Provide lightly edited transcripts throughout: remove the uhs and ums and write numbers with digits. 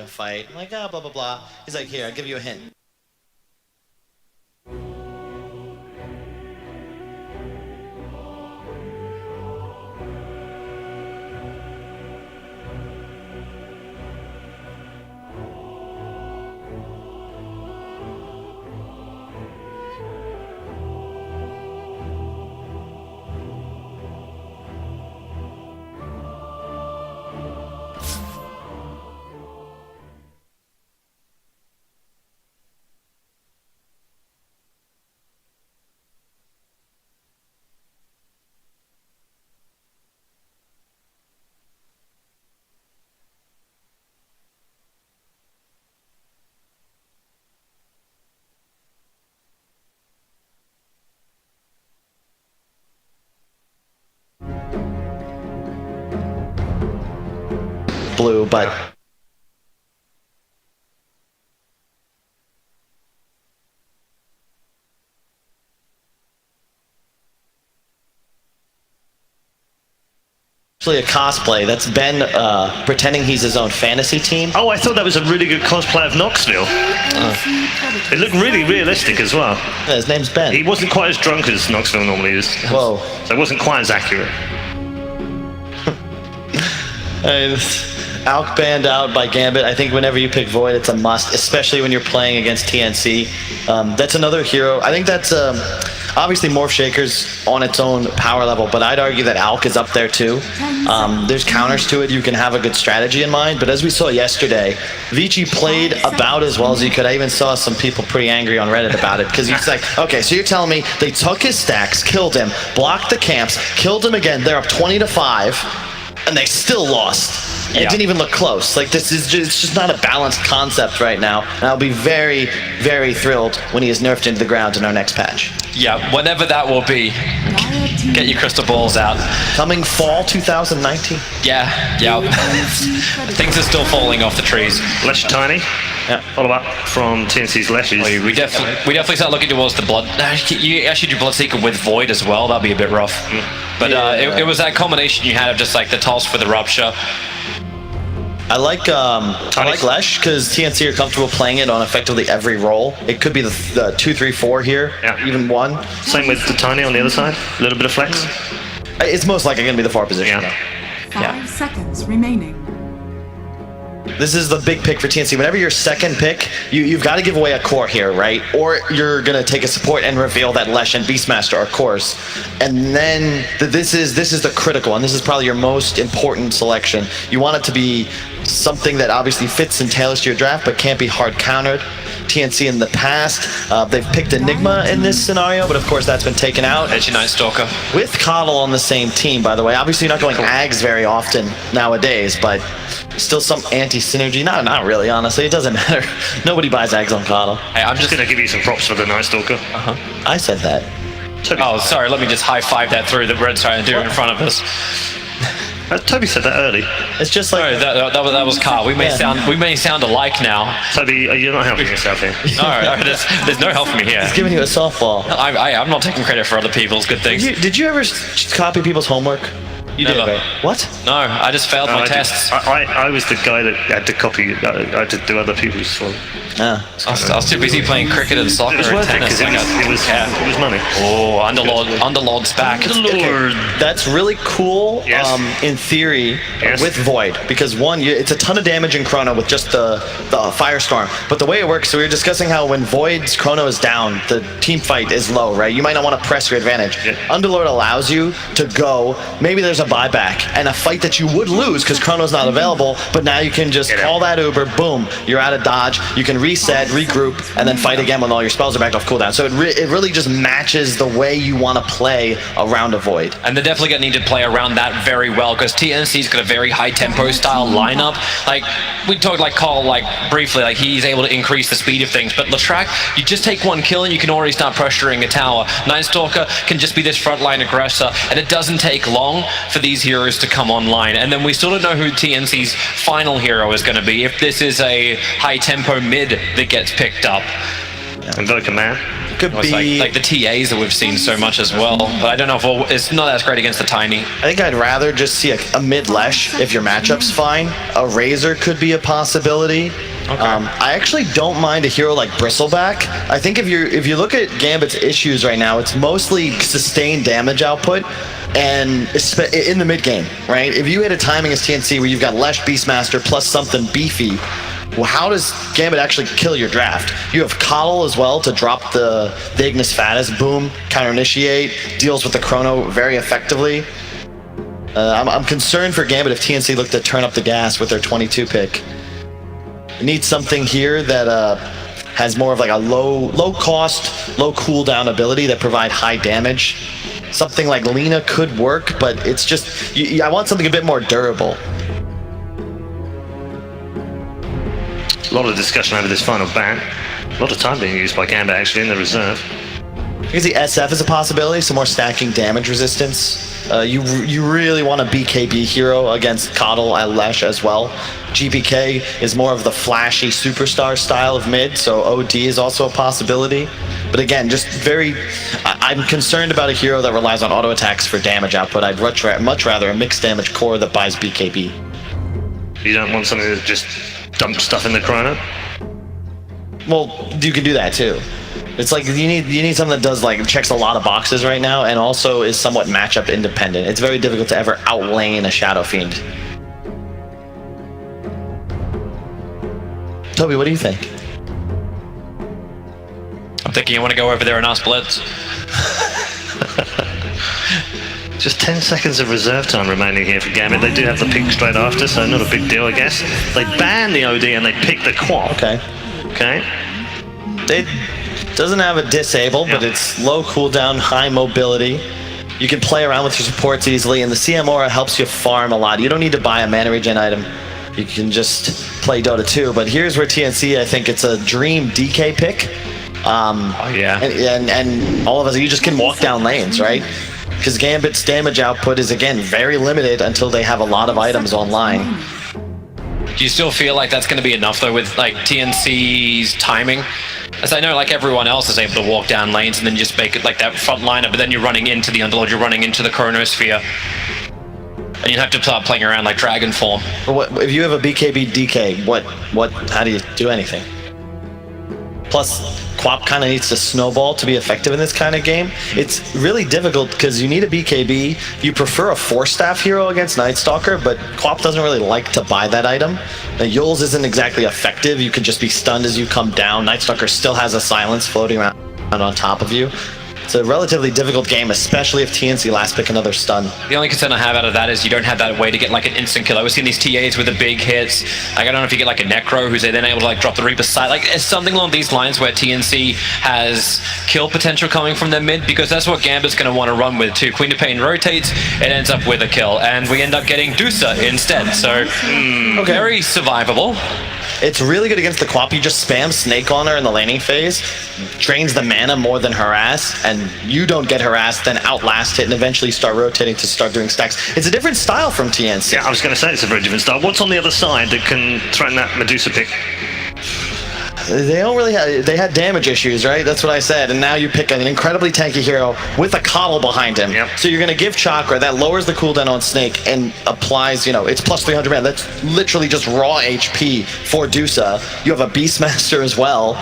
a fight. I'm like, blah, blah, blah. He's like, here, I'll give you a hint. Blue, but actually a cosplay. That's Ben pretending he's his own fantasy team. Oh, I thought that was a really good cosplay of Knoxville. It looked really realistic as well. Yeah, his name's Ben. He wasn't quite as drunk as Knoxville normally is. Whoa. So it wasn't quite as accurate. Alk banned out by Gambit. I think whenever you pick Void, it's a must, especially when you're playing against TNC. That's another hero. I think that's obviously Morph Shaker's on its own power level, but I'd argue that Alk is up there too. There's counters to it. You can have a good strategy in mind, but as we saw yesterday, Vici played about as well as he could. I even saw some people pretty angry on Reddit about it, because he's like, okay, so you're telling me they took his stacks, killed him, blocked the camps, killed him again, they're up 20-5, and they still lost. It didn't even look close. Like, this is just, it's just not a balanced concept right now. And I'll be very, very thrilled when he is nerfed into the ground in our next patch. Yeah, whenever that will be. Get your crystal balls out. Coming fall 2019. Yeah. Things are still falling off the trees. Lesh Tiny. Yeah. Follow up from TNC's Leshes. We definitely start looking towards the blood. You actually do Bloodseeker with Void as well. That'd be a bit rough. But it was that combination you had of just like the toss for the Rupture. I like Lesh because TNC are comfortable playing it on effectively every role. It could be the 2, 3, 4 here, even 1. Same with the Tiny on the other side. A little bit of flex. It's most likely going to be the 4 position. 5 seconds remaining. This is the big pick for TNC. Whenever your second pick, you've got to give away a core here, right? Or you're going to take a support and reveal that Lesh and Beastmaster are cores. And then this is the critical one. This is probably your most important selection. You want it to be something that obviously fits and tailors to your draft, but can't be hard countered. TNC in the past, they've picked Enigma in this scenario, but of course that's been taken out. Edgy Night Stalker. With Coddle on the same team, by the way. Obviously you're not going Ags very often nowadays, but still some anti-synergy. Not really, honestly. It doesn't matter. Nobody buys Ags on Coddle. Hey, I'm just going to give you some props for the Night Stalker. I said that. Oh, sorry. Let me just high-five that through that Red's trying to do in front of us. Toby said that early. It's just like... Sorry, that was Carl. We may sound alike now. Toby, you're not helping yourself here. No, there's no help from me here. He's giving you a softball. I'm not taking credit for other people's good things. Did you ever copy people's homework? You did, right? What? No, I just failed my tests. I was the guy that had to copy. I had to do other people's for. I was too busy playing cricket and soccer and tennis. It was money. Oh, Underlord's back. Underlord. That's really cool. In theory, with Void, because one, it's a ton of damage in Chrono with just the Firestorm. But the way it works, so we were discussing how when Void's Chrono is down, the team fight is low, right? You might not want to press your advantage. Underlord allows you to go. Maybe there's a buyback and a fight that you would lose because Chrono's not available, but now you can just call that Uber, boom, you're out of dodge. You can reset, regroup, and then fight again when all your spells are back off cooldown. So it really just matches the way you want to play around a Void. And they're definitely going to need to play around that very well because TNC's got a very high tempo style lineup. Like we talked like Cole briefly, like he's able to increase the speed of things, but Latrak, you just take one kill and you can already start pressuring a tower. Night Stalker can just be this frontline aggressor, and it doesn't take long for these heroes to come online. And then we still don't know who TNC's final hero is going to be, if this is a high tempo mid that gets picked up. Invoker Man. could It's be... like the TAs that we've seen so much as well. But I don't know if it's not as great against the Tiny. I think I'd rather just see a mid-lesh if your matchup's fine. A Razor could be a possibility. Okay. I actually don't mind a hero like Bristleback. I think if you look at Gambit's issues right now, it's mostly sustained damage output and in the mid game, right? If you hit a timing as TNC where you've got Lesh Beastmaster plus something beefy, well, how does Gambit actually kill your draft? You have Coddle as well to drop the Ignis Fatus, boom, counter initiate, deals with the Chrono very effectively. I'm concerned for Gambit if TNC look to turn up the gas with their 22 pick. You need something here that has more of like a low cost, low cooldown ability that provide high damage. Something like Lina could work, but it's just I want something a bit more durable. A lot of discussion over this final ban. A lot of time being used by Gambit actually in the reserve. I can see SF is a possibility, some more stacking damage resistance. You really want a BKB hero against Coddle and Lesh as well. GPK is more of the flashy superstar style of mid, so OD is also a possibility. But again, just I'm concerned about a hero that relies on auto attacks for damage output. I'd much rather a mixed damage core that buys BKB. You don't want something that just dumps stuff in the Chrono? Well, you can do that too. It's like you need something that does like checks a lot of boxes right now and also is somewhat matchup independent. It's very difficult to ever outlane a Shadow Fiend. Toby, what do you think? I'm thinking you want to go over there and ask Blitz. Just 10 seconds of reserve time remaining here for Gambit. They do have the pick straight after, so not a big deal, I guess. They ban the OD and they pick the Quap. Okay. Okay. It doesn't have a disable, but it's low cooldown, high mobility. You can play around with your supports easily, and the CM Aura helps you farm a lot. You don't need to buy a mana regen item. You can just play Dota 2. But here's where TNC, I think it's a dream DK pick. Oh yeah. And all of us, you just can walk down lanes, right? Because Gambit's damage output is, again, very limited until they have a lot of items online. Do you still feel like that's going to be enough, though, with like TNC's timing? As I know, like everyone else is able to walk down lanes and then just make it like that front liner, but then you're running into the Underlord, you're running into the Chronosphere. And you have to start playing around like Dragon Form. But if you have a BKB DK, how do you do anything? Plus, Quap kind of needs to snowball to be effective in this kind of game. It's really difficult because you need a BKB. You prefer a 4-staff hero against Night Stalker, but Quap doesn't really like to buy that item. Now, Yules isn't exactly effective. You can just be stunned as you come down. Night Stalker still has a silence floating around on top of you. It's a relatively difficult game, especially if TNC last pick another stun. The only concern I have out of that is you don't have that way to get like an instant kill. I've seen these TAs with the big hits. Like, I don't know if you get like a Necro who's then able to like drop the Reaper's Sight. Like, it's something along these lines where TNC has kill potential coming from their mid, because that's what Gambit's going to want to run with too. Queen of Pain rotates, it ends up with a kill, and we end up getting Dusa instead. So, very survivable. It's really good against the Quap. You just spam Snake on her in the laning phase, drains the mana more than harass, and you don't get harassed, then outlast it, and eventually start rotating to start doing stacks. It's a different style from TNC. Yeah, I was going to say it's a very different style. What's on the other side that can threaten that Medusa pick? They don't really have, they had damage issues, right? That's what I said. And now you pick an incredibly tanky hero with a Coddle behind him. Yep. So you're going to give Chakra, that lowers the cooldown on Snake and applies, it's plus 300 mana. That's literally just raw HP for Dusa. You have a Beastmaster as well.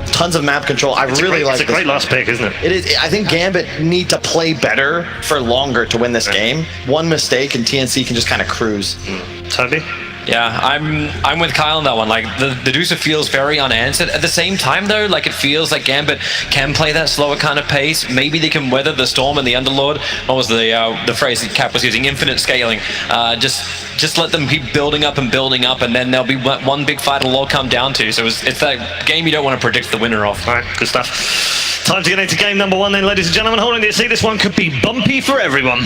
Tons of map control. I really like this. It's a great last pick, isn't it? It is. I think Gambit need to play better for longer to win this game. One mistake and TNC can just kind of cruise. Toby? Yeah, I'm with Kyle on that one. Like, the Dusa feels very unanswered. At the same time, though, like, it feels like Gambit can play that slower kind of pace. Maybe they can weather the storm and the Underlord. What was the phrase that Cap was using? Infinite scaling. Just let them keep building up, and then there'll be one big fight it'll all come down to. So it's that game you don't want to predict the winner of. All right, good stuff. Time to get into game number one then, ladies and gentlemen. Holding your seat, this one could be bumpy for everyone.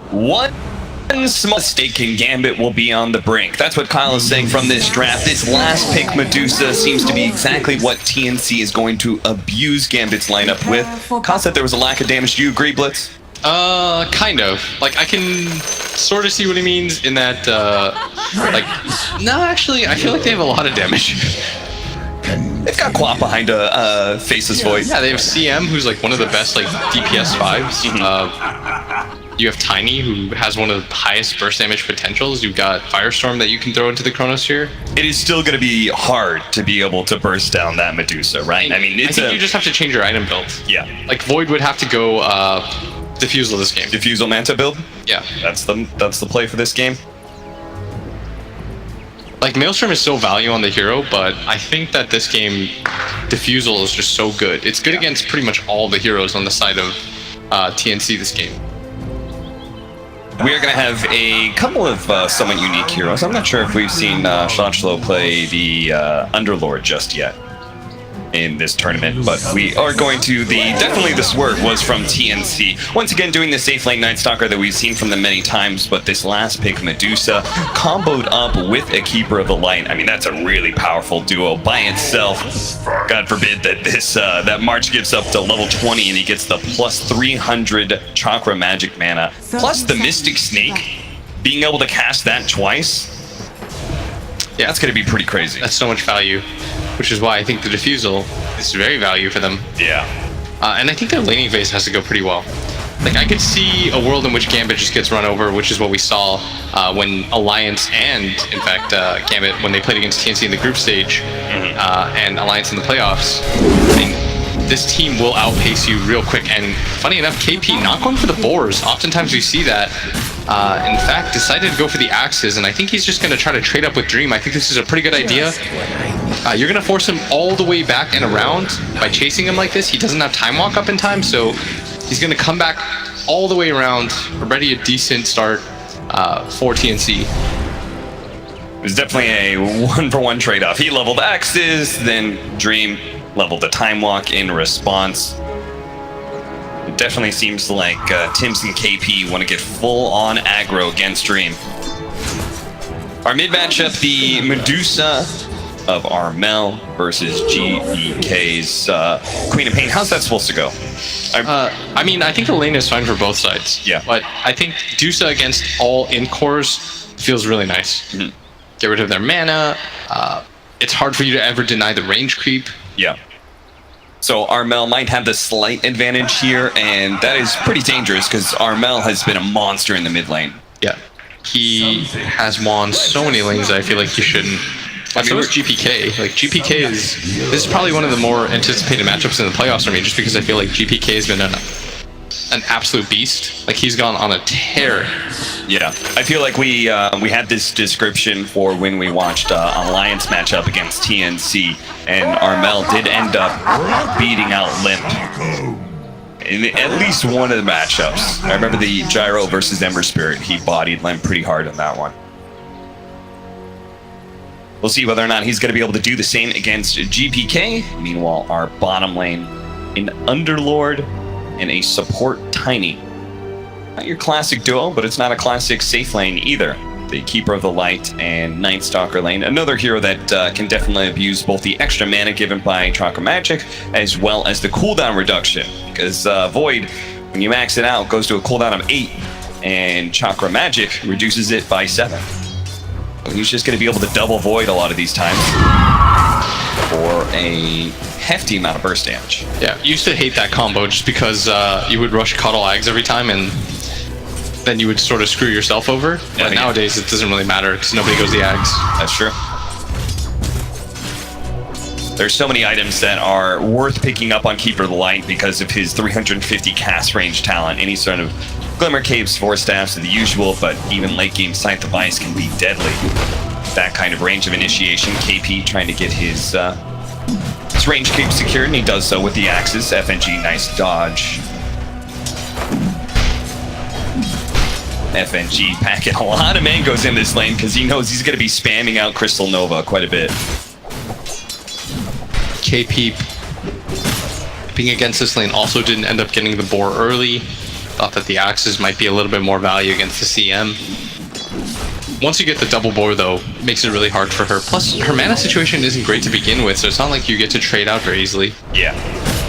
What? one small mistake and Gambit will be on the brink. That's what Kyle is saying from this draft. This last pick, Medusa, seems to be exactly what TNC is going to abuse Gambit's lineup with. Kyle said there was a lack of damage. Do you agree, Blitz? Kind of. Like, I can sort of see what he means in that, no, actually, I feel like they have a lot of damage. They've got Quap behind a Faceless Void. Yeah, they have CM, who's like one of the best, like, DPS 5s. You have Tiny, who has one of the highest burst damage potentials. You've got Firestorm that you can throw into the Chronosphere. It is still going to be hard to be able to burst down that Medusa, right? I mean, I think you just have to change your item build. Yeah. Like, Void would have to go, Diffusal this game. Diffusal Manta build? Yeah. That's the play for this game. Like, Maelstrom is so value on the hero, but I think that this game, Diffusal is just so good. It's good against pretty much all the heroes on the side of TNC this game. We are going to have a couple of somewhat unique heroes. I'm not sure if we've seen Shotchlo play the Underlord just yet in this tournament, but we are going to. Definitely the swerve was from TNC. Once again, doing the safe lane Night Stalker that we've seen from them many times, but this last pick, Medusa, comboed up with a Keeper of the Light. I mean, that's a really powerful duo by itself. God forbid that that March gives up to level 20 and he gets the plus 300 Chakra Magic mana, plus the Mystic Snake, being able to cast that twice. Yeah, that's going to be pretty crazy. That's so much value, which is why I think the Diffusal is very value for them. Yeah. And I think their laning phase has to go pretty well. Like, I could see a world in which Gambit just gets run over, which is what we saw when Alliance and, in fact, Gambit, when they played against TNC in the group stage, and Alliance in the playoffs. I mean, this team will outpace you real quick. And funny enough, KP not going for the boars. Oftentimes we see that. In fact, decided to go for the axes, and I think he's just going to try to trade up with Dream. I think this is a pretty good idea. You're going to force him all the way back and around by chasing him like this. He doesn't have time walk up in time, so he's going to come back all the way around, already a decent start for TNC. It was definitely a one-for-one trade-off. He leveled axes, then Dream leveled the time walk in response. It definitely seems like Tims and KP want to get full-on aggro against Dream. Our mid matchup, the Medusa of Armel versus GBK's Queen of Pain. How's that supposed to go? I mean, I think the lane is fine for both sides. Yeah. But I think Dusa against all in-cores feels really nice. Get rid of their mana. It's hard for you to ever deny the range creep. Yeah. So Armel might have the slight advantage here, and that is pretty dangerous because Armel has been a monster in the mid lane. Yeah. He has won so many lanes that I feel like he shouldn't. I mean, so is GPK. Like, GPK this is probably one of the more anticipated matchups in the playoffs for me, just because I feel like GPK has been an absolute beast. Like, he's gone on a tear. Yeah, I feel like we had this description for when we watched Alliance matchup against TNC, and Armel did end up beating out Limp in at least one of the matchups. I remember the Gyro versus Ember Spirit. He bodied Limp pretty hard on that one. We'll see whether or not he's going to be able to do the same against GPK. Meanwhile, our bottom lane, an Underlord and a support Tiny. Not your classic duo, but it's not a classic safe lane either. The Keeper of the Light and Night Stalker lane. Another hero that can definitely abuse both the extra mana given by Chakra Magic as well as the cooldown reduction. Because Void, when you max it out, goes to a cooldown of 8, and Chakra Magic reduces it by 7. So he's just going to be able to double Void a lot of these times for a hefty amount of burst damage. Yeah, used to hate that combo just because you would rush Cuddle Ags every time, and then you would sort of screw yourself over. But nowadays, it doesn't really matter because nobody goes the Ags. That's true. There's so many items that are worth picking up on Keeper of the Light because of his 350 cast range talent. Any sort of Glimmer Capes, Force Staffs are the usual, but even late game Scythe of Ice can be deadly. That kind of range of initiation. KP trying to get his range cape secured, and he does so with the axes. FNG, nice dodge. FNG packing a lot of mangoes in this lane because he knows he's going to be spamming out Crystal Nova quite a bit. KP being against this lane also didn't end up getting the boar early. Thought that the axes might be a little bit more value against the CM. Once you get the double bore, though, it makes it really hard for her. Plus, her mana situation isn't great to begin with, so it's not like you get to trade out very easily. Yeah.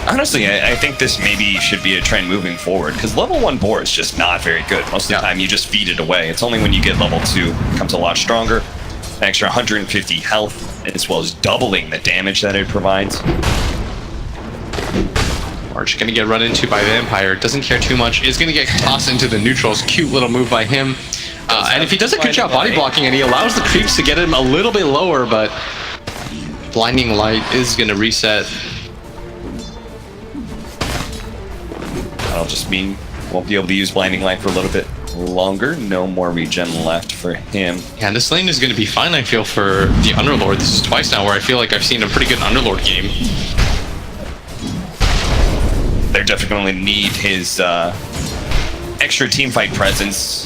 Honestly, I think this maybe should be a trend moving forward, because level 1 boar is just not very good. Most of the time, you just feed it away. It's only when you get level 2, it becomes a lot stronger. An extra 150 health, as well as doubling the damage that it provides. March gonna get run into by Vampire. Doesn't care too much. Is gonna get tossed into the neutrals. Cute little move by him. And if he does a good job body blocking, and he allows the creeps to get him a little bit lower, but Blinding Light is gonna reset. That'll just mean won't be able to use Blinding Light for a little bit longer. No more regen left for him. Yeah, this lane is gonna be fine, I feel, for the Underlord. This is twice now where I feel like I've seen a pretty good Underlord game. They're definitely gonna need his extra teamfight presence.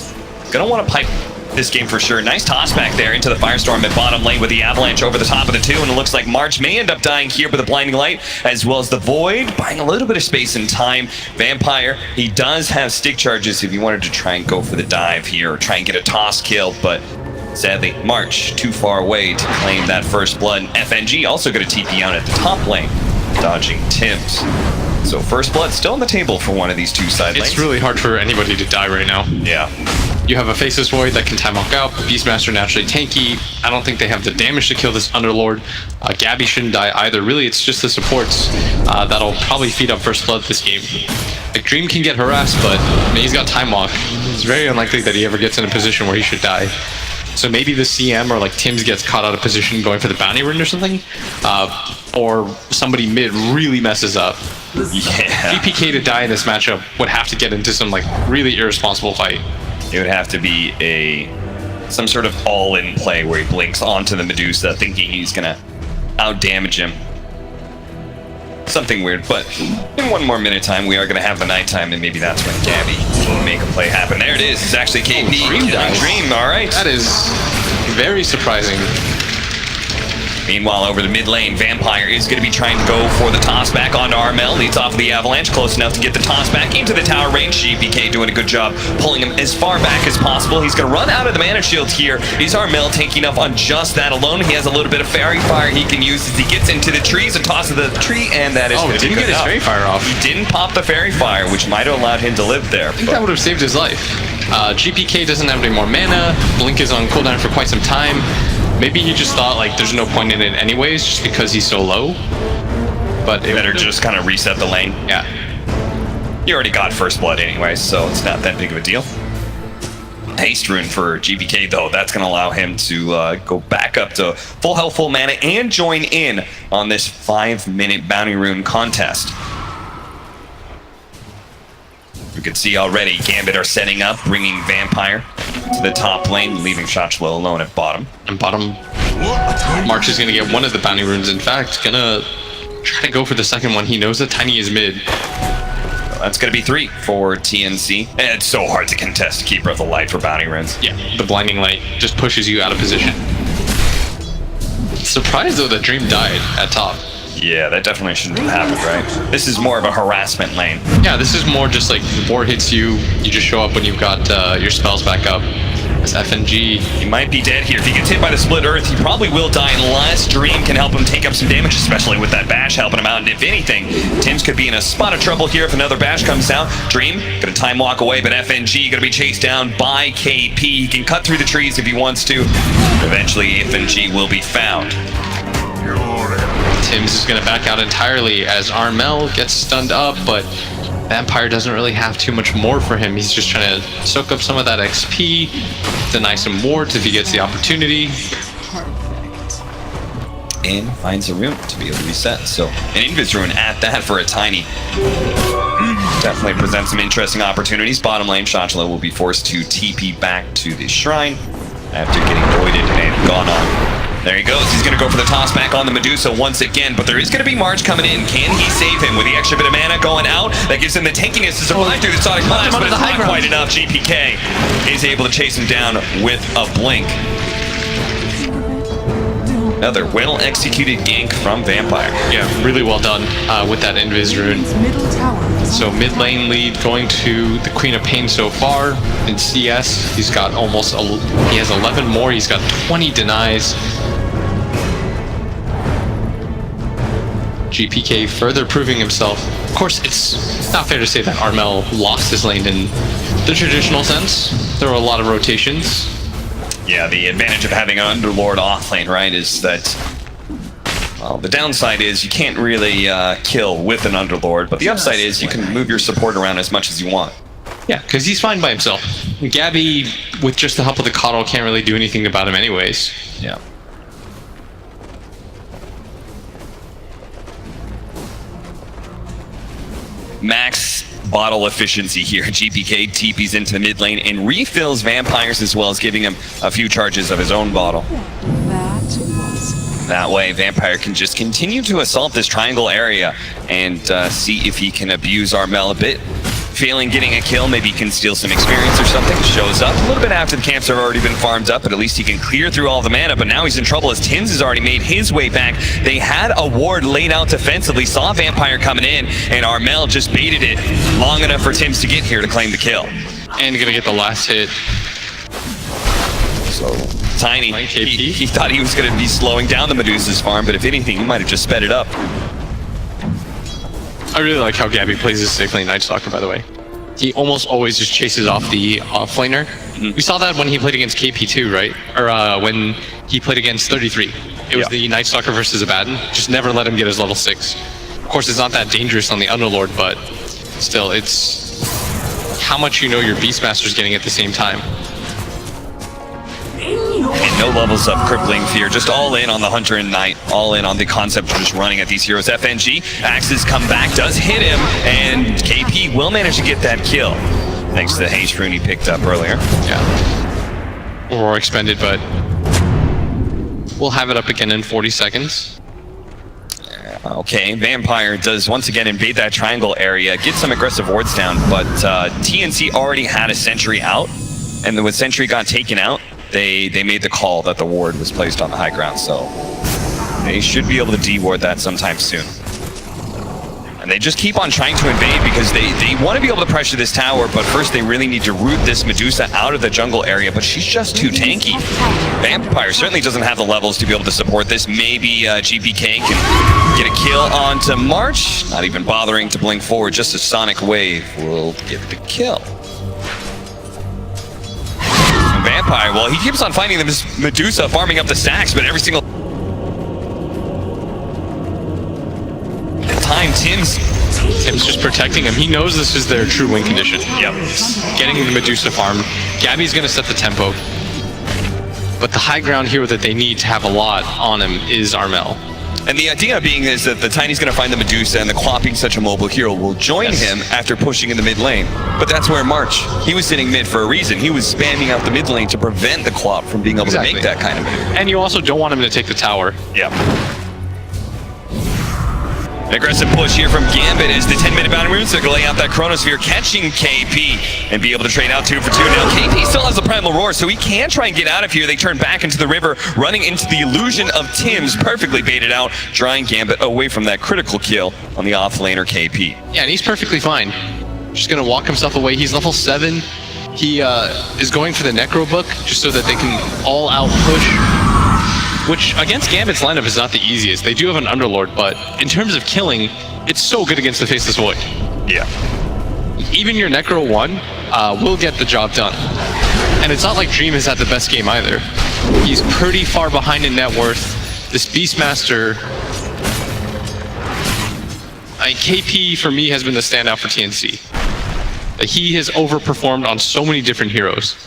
Gonna want to pipe this game for sure. Nice toss back there into the Firestorm at bottom lane with the Avalanche over the top of the 2, and it looks like March may end up dying here with the Blinding Light, as well as the Void, buying a little bit of space and time. Vampire, he does have stick charges if he wanted to try and go for the dive here, or try and get a toss kill, but sadly, March too far away to claim that first blood. And FNG also going to TP out at the top lane, dodging Tims. So first blood still on the table for one of these two side lanes. It's really hard for anybody to die right now. Yeah. You have a Faceless Void that can time walk out. Beastmaster naturally tanky. I don't think they have the damage to kill this Underlord. Gabby shouldn't die either. Really, it's just the supports that'll probably feed up first blood this game. Like, Dream can get harassed, but I mean, he's got time walk. It's very unlikely that he ever gets in a position where he should die. So maybe the CM or like Tims gets caught out of position going for the bounty rune or something, or somebody mid really messes up. Yeah. GPK to die in this matchup would have to get into some like really irresponsible fight. It would have to be some sort of all-in play where he blinks onto the Medusa thinking he's gonna out-damage him. Something weird, but in one more minute time, we are gonna have the nighttime, and maybe that's when Gabby will make a play happen. There it is. It's actually KP. Dream dies. Dream, all right. That is very surprising. Meanwhile, over the mid lane, Vampire is going to be trying to go for the toss back onto Armel. Leads off of the Avalanche, close enough to get the toss back into the tower range. GPK doing a good job pulling him as far back as possible. He's going to run out of the mana shield here. Is Armel tanking up on just that alone? He has a little bit of Fairy Fire he can use as he gets into the trees, a toss of the tree, and that is Oh, didn't get his Fairy Fire off. He didn't pop the Fairy Fire, which might have allowed him to live there. I think that would have saved his life. GPK doesn't have any more mana. Blink is on cooldown for quite some time. Maybe he just thought, like, there's no point in it anyways, just because he's so low. But it better just kind of reset the lane. Yeah. You already got first blood anyway, so it's not that big of a deal. Haste rune for GPK, though. That's going to allow him to go back up to full health, full mana, and join in on this 5-minute bounty rune contest. You can see already Gambit are setting up, bringing Vampire to the top lane, leaving Shotchlo alone at bottom. And bottom, March is going to get one of the bounty runes. In fact, going to try to go for the second one. He knows that Tiny is mid. That's going to be 3 for TNC. And it's so hard to contest Keeper of the Light for bounty runes. Yeah, the Blinding Light just pushes you out of position. Surprised, though, that Dream died at top. Yeah, that definitely shouldn't have happened, right? This is more of a harassment lane. Yeah, this is more just like the board hits you, you just show up when you've got your spells back up. As FNG, he might be dead here. If he gets hit by the Split Earth, he probably will die unless Dream can help him take up some damage, especially with that bash helping him out. And if anything, Tims could be in a spot of trouble here if another bash comes out. Dream gonna time walk away, but FNG gonna be chased down by KP. He can cut through the trees if he wants to. Eventually, FNG will be found. Tims is going to back out entirely as Armel gets stunned up, but Vampire doesn't really have too much more for him. He's just trying to soak up some of that XP, deny some wards if he gets the opportunity. And finds a rune to be able to reset. So an Invis rune at that for a Tiny. Definitely presents some interesting opportunities. Bottom lane, Shotchlo will be forced to TP back to the shrine after getting voided and gone on. There he goes. He's going to go for the toss back on the Medusa once again, but there is going to be March coming in. Can he save him with the extra bit of mana going out? That gives him the tankiness to survive through the Sonic Blast, but it's not quite enough. GPK is able to chase him down with a blink. Another well-executed gank from Vampire. Yeah, really well done with that Invis rune. Middle tower is So mid lane lead going to the Queen of Pain so far. In CS, he's got he has 11 more. He's got 20 denies. GPK further proving himself. Of course, it's not fair to say that Armel lost his lane in the traditional sense. There were a lot of rotations. Yeah, the advantage of having an Underlord off lane, right, is that, well, the downside is you can't really kill with an Underlord, but the upside is you can move your support around as much as you want. Yeah, because he's fine by himself. Gabby, with just the help of the Coddle, can't really do anything about him anyways. Yeah. Max bottle efficiency here. GPK TPs into the mid lane and refills Vampires as well as giving him a few charges of his own bottle. That way, Vampire can just continue to assault this triangle area and see if he can abuse Armel a bit. Failing getting a kill, maybe he can steal some experience or something. Shows up a little bit after the camps have already been farmed up, but at least he can clear through all the mana. But now he's in trouble as Tims has already made his way back. They had a ward laid out defensively, saw Vampire coming in, and Armel just baited it long enough for Tims to get here to claim the kill. And gonna get the last hit. So Tiny, he thought he was going to be slowing down the Medusa's farm, but if anything, he might have just sped it up. I really like how Gabby plays his safe lane Night Stalker, by the way. He almost always just chases off the offlaner. We saw that when he played against KP2, right? Or when he played against 33. It was the Night Stalker versus Abaddon. Just never let him get his level 6. Of course, it's not that dangerous on the Underlord, but still, it's how much you know your Beastmaster's getting at the same time. And no levels of crippling fear, just all in on the Hunter and Knight, all in on the concept of just running at these heroes. FNG, Axes come back, does hit him, and KP will manage to get that kill, thanks to the haste rune he picked up earlier. Yeah. Aurora expended, but we'll have it up again in 40 seconds. Okay, Vampire does once again invade that triangle area, get some aggressive wards down, but TNC already had a sentry out, and when sentry got taken out, they made the call that the ward was placed on the high ground, so they should be able to de-ward that sometime soon. And they just keep on trying to invade because they want to be able to pressure this tower, but first they really need to root this Medusa out of the jungle area, but she's just too tanky. Vampire certainly doesn't have the levels to be able to support this. Maybe GPK can get a kill onto March, not even bothering to blink forward, just a Sonic Wave will get the kill. Vampire, well, he keeps on finding this Medusa farming up the stacks, but every single time Tim's just protecting him. He knows this is their true win condition. Yep. Getting the Medusa farm. Gabby's gonna set the tempo. But the high ground hero that they need to have a lot on him is Armel. And the idea being is that the Tiny's going to find the Medusa, and the Quap being such a mobile hero will join him after pushing in the mid lane. But that's where March, he was sitting mid for a reason. He was spamming out the mid lane to prevent the Quap from being able to make that kind of move. And you also don't want him to take the tower. Yep. An aggressive push here from Gambit as the 10-minute boundary rune circle lay out that Chronosphere, catching KP and be able to trade out 2 for 2. Now KP still has the Primal Roar, so he can try and get out of here. They turn back into the river, running into the illusion of Tims, perfectly baited out, drawing Gambit away from that critical kill on the offlaner KP. Yeah, and he's perfectly fine. Just gonna walk himself away. He's level 7. He is going for the Necro Book just so that they can all out push. Which, against Gambit's lineup, is not the easiest. They do have an Underlord, but in terms of killing, it's so good against the Faceless Void. Yeah. Even your Necro 1 will get the job done. And it's not like Dream has had the best game either. He's pretty far behind in net worth. This Beastmaster... KP, for me, has been the standout for TNC. He has overperformed on so many different heroes.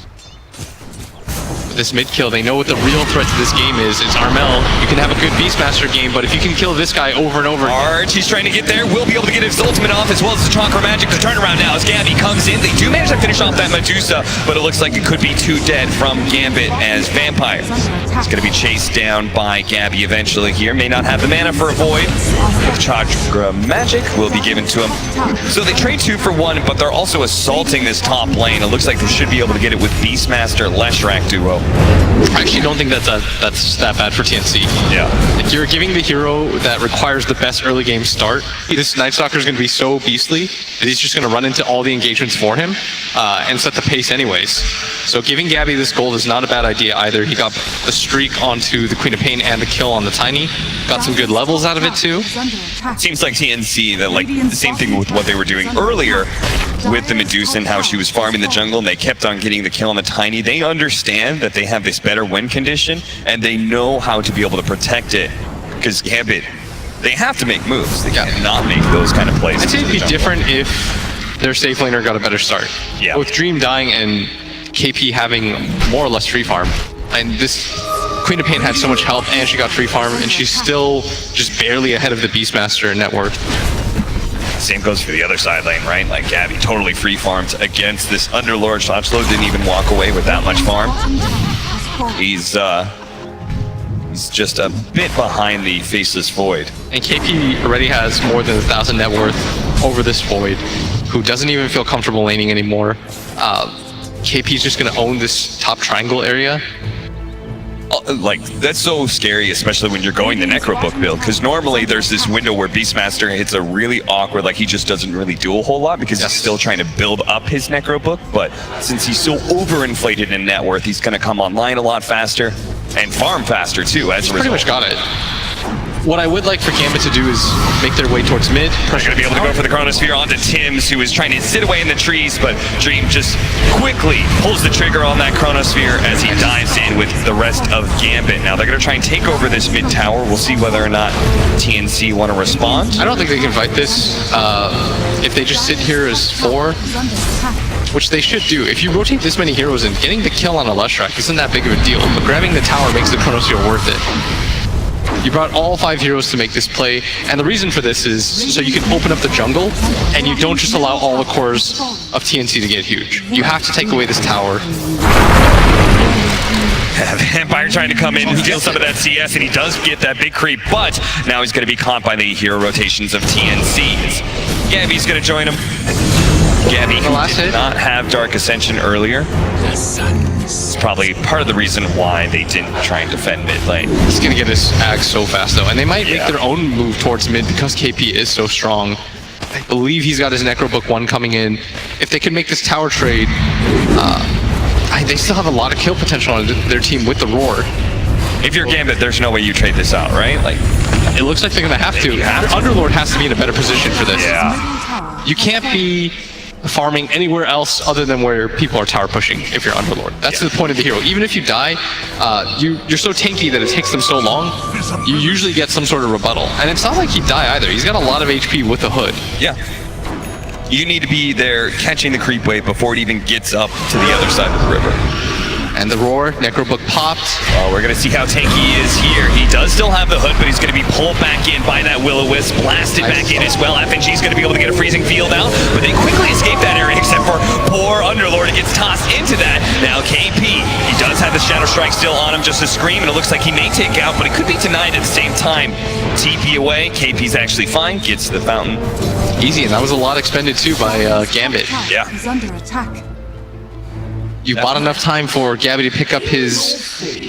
This mid kill, they know what the real threat to this game is. It's Armel. You can have a good Beastmaster game, but if you can kill this guy over and over again. Arch, he's trying to get there. Will be able to get his ultimate off as well as the Chakra Magic. The turnaround now as Gabby comes in. They do manage to finish off that Medusa, but it looks like it could be 2 dead from Gambit as Vampire. It's going to be chased down by Gabby eventually here. May not have the mana for a Void. The Chakra Magic will be given to him. So they trade 2 for 1, but they're also assaulting this top lane. It looks like they should be able to get it with Beastmaster Leshrac duo. I actually don't think that's that bad for TNC. Yeah. Like, you're giving the hero that requires the best early game start. This Night Stalker is going to be so beastly that he's just going to run into all the engagements for him and set the pace anyways. So giving Gabby this gold is not a bad idea either. He got the streak onto the Queen of Pain and the kill on the Tiny. Got some good levels out of it too. Seems like TNC, that like the same thing with what they were doing earlier with the Medusa and how she was farming the jungle, and they kept on getting the kill on the Tiny. They understand that they have this better win condition, and they know how to be able to protect it. Because Gambit, they have to make moves. They cannot make those kind of plays. I'd say it'd be different if their safe laner got a better start. Yeah. With Dream dying and KP having more or less free farm, and this Queen of Pain had so much help, and she got free farm, and she's still just barely ahead of the Beastmaster in net worth. Same goes for the other side lane, right? Like Gabby totally free farmed against this Underlord. Shotchlow didn't even walk away with that much farm. He's just a bit behind the Faceless Void. And KP already has more than 1,000 net worth over this Void, who doesn't even feel comfortable laning anymore. KP's just going to own this top triangle area. Like, that's so scary, especially when you're going the Necrobook build, because normally there's this window where Beastmaster hits a really awkward, like he just doesn't really do a whole lot because he's still trying to build up his Necrobook, but since he's so overinflated in net worth, he's going to come online a lot faster and farm faster too as a result. Pretty much got it. What I would like for Gambit to do is make their way towards mid. They're going to be able to go for the Chronosphere onto Tim's, who is trying to sit away in the trees, but Dream just quickly pulls the trigger on that Chronosphere as he dives in with the rest of Gambit. Now they're going to try and take over this mid tower. We'll see whether or not TNC want to respond. I don't think they can fight this if they just sit here as 4, which they should do. If you rotate this many heroes and getting the kill on a Leshrac isn't that big of a deal, but grabbing the tower makes the Chronosphere worth it. You brought all 5 heroes to make this play, and the reason for this is so you can open up the jungle, and you don't just allow all the cores of TNC to get huge. You have to take away this tower. Vampire trying to come in, steal some of that CS, and he does get that big creep, but now he's going to be caught by the hero rotations of TNC. Gabby's going to join him. Gabby, who did not have Dark Ascension earlier. It's probably part of the reason why they didn't try and defend mid lane. He's going to get his ag so fast, though, and they might make their own move towards mid because KP is so strong. I believe he's got his Necrobook 1 coming in. If they can make this tower trade, they still have a lot of kill potential on their team with the Roar. If you're Gambit, there's no way you trade this out, right? Like, it looks like they're going to have to. Underlord has to be in a better position for this. Yeah. You can't be farming anywhere else other than where people are tower pushing if you're Underlord. That's the point of the hero. Even if you die, you're so tanky that it takes them so long, you usually get some sort of rebuttal. And it's not like he'd die either. He's got a lot of HP with the hood. Yeah. You need to be there catching the creep wave before it even gets up to the other side of the river. And the Roar, Necrobook popped. Oh, we're going to see how tanky he is here. He does still have the hood, but he's going to be pulled back in by that Will-O-Wisp, blasted back in as well. FNG's going to be able to get a freezing field out, but they quickly escape that area, except for poor Underlord. It gets tossed into that. Now KP, he does have the Shadow Strike still on him, just a scream, and it looks like he may take out, but it could be denied at the same time. TP away, KP's actually fine, gets to the fountain. Easy, and that was a lot expended too by Gambit. Yeah. Is under attack. You bought enough time for Gabby to pick up his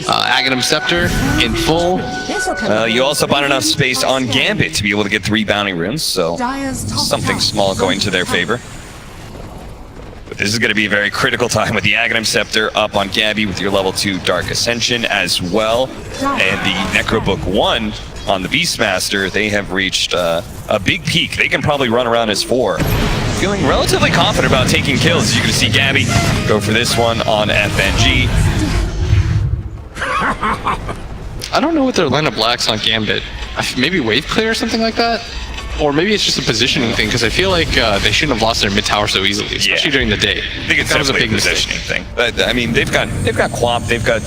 Aghanim Scepter in full. You also bought enough space on Gambit to be able to get 3 bounty runes, so something small going to their favor. But this is going to be a very critical time with the Aghanim Scepter up on Gabby with your level 2 Dark Ascension as well. And the Necrobook 1 on the Beastmaster, they have reached a big peak. They can probably run around as 4. Feeling relatively confident about taking kills. You can see Gabby go for this one on FNG. I don't know what their lineup lacks on Gambit. Maybe wave clear or something like that? Or maybe it's just a positioning thing, because I feel like they shouldn't have lost their mid tower so easily, especially during the day. I think it's that was a big positioning thing. But I mean, they've got Quap, they've got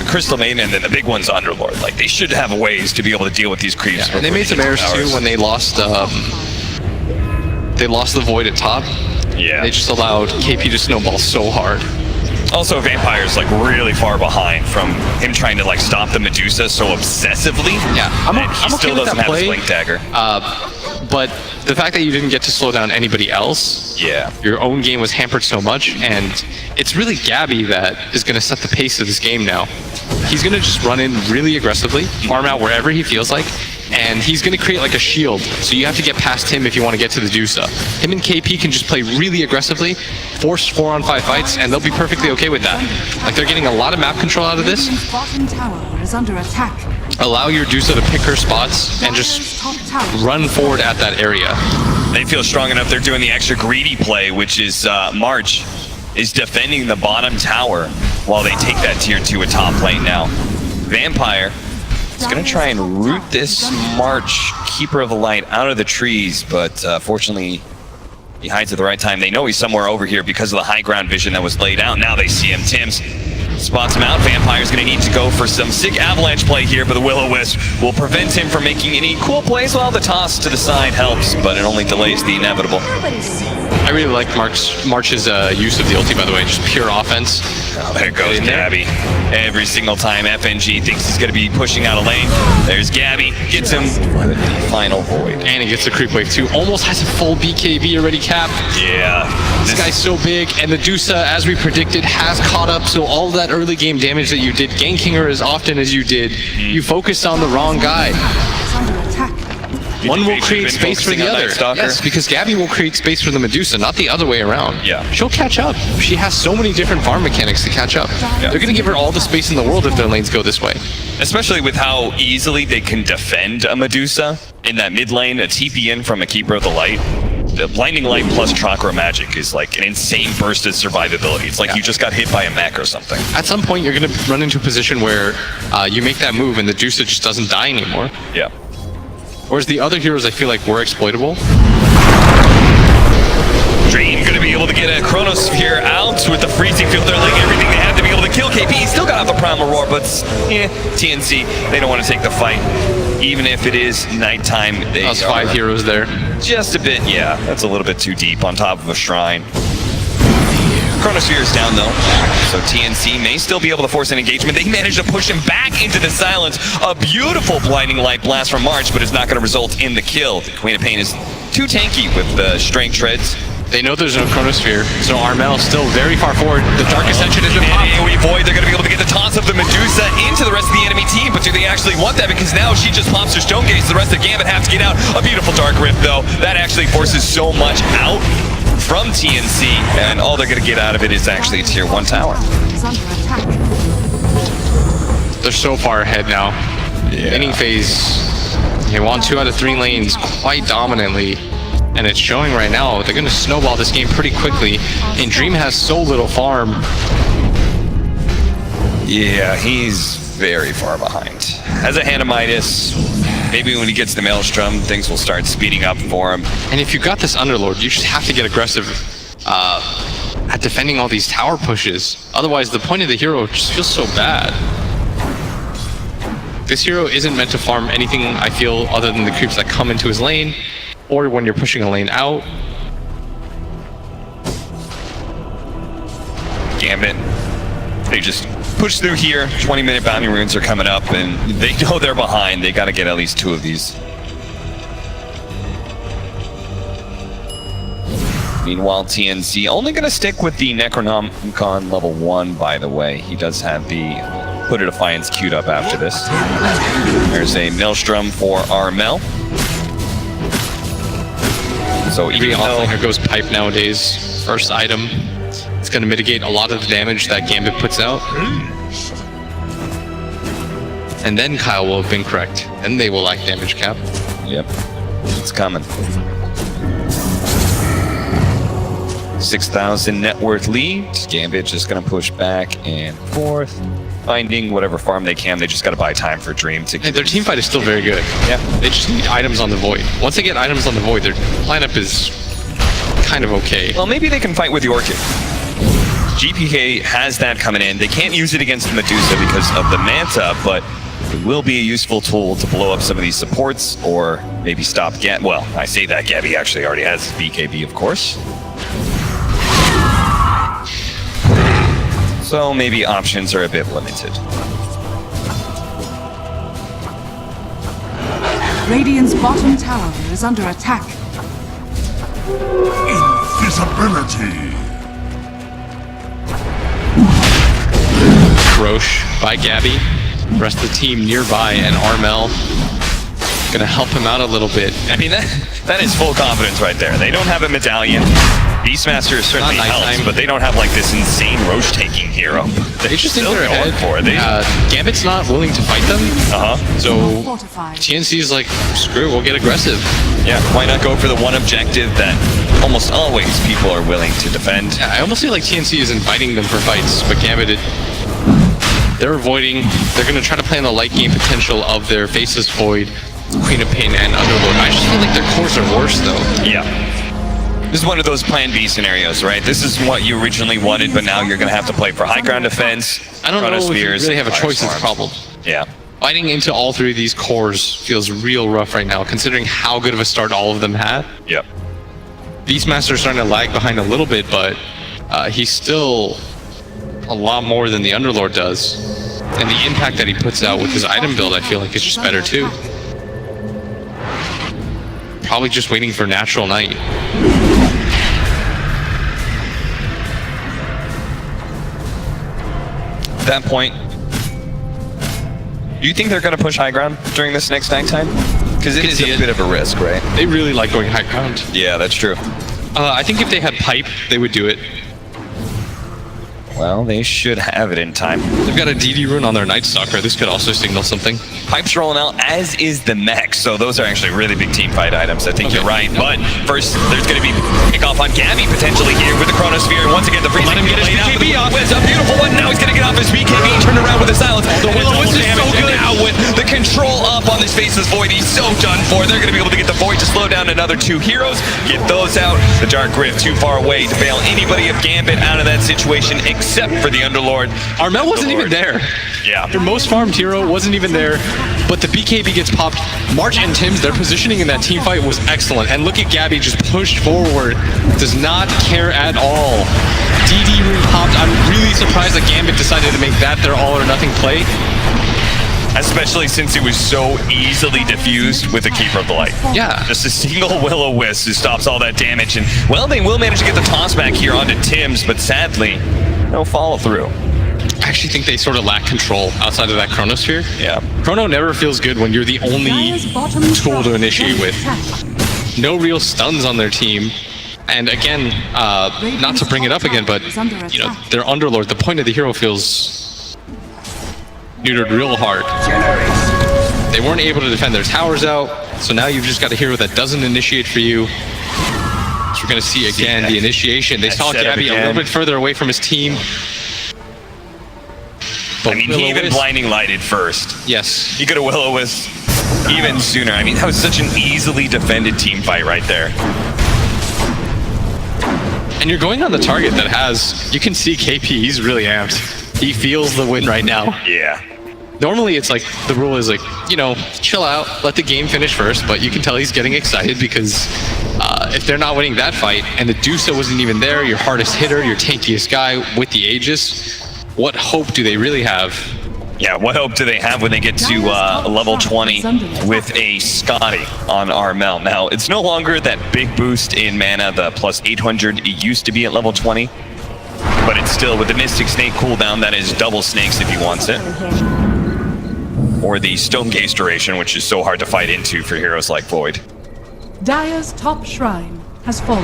Crystal Maiden, and then the big one's Underlord. Like, they should have ways to be able to deal with these creeps. Yeah, and they made some errors too when they lost the Void at top. Yeah. They just allowed KP to snowball so hard. Also, Vampire's like really far behind from him trying to like stop the Medusa so obsessively. Yeah, I'm okay still with doesn't that have his play. Blink Dagger. but the fact that you didn't get to slow down anybody else, Yeah. your own game was hampered so much, and it's really Gabby that is going to set the pace of this game now. He's going to just run in really aggressively, farm out wherever he feels like, and he's going to create like a shield, so you have to get past him if you want to get to the Dusa. Him and KP can just play really aggressively, force 4-on-5 fights, and they'll be perfectly okay with that. Like, they're getting a lot of map control out of this. Radiant's bottom tower is under attack. Allow your Dusa to pick her spots and just run forward at that area. They feel strong enough. They're doing the extra greedy play, which is March is defending the bottom tower while they take that tier 2 atop lane now. Vampire is going to try and root this March, Keeper of the Light, out of the trees, but fortunately he hides at the right time. They know he's somewhere over here because of the high ground vision that was laid out. Now they see him. Tim's spots him out. Vampire's going to need to go for some sick avalanche play here, but the Will-O-Wisp will prevent him from making any cool plays. While the toss to the side helps, but it only delays the inevitable. I really like March's use of the ulti, by the way, just pure offense. Oh, there goes Gabby. Every single time FNG thinks he's going to be pushing out a lane, there's Gabby. Gets him with the final void. And he gets the creep wave too. Almost has a full BKB already capped. Yeah. This guy's so big, and the Dusa, as we predicted, has caught up, so all that early game damage that you did, ganking her as often as you did, you focused on the wrong guy. Is under attack. One will create space for the other. Yes, because Gabby will create space for the Medusa, not the other way around. Yeah. She'll catch up. She has so many different farm mechanics to catch up. Yeah. They're going to give her all the space in the world if their lanes go this way. Especially with how easily they can defend a Medusa. In that mid lane, a TP in from a Keeper of the Light. The Blinding Light plus Chakra Magic is like an insane burst of survivability. It's like you just got hit by a mech or something. At some point, you're going to run into a position where you make that move and the Dusa just doesn't die anymore. Yeah. Whereas the other heroes, I feel like, were exploitable. Dream gonna be able to get a Chronosphere out with the freezing field. They're laying everything they have to be able to kill KP. He still got out the Primal Roar, but TNC, they don't want to take the fight. Even if it is nighttime, they That's 5 heroes there. just a bit, yeah, that's a little bit too deep on top of a shrine. Chronosphere is down though, so TNC may still be able to force an engagement. They managed to push him back into the silence. A beautiful Blinding Light blast from March, but it's not going to result in the kill. The Queen of Pain is too tanky with the strength treads. They know there's no Chronosphere, so Armel still very far forward. The Dark Ascension is in pop. AoE Void, they're going to be able to get the toss of the Medusa into the rest of the enemy team, but do they actually want that? Because now she just pops her Stone Gaze, the rest of Gambit have to get out. A beautiful Dark Rift though, that actually forces so much out from TNC, and all they're going to get out of it is actually a tier 1 tower. Is under attack. They're so far ahead now. Yeah. Inning phase, they won 2 out of 3 lanes quite dominantly, and it's showing right now. They're going to snowball this game pretty quickly, and Dream has so little farm. Yeah, he's very far behind. As a Hanamitis, maybe when he gets the Maelstrom, things will start speeding up for him. And if you got this Underlord, you just have to get aggressive at defending all these tower pushes. Otherwise, the point of the hero just feels so bad. This hero isn't meant to farm anything, I feel, other than the creeps that come into his lane, or when you're pushing a lane out. Gambit, they just push through here. 20-minute bounty runes are coming up, and they know they're behind. They got to get at least 2 of these. Meanwhile, TNC only going to stick with the Necronomicon level 1, by the way. He does have the Put a Defiance queued up after this. There's a Maelstrom for Armel. So even though Here goes Pipe nowadays. First item. It's going to mitigate a lot of the damage that Gambit puts out. And then Kyle will have been correct. Then they will lack damage cap. Yep, it's coming. 6,000 net worth lead. Gambit just gonna push back and forth, finding whatever farm they can. They just gotta buy time for Dream to Hey, their team fight is still very good. Yeah. They just need items on the Void. Once they get items on the Void, their lineup is kind of okay. Well, maybe they can fight with the Orchid. GPK has that coming in. They can't use it against Medusa because of the Manta, but it will be a useful tool to blow up some of these supports or maybe stop Well, I say that Gabby actually already has BKB, of course. So maybe options are a bit limited. Radiant's bottom tower is under attack. Invisibility. Roche by Gabby. The rest of the team nearby, and Armel gonna help him out a little bit. I mean, that is full confidence right there. They don't have a medallion. Beastmaster certainly Not helps, nighttime. but they don't have like this insane Roche-taking hero. They just think Still they're going ahead. for it. They- Gambit's not willing to fight them, so Fortified. TNC's like, screw it, we'll get aggressive. Yeah, why not go for the one objective that almost always people are willing to defend? I almost feel like TNC is inviting them for fights, but Gambit, they're avoiding. They're going to try to play on the late game potential of their Faceless Void, Queen of Pain, and Underlord. I just feel like their cores are worse, though. Yeah. This is one of those Plan B scenarios, right? This is what you originally wanted, but now you're going to have to play for high ground defense. I don't know if you Chronospheres, really have a choice is the Firestorms. problem. Yeah. Fighting into all three of these cores feels real rough right now, considering how good of a start all of them had. Yep. Beastmaster's starting to lag behind a little bit, but he's still a lot more than the Underlord does. And the impact that he puts out with his item build, I feel like, is just better too. Probably just waiting for Natural Night. At that point, do you think they're going to push high ground during this next nighttime? Because it is a bit of a risk, right? They really like going high ground. Yeah, that's true. I think if they had pipe, they would do it. Well, they should have it in time. They've got a DD rune on their Night Stalker. This could also signal something. Pipe's rolling out, as is the mech, so those are actually really big team fight items. I think you're right. But first, there's going to be kickoff on Gabby potentially here with the Chronosphere. And once again, the freezing get his BKB off. It's a beautiful one. Now he's going to get off his BKB, turn around with the silence. Will-O-Wisp is so good now with the control up on this Faceless Void. He's so done for. They're going to be able to get the Void to slow down another two heroes. Get those out. The Dark Rift too far away to bail anybody of Gambit out of that situation except for the Underlord. Armel wasn't even there. Yeah. Their most farmed hero wasn't even there, but the BKB gets popped. March and Tim's, their positioning in that team fight was excellent. And look at Gabby just pushed forward. Does not care at all. DD rune popped. I'm really surprised that Gambit decided to make that their all or nothing play. Especially since it was so easily diffused with the Keeper of the Light. Yeah. Just a single Will-O-Wisp who stops all that damage. And, well, they will manage to get the toss back here onto Tim's, but sadly, no follow through. I actually think they sort of lack control outside of that Chronosphere. Yeah. Chrono never feels good when you're the only Dire's bottom tool to tower initiate is with. under attack. No real stuns on their team. And again, not to bring it up again, but you know, their Underlord, the point of the hero feels neutered real hard. They weren't able to defend their towers out, so now you've just got a hero that doesn't initiate for you. So we're gonna see again the initiation. They saw setup Gabby a again. little bit further away from his team. But I mean, he even Will-O-Wisp- blinding lighted first. Yes. He could have Will-O-Wisp even sooner. I mean, that was such an easily defended team fight right there. And you're going on the target that has, you can see KP, he's really amped. He feels the win right now. Yeah. Normally it's like, the rule is like, you know, chill out, let the game finish first, but you can tell he's getting excited because if they're not winning that fight, and the Dusa wasn't even there, your hardest hitter, your tankiest guy with the Aegis, what hope do they really have? Yeah, what hope do they have when they get to level 20 with a Scotty on Armel? Now, it's no longer that big boost in mana, the plus 800 it used to be at level 20, but it's still, with the Mystic Snake cooldown, that is double snakes if he wants it. Or the Stone Gaze duration, which is so hard to fight into for heroes like Void. Dire's top shrine has fallen.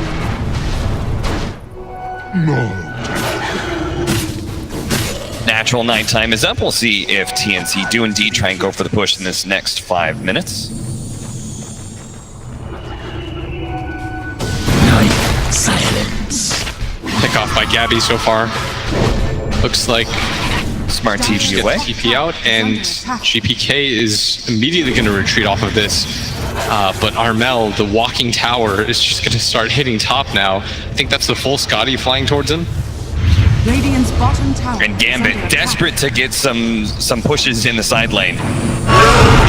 Natural nighttime is up. We'll see if TNC do indeed try and go for the push in this next 5 minutes. Pick off by Gabby so far. Looks like Smart just TP get away. TP out, and GPK is immediately going to retreat off of this. But Armel, the walking tower, is just going to start hitting top now. I think that's the full Scotty flying towards him. Radiant's bottom tower And is Gambit under attack. desperate to get some pushes in the side lane.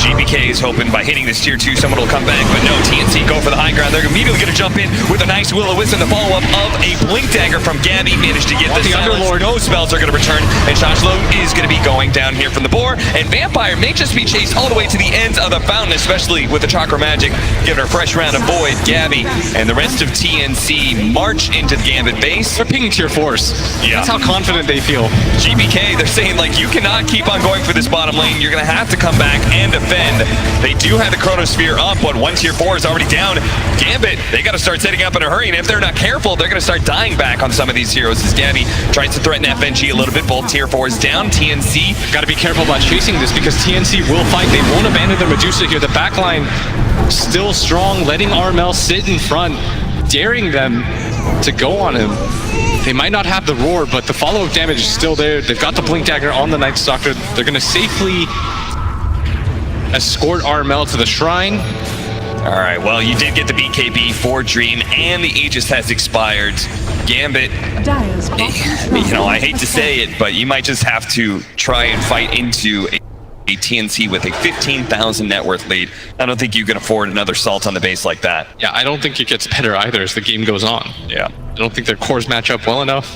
GBK is hoping by hitting this tier 2 someone will come back, but no, TNC go for the high ground. They're immediately going to jump in with a nice Will-O-Wisp, and the follow-up of a Blink Dagger from Gabby. Managed to get the Underlord. No spells are going to return, and Shashlo is going to be going down here from the boar, and Vampire may just be chased all the way to the ends of the fountain, especially with the Chakra Magic, giving her a fresh round of Void. Gabby and the rest of TNC march into the Gambit base. They're pinging tier 4s. Yeah. That's how confident they feel. GBK, they're saying, like, you cannot keep on going for this bottom lane. You're going to have to come back and defend. They do have the Chronosphere up, but one tier 4 is already down. Gambit, they got to start setting up in a hurry, and if they're not careful, they're going to start dying back on some of these heroes as Gabby tries to threaten FNG a little bit. Both tier 4s down. TNC Got to be careful about chasing this because TNC will fight. They won't abandon their Medusa here. The backline still strong, letting RML sit in front, daring them to go on him. They might not have the roar, but the follow-up damage is still there. They've got the Blink Dagger on the Night Stalker. They're going to safely escort RML to the shrine. All right, well, you did get the BKB for Dream, and the Aegis has expired. Gambit, Dire's bottom shrine you know, I hate has to say it, but you might just have to try and fight into a TNC with a 15,000 net worth lead. I don't think you can afford another salt on the base like that. Yeah, I don't think it gets better either as the game goes on. Yeah. I don't think their cores match up well enough.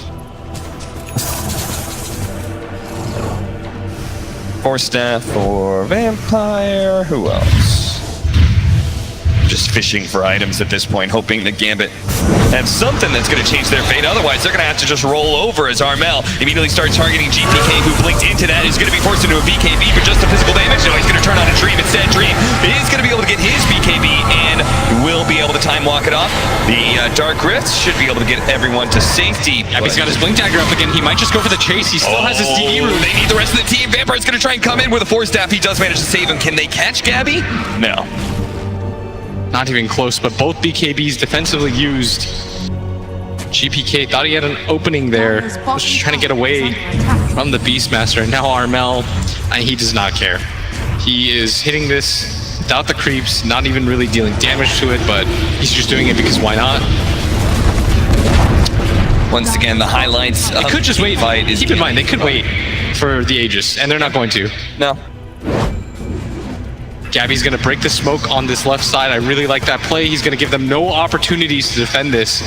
For Staff, for Vampire, who else? Just fishing for items at this point, hoping that Gambit have something that's going to change their fate. Otherwise, they're going to have to just roll over as Armel immediately starts targeting GPK, who blinked into that, is going to be forced into a BKB for just the physical damage. No, he's going to turn on a Dream instead. Dream is going to be able to get his BKB and will be able to time walk it off. The Dark Rifts should be able to get everyone to safety. He's got his Blink Dagger up again. He might just go for the chase. He still has his DE room. They need the rest of the team. Vampire's going to try and come in with a Force Staff. He does manage to save him. Can they catch Gabby? No. Not even close, but both BKBs defensively used. GPK thought he had an opening there. Was just trying to get away from the Beastmaster. And now Armel, he does not care. He is hitting this without the creeps, not even really dealing damage to it, but he's just doing it because why not? Once again, the highlights They could just wait. Keep in mind, they could wait for the Aegis, and they're not going to. No. Gabby's going to break the smoke on this left side. I really like that play. He's going to give them no opportunities to defend this.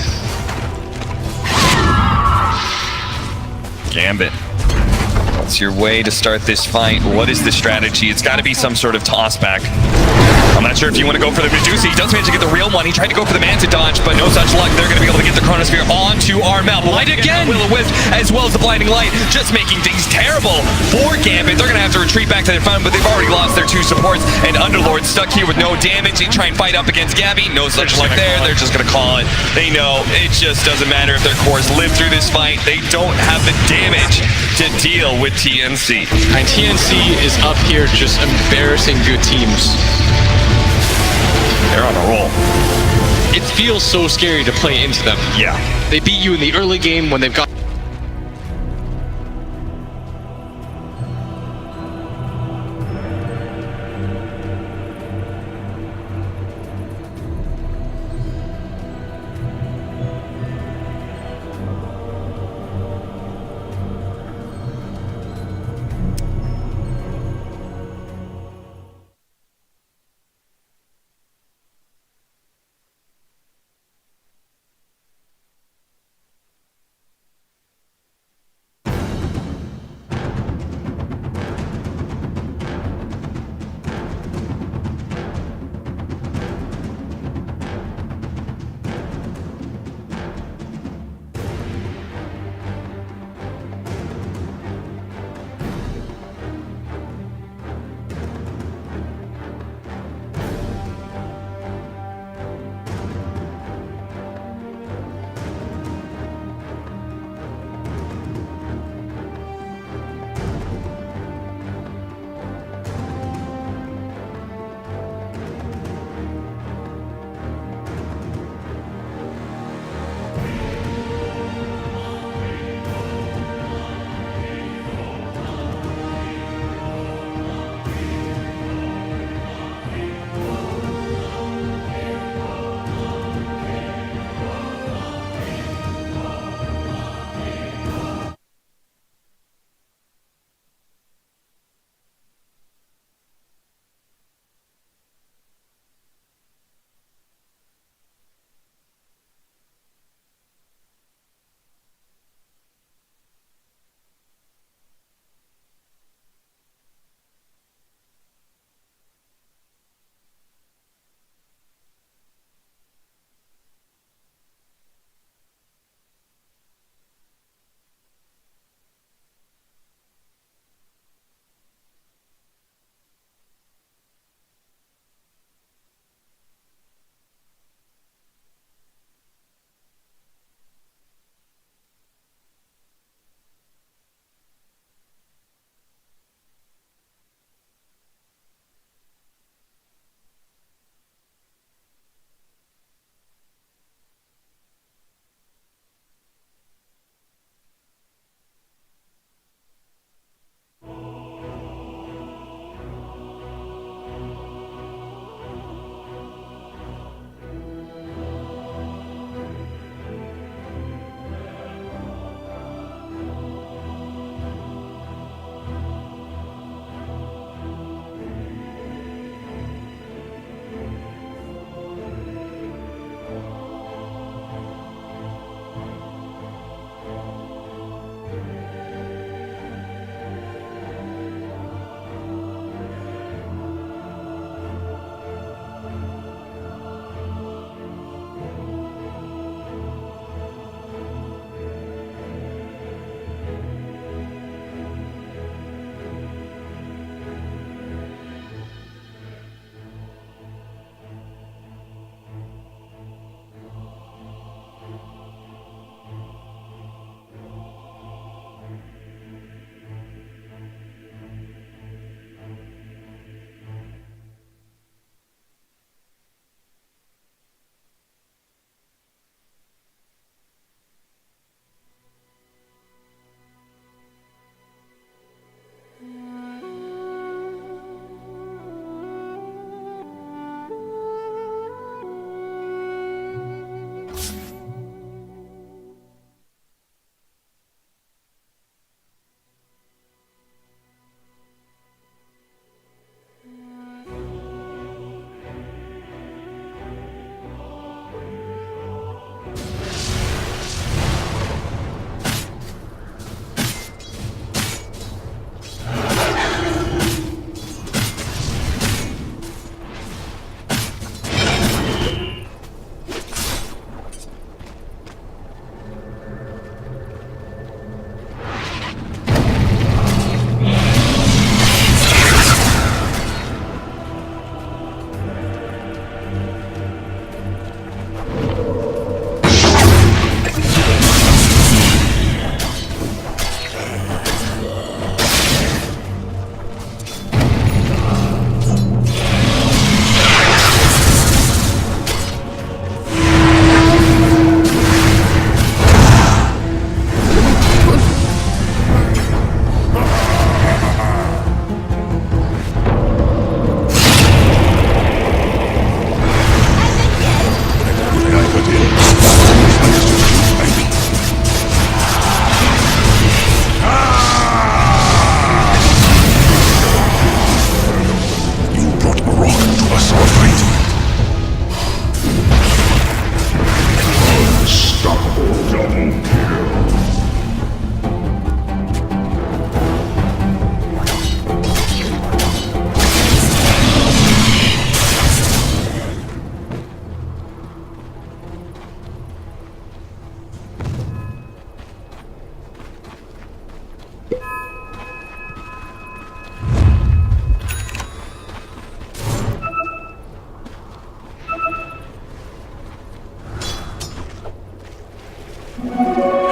Gambit. What's your way to start this fight? What is the strategy? It's got to be some sort of toss back. I'm not sure if you want to go for the Medusa. He does manage to get the real one. He tried to go for the Manta dodge, but no such luck. They're going to be able to get the Chronosphere onto Armel. Light again! Will-O-Wisp, as well as the Blinding Light, just making things terrible for Gambit. They're going to have to retreat back to their fountain, but they've already lost their 2 supports, and Underlord stuck here with no damage. They try and fight up against Gabby. No such luck there. They're just going to call it. They know it just doesn't matter if their cores live through this fight. They don't have the damage to deal with TNC. And TNC is up here just embarrassing good teams. They're on a roll. It feels so scary to play into them. Yeah. They beat you in the early game when they've got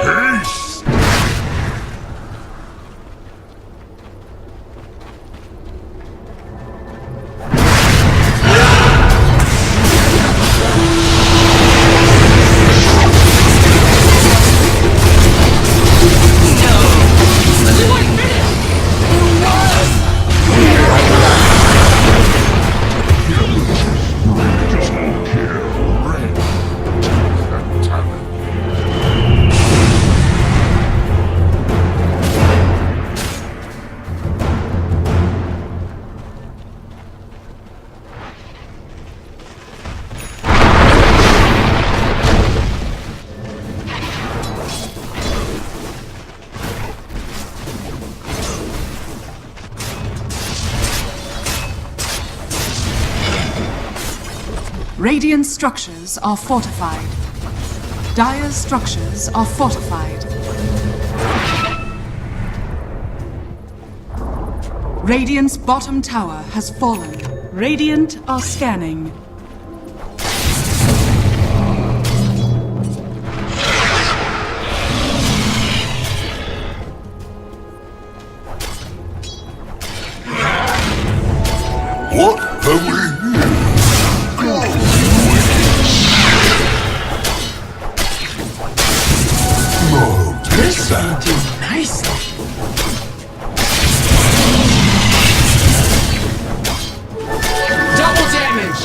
Haste! Radiant structures are fortified. Dire's structures are fortified. Radiant's bottom tower has fallen. Radiant are scanning. What have we here? No, taste that. Double damage!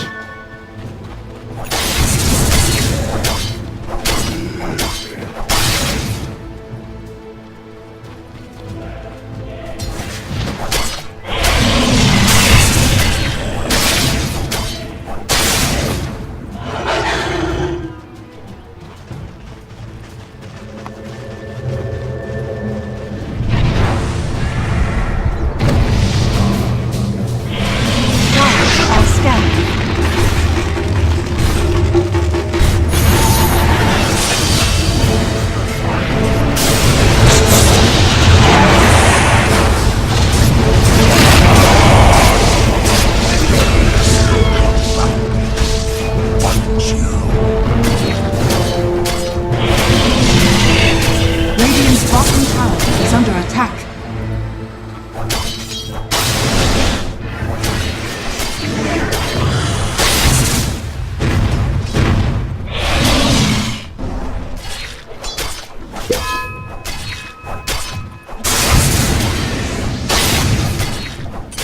Are scanning. Radiant's bottom tower is under attack.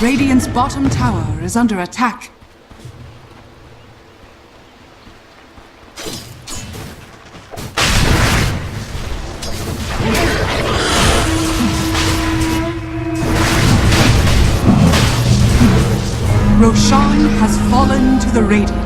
Radiant's bottom tower is under attack. Roshan has fallen to the Radiant.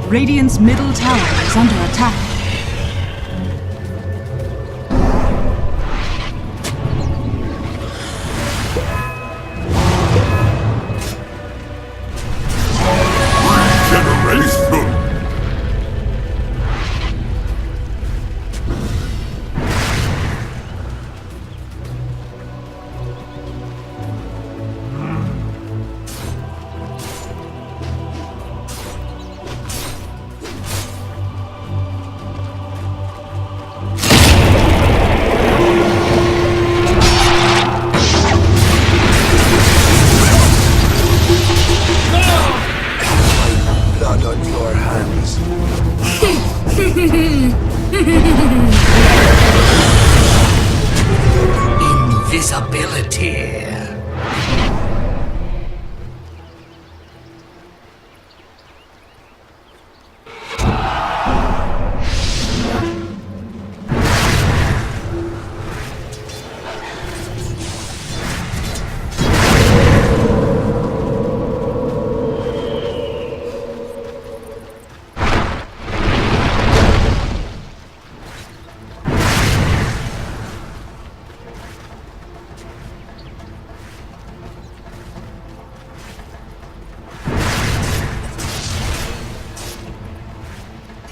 Radiant's middle tower is under attack. Regeneration! Blood on your hands. Invisibility.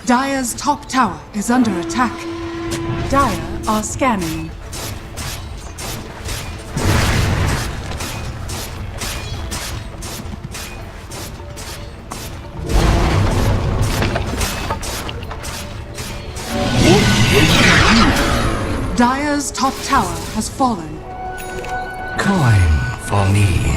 Dire's top tower is under attack. Dire are scanning. Dire's top tower has fallen. Coin for me.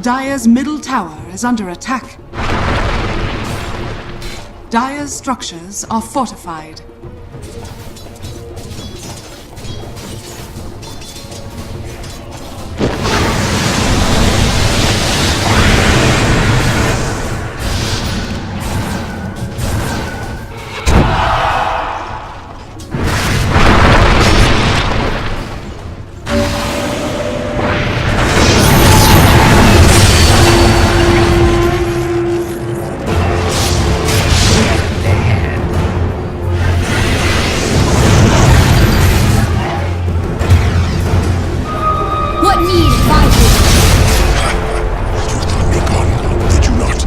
Dire's middle tower is under attack. Dire's structures are fortified. What need advises? You thought me gone, did you not?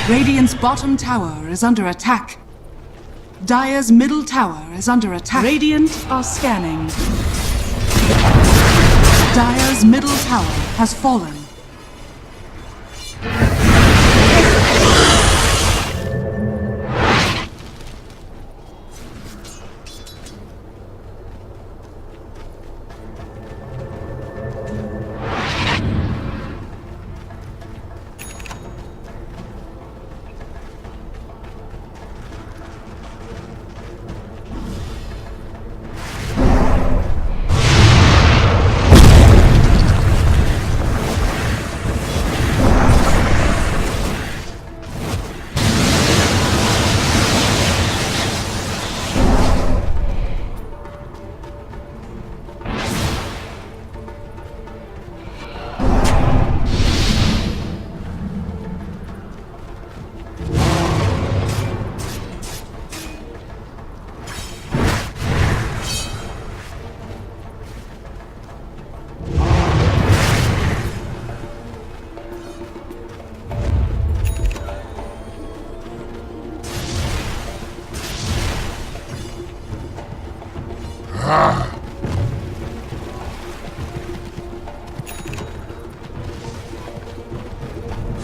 Radiant's bottom tower is under attack. Dire's middle tower is under attack. Radiant are scanning. Dire's middle tower has fallen.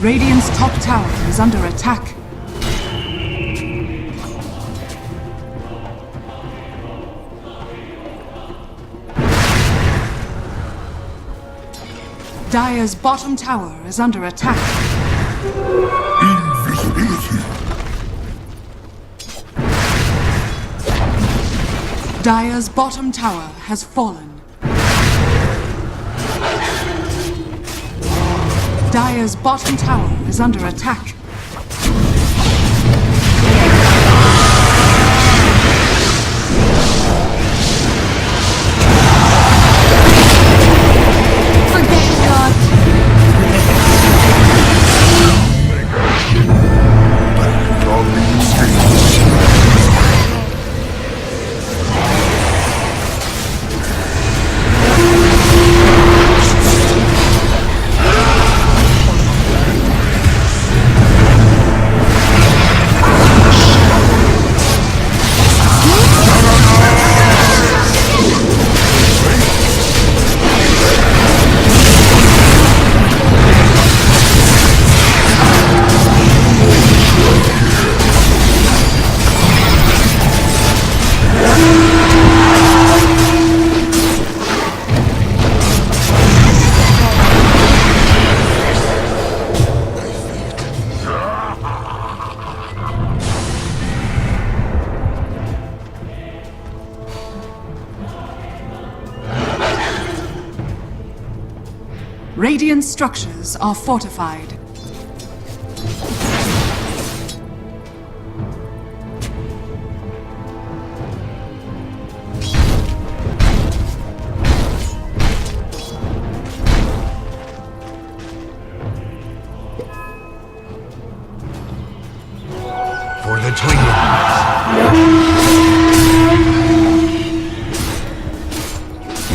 Radiant's top tower is under attack. Dire's bottom tower is under attack. Invisibility. Dire's bottom tower has fallen. Dire's bottom tower is under attack. Forget God. Dominating stages. Radiant structures are fortified. For the twins.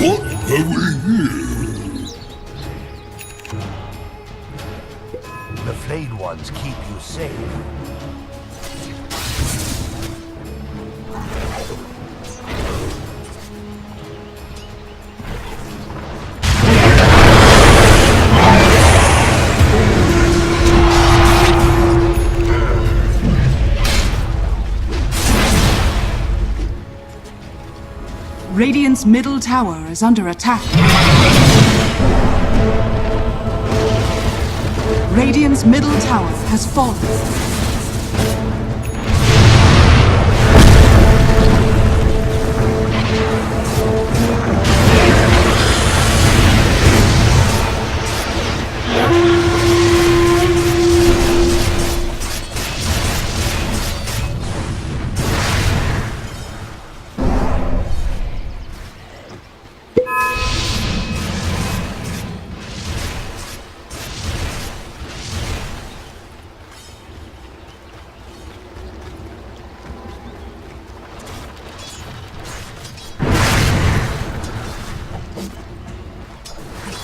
What have we here? The flayed ones keep you safe. Radiant's middle tower is under attack. Radiant's middle tower has fallen.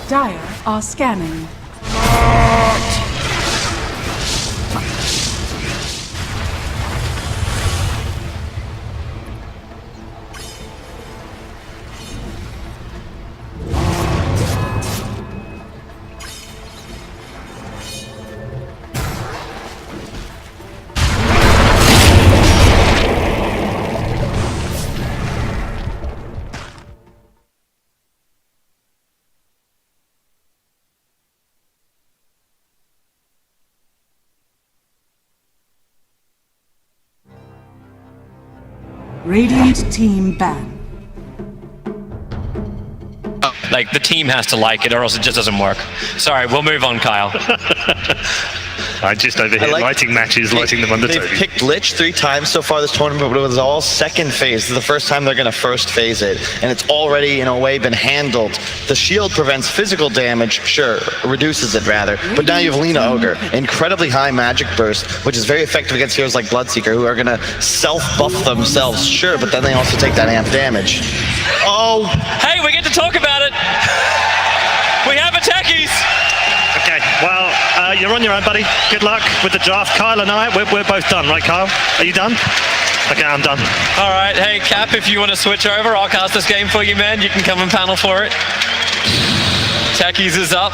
Dire are scanning. Radiant team ban. Like, the team has to like it or else it just doesn't work. Sorry, we'll move on, Kyle. I just over here lighting matches, lighting them under They've Toby. picked Lich 3 times so far this tournament, but it was all second phase. This is the first time they're going to first phase it, and it's already, in a way, been handled. The shield prevents physical damage, sure, reduces it rather, but now you have Lena Ogre, incredibly high magic burst, which is very effective against heroes like Bloodseeker, who are going to self-buff themselves, sure, but then they also take that amp damage. Oh! Hey, we get to talk about it! We have attackies! Okay, well, you're on your own, buddy. Good luck with the draft. Kyle and I, we're both done, right, Kyle? Are you done? Okay, I'm done. All right, hey, Cap, if you want to switch over, I'll cast this game for you, man. You can come and panel for it. Techies is up.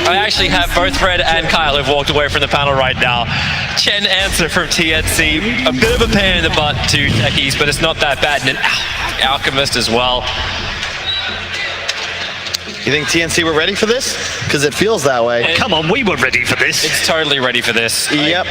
I actually have both Fred and Kyle who've walked away from the panel right now. Chen answer from TNC. A bit of a pain in the butt to Techies, but it's not that bad. And an Alchemist as well. You think TNC were ready for this? Because it feels that way. Come on, we were ready for this. It's totally ready for this. Yep.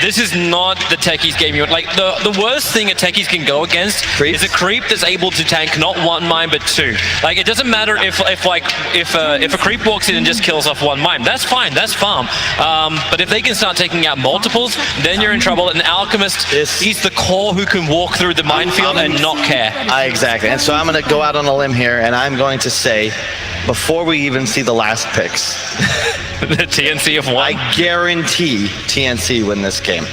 This is not the techies game. Like the worst thing a techies can go against is a creep that's able to tank not 1 mine but 2. Like it doesn't matter if a creep walks in and just kills off 1 mine. That's fine. That's farm. But if they can start taking out multiples, then you're in trouble. An alchemist, he's the core who can walk through the minefield and not care. Exactly. And so I'm going to go out on a limb here, and I'm going to say, before we even see the last picks, The TNC of 1. I guarantee TNC win this game.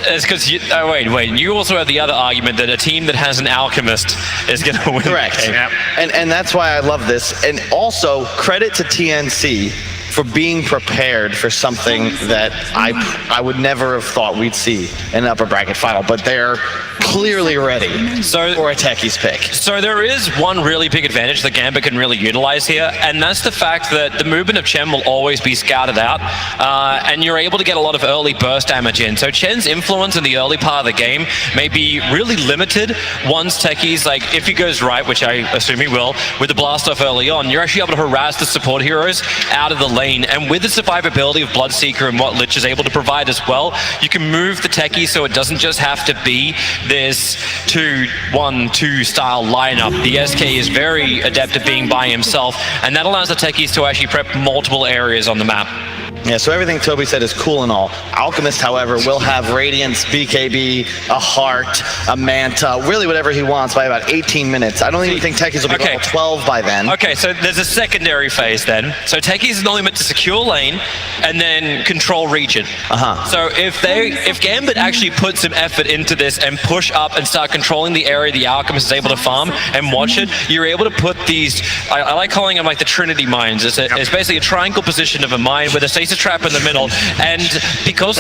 It's because wait. You also have the other argument that a team that has an alchemist is going to win. Correct. The game. And that's why I love this. And also credit to TNC for being prepared for something that I would never have thought we'd see in an upper bracket final, but they're clearly ready for a techies pick. So there is one really big advantage that Gambit can really utilize here, and that's the fact that the movement of Chen will always be scouted out, and you're able to get a lot of early burst damage in. So Chen's influence in the early part of the game may be really limited once techies, like if he goes right, which I assume he will, with the blast off early on, you're actually able to harass the support heroes out of the lane, and with the survivability of Bloodseeker and what Lich is able to provide as well, you can move the techies so it doesn't just have to be this 2-1-2 style lineup. The SK is very adept at being by himself, and that allows the techies to actually prep multiple areas on the map. Yeah, so everything Toby said is cool and all. Alchemist, however, will have Radiance, BKB, a Heart, a Manta, really whatever he wants by about 18 minutes. I don't even think Techies will be level 12 by then. Okay, so there's a secondary phase then. So Techies is only meant to secure lane and then control region. So if Gambit actually put some effort into this and push up and start controlling the area the Alchemist is able to farm and watch it, you're able to put these, I like calling them like the Trinity mines. It's basically a triangle position of a mine with a stasis trap in the middle, and because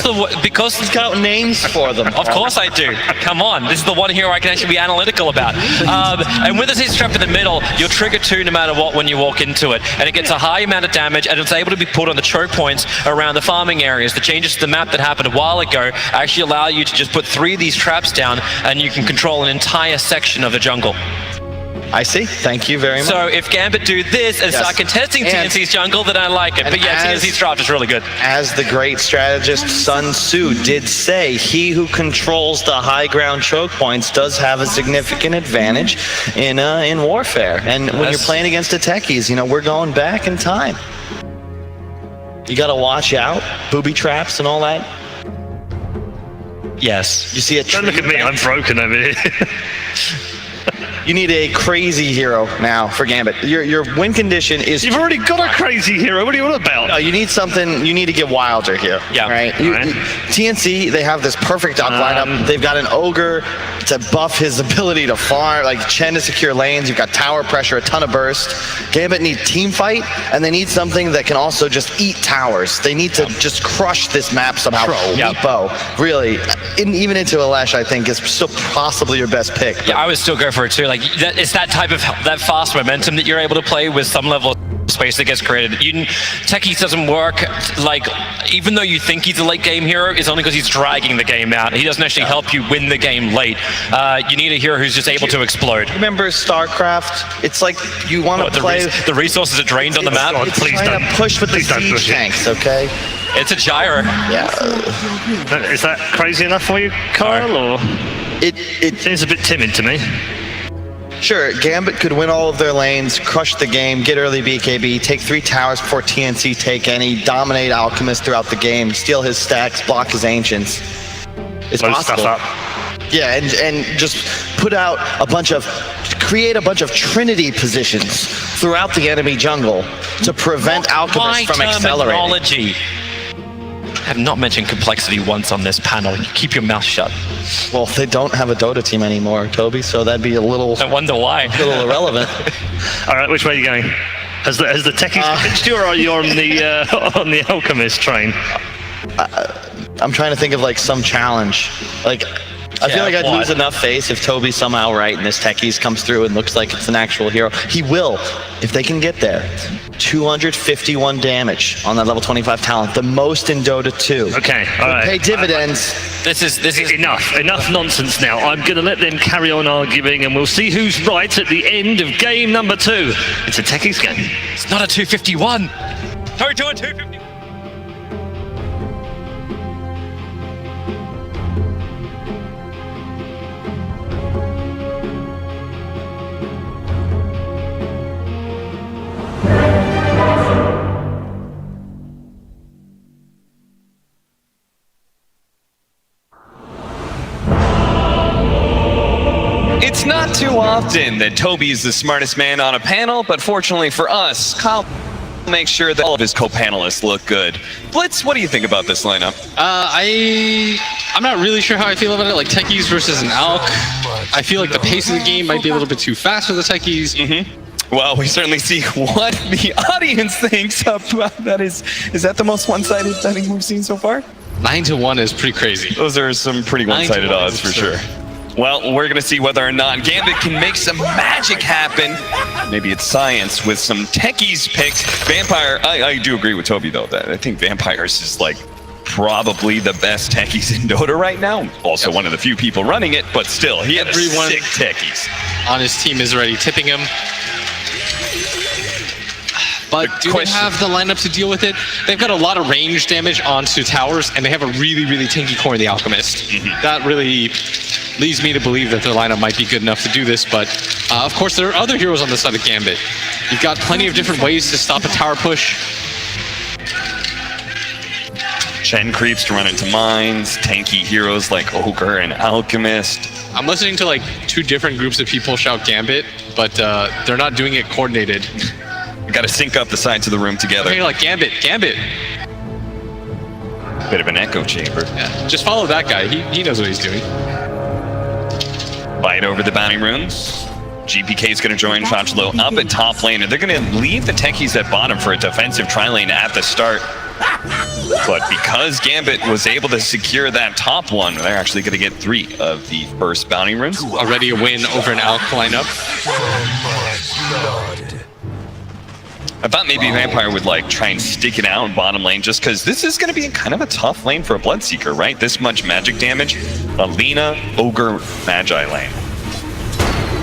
he's got names for them. Of course I do. Come on, this is the one hero I can actually be analytical about. And with the stasis trap in the middle, you'll trigger 2 no matter what when you walk into it, and it gets a high amount of damage, and it's able to be put on the choke points around the farming areas. The changes to the map that happened a while ago actually allow you to just put 3 of these traps down, and you can control an entire section of the jungle. I see. Thank you very much. So if Gambit do this and start contesting TNC's jungle, then I like it. But yeah, TNC's draft is really good. As the great strategist Sun Tzu did say, he who controls the high ground choke points does have a significant advantage in warfare. And when you're playing against the techies, you know, we're going back in time. You got to watch out, booby traps and all that. Yes. You see a Don't look at me, I'm broken over here. You need a crazy hero now for Gambit. Your win condition is... You've already got a crazy hero. What are you on about? No, you need something. You need to get wilder here. Yeah. Right? TNC, they have this perfect dock lineup. They've got an Ogre to buff his ability to farm, like Chen to secure lanes. You've got tower pressure, a ton of burst. Gambit need team fight, and they need something that can also just eat towers. They need to just crush this map somehow. Meepo, really, even into Alesh, I think, is still possibly your best pick. Yeah, I would still go for it too. Like it's that type of fast momentum that you're able to play with some level of space that gets created. Techies doesn't work, like, even though you think he's a late game hero, it's only because he's dragging the game out. He doesn't actually help you win the game late. You need a hero who's just able to explode. Remember StarCraft? It's like you want to play... The resources are drained on the map. It's trying to push with the siege tanks, okay? It's a gyre. Yeah. Is that crazy enough for you, Kyle, or...? It seems a bit timid to me. Sure, Gambit could win all of their lanes, crush the game, get early BKB, take 3 towers before TNC take any, dominate Alchemist throughout the game, steal his stacks, block his Ancients. It's possible. Stuff up. Yeah, and just create a bunch of Trinity positions throughout the enemy jungle to prevent Alchemist from accelerating. I have not mentioned complexity once on this panel. Keep your mouth shut. Well, they don't have a Dota team anymore, Toby, so that'd be a little... I wonder why. A little irrelevant. All right, which way are you going? Has the techies pitched you, or are you on the Alchemist train? I'm trying to think of like some challenge. Like, I feel like I'd lose enough face if Toby's somehow right and this Techies comes through and looks like it's an actual hero. He will, if they can get there. 251 damage on that level 25 talent, the most in Dota 2. Okay, all right. Pay dividends. This is Enough nonsense now. I'm going to let them carry on arguing, and we'll see who's right at the end of game number 2. It's a Techies game. It's not a 251. Turn to a 251. It's not too often that Toby is the smartest man on a panel, but fortunately for us, Kyle makes sure that all of his co-panelists look good. Blitz, what do you think about this lineup? I'm not really sure how I feel about it. Like Techies versus an Alk, I feel like the pace of the game might be a little bit too fast for the Techies. Well, we certainly see what the audience thinks about that. Is that the most one-sided betting we've seen so far? 9-1 is pretty crazy. Those are some pretty one-sided odds for sure. Well, we're going to see whether or not Gambit can make some magic happen. Maybe it's science with some Techies picks. Vampire, I do agree with Toby, though, that I think Vampires is like probably the best Techies in Dota right now. Also one of the few people running it, but still, he had sick Techies. On his team is already tipping him. But do they have the lineup to deal with it? They've got a lot of range damage onto towers, and they have a really, really tanky core in the Alchemist. That really leads me to believe that their lineup might be good enough to do this, but of course there are other heroes on the side of Gambit. You've got plenty of different ways to stop a tower push. Chen creeps to run into mines, tanky heroes like Ogre and Alchemist. I'm listening to like 2 different groups of people shout Gambit, but they're not doing it coordinated. We gotta sync up the sides of the room together. Okay, like Gambit, Gambit. Bit of an echo chamber. Yeah, just follow that guy. He knows what he's doing. Fight over the bounty runes. GPK is going to join Shachlo up at top lane, and they're going to leave the Techies at bottom for a defensive tri-lane at the start. But because Gambit was able to secure that top one, they're actually going to get 3 of the first bounty runes. Already a win over an Alk lineup. I thought maybe Vampire would like try and stick it out in bottom lane just because this is going to be kind of a tough lane for a Bloodseeker, right? This much magic damage. Alina, Ogre, Magi lane.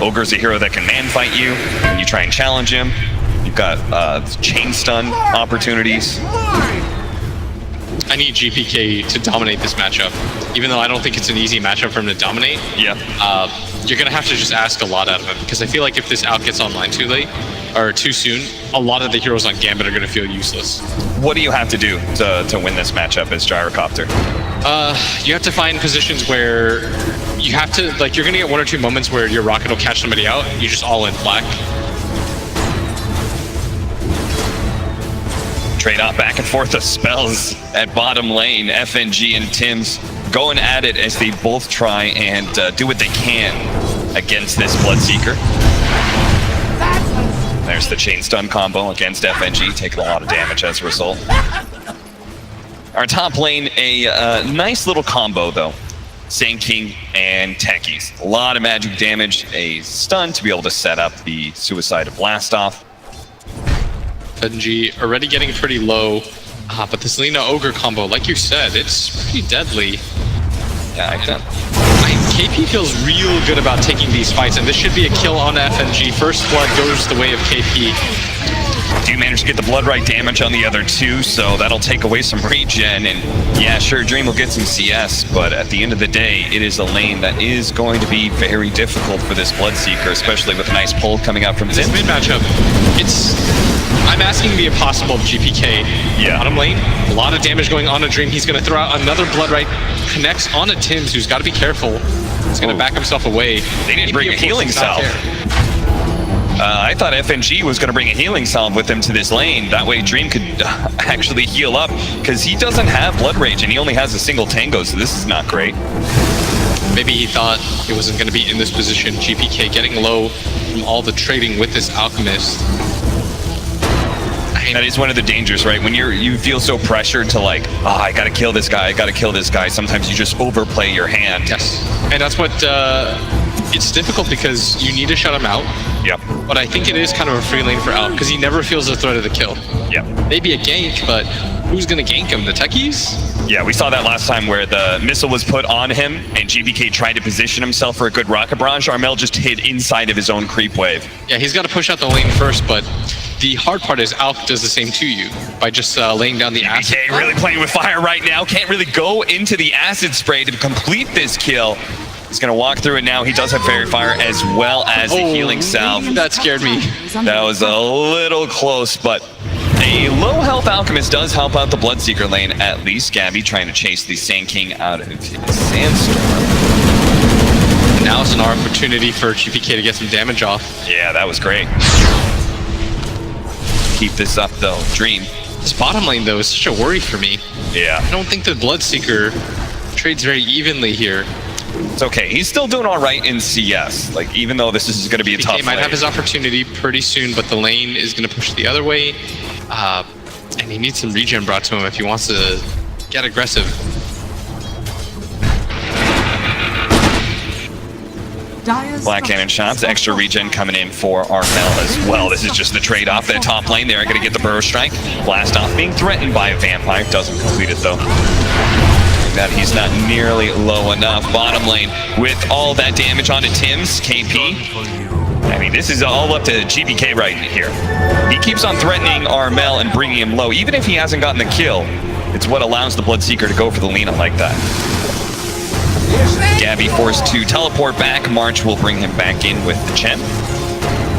Ogre's a hero that can man fight you when you try and challenge him. You've got chain stun opportunities. I need GPK to dominate this matchup, even though I don't think it's an easy matchup for him to dominate. Yeah. You're going to have to just ask a lot out of him, because I feel like if this Alk gets online too late, or too soon, a lot of the heroes on Gambit are going to feel useless. What do you have to do to win this matchup as Gyrocopter? You have to find positions where you have to, like, you're going to get 1 or 2 moments where your rocket will catch somebody out, and you just all in black. Trade off back and forth of spells at bottom lane. FNG and Tim's going at it as they both try and do what they can against this Bloodseeker. There's the chain stun combo against FNG, taking a lot of damage as a result. Our top lane, a nice little combo though. Sand King and Techies. A lot of magic damage, a stun to be able to set up the Suicide of Blastoff. FNG already getting pretty low, but this Lina Ogre combo, like you said, it's pretty deadly. Yeah, KP feels real good about taking these fights, and this should be a kill on FNG. First blood goes the way of KP. Do manage to get the blood right damage on the other 2, so that'll take away some regen, and yeah, sure, Dream will get some CS, but at the end of the day, it is a lane that is going to be very difficult for this Bloodseeker, especially with a nice pull coming out from this mid matchup. I'm asking the impossible of GPK. Yeah. Bottom lane, a lot of damage going on to Dream. He's going to throw out another blood right, connects on a Tim's, who's got to be careful. He's going to back himself away. They didn't bring a healing salve. I thought FNG was going to bring a healing salve with him to this lane. That way Dream could actually heal up, because he doesn't have Blood Rage and he only has a single Tango, so this is not great. Maybe he thought he wasn't going to be in this position. GPK getting low from all the trading with this Alchemist. That is one of the dangers, right? When you feel so pressured to like, oh, I gotta kill this guy, I gotta kill this guy. Sometimes you just overplay your hand. Yes, and that's what it's difficult because you need to shut him out. Yep. But I think it is kind of a free lane for Alp because he never feels the threat of the kill. Yep. Maybe a gank, but who's gonna gank him? The techies? Yeah, we saw that last time where the missile was put on him and GBK tried to position himself for a good rocket barrage. Armel just hid inside of his own creep wave. Yeah, he's got to push out the lane first, but the hard part is Alp does the same to you by just laying down the acid. GBK really playing with fire right now. Can't really go into the acid spray to complete this kill. He's going to walk through it now. He does have Fairy Fire as well as the healing salve. That scared me. That was a little close, but a low health Alchemist does help out the Bloodseeker lane at least. Gabby trying to chase the Sand King out of his Sandstorm. Now it's an opportunity for GPK to get some damage off. Yeah, that was great. Keep this up though. Dream. This bottom lane though is such a worry for me. Yeah. I don't think the Bloodseeker trades very evenly here. It's okay. He's still doing all right in CS. Like, even though this is going to be a tough He might lane. have his opportunity pretty soon, but the lane is going to push the other way. And he needs some regen brought to him if he wants to get aggressive. Black Cannon shots, extra regen coming in for Armel as well. This is just the trade-off. That top lane, they're going to get the Burrow Strike. Blast off being threatened by a Vampire. Doesn't complete it, though. That he's not nearly low enough. Bottom lane with all that damage onto Tim's KP. I mean, this is all up to GBK right here. He keeps on threatening Armel and bringing him low. Even if he hasn't gotten the kill, it's what allows the Bloodseeker to go for the Lina like that. Gabby forced to teleport back. March will bring him back in with the Chen.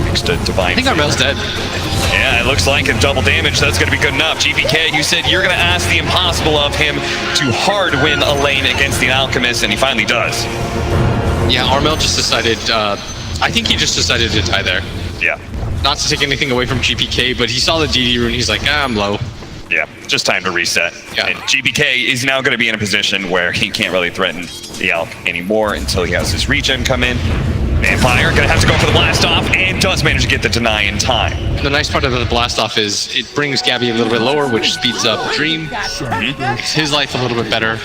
Next to Divine. I think Armel's dead. Yeah, it looks like a double damage. That's going to be good enough. GPK, you said you're going to ask the impossible of him to hard win a lane against the Alchemist, and he finally does. Yeah, Armel just decided, I think he just decided to die there. Yeah. Not to take anything away from GPK, but he saw the DD rune, he's like, I'm low. Yeah, just time to reset. Yeah. And GPK is now going to be in a position where he can't really threaten the Alch anymore until he has his regen come in. Vampire gonna have to go for the blast off and does manage to get the deny in time. The nice part of the blast off is it brings Gabby a little bit lower, which speeds up Dream. Makes his life a little bit better.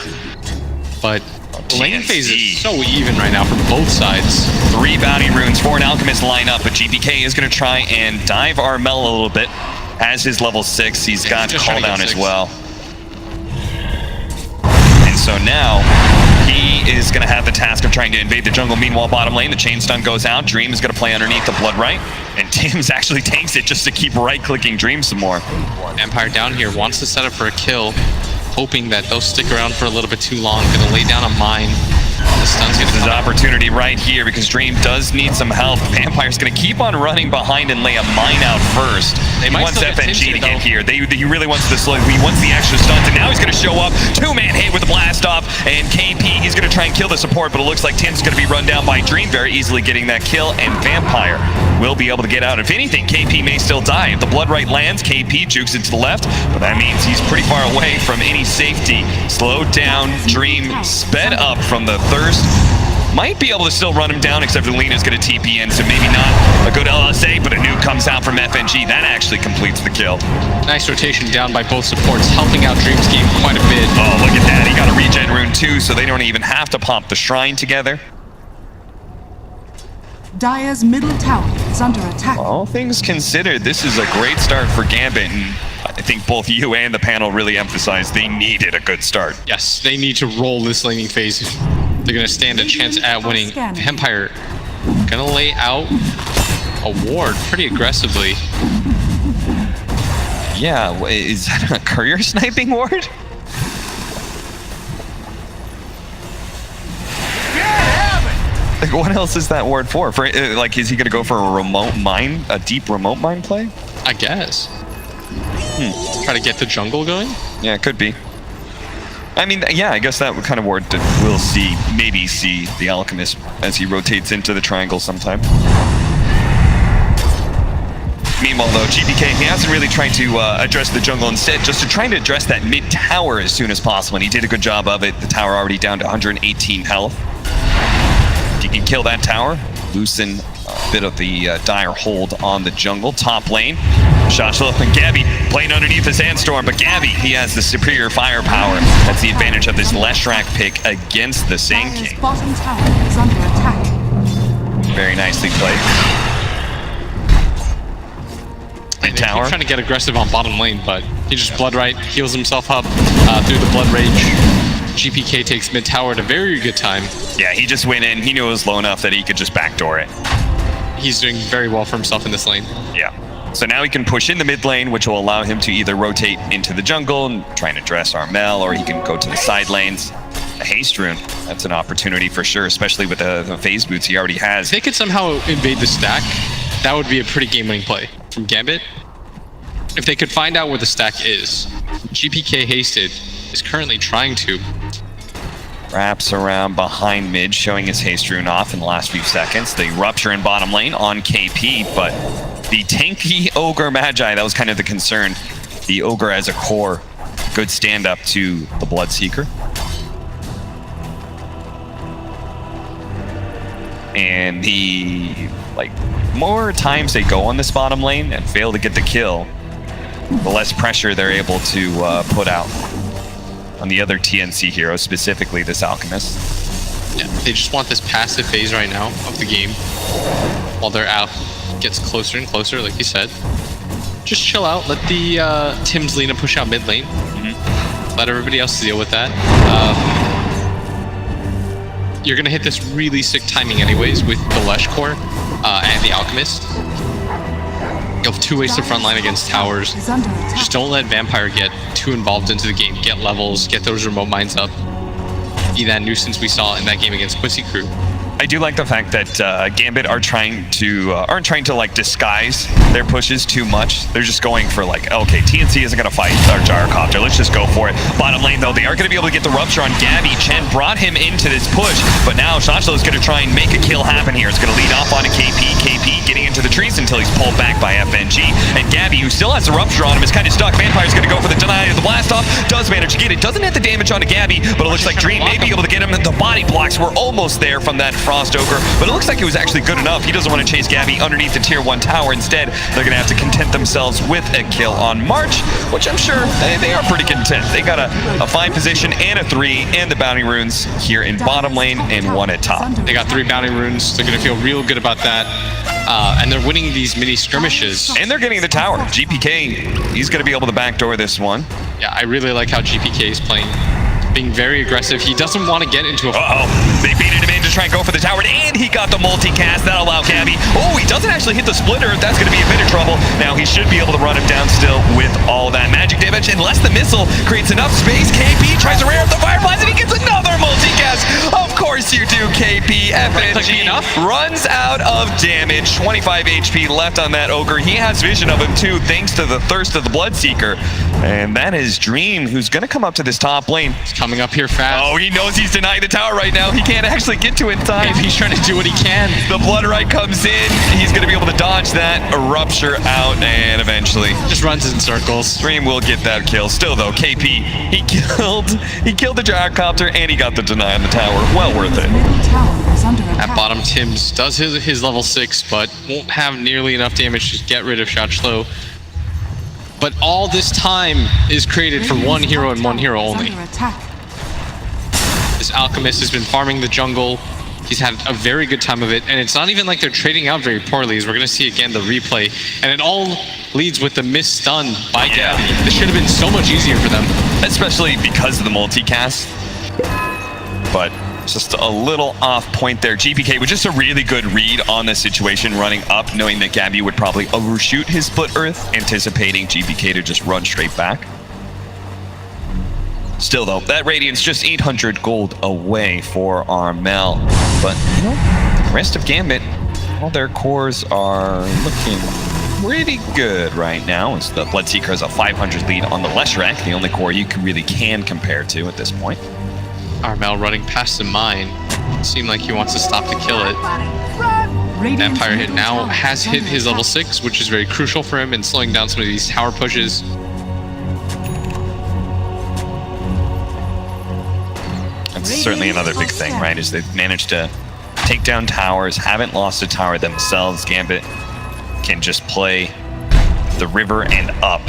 But the lane phase is so even right now from both sides. 3 bounty runes for an Alchemist lineup, but GPK is gonna try and dive Armel a little bit. Has his level 6, he's got Call Down as well. And so now he is going to have the task of trying to invade the jungle. Meanwhile, bottom lane, the chain stun goes out. Dream is going to play underneath the Blood Right. And Tim's actually tanks it just to keep right-clicking Dream some more. Empire down here wants to set up for a kill, hoping that they'll stick around for a little bit too long. Going to lay down a mine. The stun's going to There's an opportunity right here because Dream does need some help. Vampire's going to keep on running behind and lay a mine out first. He wants FNG to get here. He really wants the slow. He wants the extra stuns, and now he's going to show up. 2-man hit with the blast off, and KP, he's going to try and kill the support, but it looks like Tim's going to be run down by Dream, very easily getting that kill, and Vampire will be able to get out. If anything, KP may still die. If the Blood Right lands, KP jukes it to the left, but that means he's pretty far away from any safety. Slowed down, Dream sped up from the Thirst. Might be able to still run him down, except for Lena's going to TP in, so maybe not a good LSA, but a nuke comes out from FNG. That actually completes the kill. Nice rotation down by both supports, helping out Dream's game quite a bit. Oh, look at that. He got a regen rune too, so they don't even have to pop the shrine together. Dire's middle tower is under attack. All things considered, this is a great start for Gambit, and I think both you and the panel really emphasized they needed a good start. Yes, they need to roll this laning phase. They're going to stand a chance at winning. Empire going to lay out a ward pretty aggressively. Yeah, is that a courier sniping ward? Like, what else is that ward for? Like, is he going to go for a remote mine, a deep remote mine play? I guess. Try to get the jungle going? Yeah, it could be. I mean, yeah, I guess that kind of ward we'll see, maybe see the Alchemist as he rotates into the triangle sometime. Meanwhile, though, GPK, he hasn't really tried to address the jungle instead, just to trying to address that mid tower as soon as possible, and he did a good job of it. The tower already down to 118 health. If he can kill that tower, loosen a bit of the dire hold on the jungle. Top lane, Shashlo and Gabby playing underneath the Sandstorm, but Gabby, he has the superior firepower. That's the advantage of this Leshrac pick against the Sand Dire's King. bottom tower is under attack. Very nicely played. And Tower. he's trying to get aggressive on bottom lane, but he just blood right, heals himself up through the blood rage. GPK takes mid tower at a very good time. Yeah, he just went in. He knew it was low enough that he could just backdoor it. He's doing very well for himself in this lane. Yeah. So now he can push in the mid lane, which will allow him to either rotate into the jungle and try and address Armel, or he can go to the side lanes. A haste rune, that's an opportunity for sure, especially with the phase boots he already has. If they could somehow invade the stack, that would be a pretty game-winning play from Gambit. If they could find out where the stack is. GPK Hasted is currently trying to. Wraps around behind mid, showing his haste rune off in the last few seconds. The rupture in bottom lane on KP, but the tanky Ogre Magi, that was kind of the concern. The Ogre as a core, good stand up to the Bloodseeker. And the, more times they go on this bottom lane and fail to get the kill, the less pressure they're able to put out on the other TNC heroes, specifically this Alchemist. Yeah, they just want this passive phase right now of the game while their Alp gets closer and closer, like you said. Just chill out, let the Tim's Lena push out mid lane. Let everybody else deal with that. You're gonna hit this really sick timing anyways with the Lesh core and the Alchemist. You'll have two ways to frontline against towers. Just don't let Vampire get too involved into the game. Get levels, get those remote mines up. Be that nuisance we saw in that game against Quincy Crew. I do like the fact that Gambit aren't trying to like disguise their pushes too much. They're just going for okay, TNC isn't gonna fight our Gyrocopter. Let's just go for it. Bottom lane though, they are gonna be able to get the rupture on Gabby. Chen brought him into this push, but now Shashlo is gonna try and make a kill happen here. It's gonna lead off onto KP. KP getting into the trees until he's pulled back by FNG. And Gabby, who still has the rupture on him, is kind of stuck. Vampire's gonna go for the deny of the blast off. Does manage to get it. Doesn't hit the damage onto Gabby, but it looks like Dream may be able to get him. The body blocks were almost there from that Frost Ogre, but it looks like it was actually good enough. He doesn't want to chase Gabby underneath the tier 1 tower. Instead, they're going to have to content themselves with a kill on March, which I'm sure they are pretty content. They got a 5 position and a 3 and the bounty runes here in bottom lane and 1 at top. They got 3 bounty runes. They're going to feel real good about that. And they're winning these mini skirmishes. And they're getting the tower. GPK, he's going to be able to backdoor this one. Yeah, I really like how GPK is playing. Being very aggressive. He doesn't want to get into a... They baited him in to try and go for the tower, and he got the multicast. That'll allow Gabby. He doesn't actually hit the splitter. That's going to be a bit of trouble. Now he should be able to run him down still with all that magic damage, unless the missile creates enough space. KP tries to rear up the fireflies, and he gets another multicast. Of course you do, KP. FNG runs out of damage. 25 HP left on that Ogre. He has vision of him too, thanks to the thirst of the Bloodseeker. And that is Dream, who's going to come up to this top lane. Coming up here fast. He knows he's denying the tower right now. He can't actually get to it in time. If he's trying to do what he can. The Blood Right comes in. He's going to be able to dodge that, rupture out, and eventually just runs in circles. Dream will get that kill. Still though, KP, he killed the Gyrocopter and he got the deny on the tower. Well worth it. At bottom, Tim's does his level 6, but won't have nearly enough damage to get rid of Shachlo. But all this time is created for one hero and one hero only. This Alchemist has been farming the jungle. He's had a very good time of it, and it's not even like they're trading out very poorly, as we're going to see again the replay. And it all leads with the missed stun by Gabby. This should have been so much easier for them. Especially because of the multicast. But just a little off point there. GPK with just a really good read on the situation, running up, knowing that Gabby would probably overshoot his split earth, anticipating GPK to just run straight back. Still though, that Radiant's just 800 gold away for Armel. But the rest of Gambit, all their cores are looking pretty good right now. As the Bloodseeker has a 500 lead on the Leshrac, the only core you really can compare to at this point. Armel running past the mine. Seemed like he wants to stop to kill it. Vampire hit now has hit his level 6, which is very crucial for him in slowing down some of these tower pushes. That's certainly another big thing, right? Is they've managed to take down towers, haven't lost a tower themselves. Gambit can just play the river and up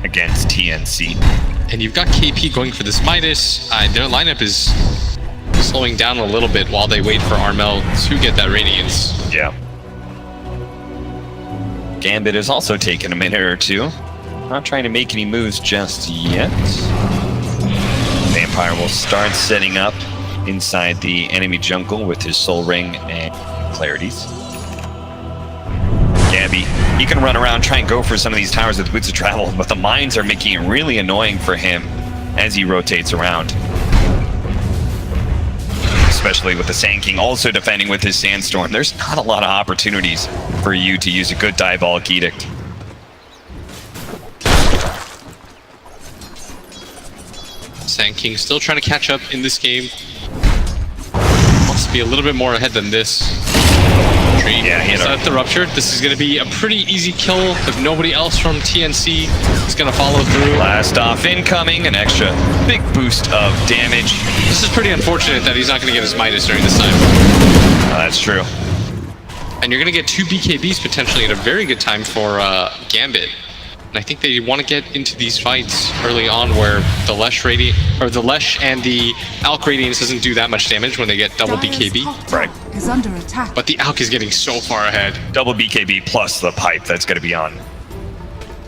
against TNC. And you've got KP going for this Midas. Their lineup is slowing down a little bit while they wait for Armel to get that Radiance. Yeah. Gambit has also taken a minute or two. Not trying to make any moves just yet. Vampire will start setting up inside the enemy jungle with his Soul Ring and Clarities. Gabby, he can run around, try and go for some of these towers with Boots of Travel, but the mines are making it really annoying for him as he rotates around. Especially with the Sand King also defending with his Sandstorm. There's not a lot of opportunities for you to use a good Diabolic Edict. Sand King still trying to catch up in this game. Wants to be a little bit more ahead than this. Tree. Yeah, he set up the Rupture. This is going to be a pretty easy kill if nobody else from TNC is going to follow through. Blast off incoming, an extra big boost of damage. This is pretty unfortunate that he's not going to get his Midas during this time. That's true. And you're going to get 2 BKBs potentially at a very good time for Gambit. And I think they want to get into these fights early on where the Lesh and the Alk Radiance doesn't do that much damage when they get double BKB. Right. Is under attack. But the Alk is getting so far ahead. Double BKB plus the pipe that's going to be on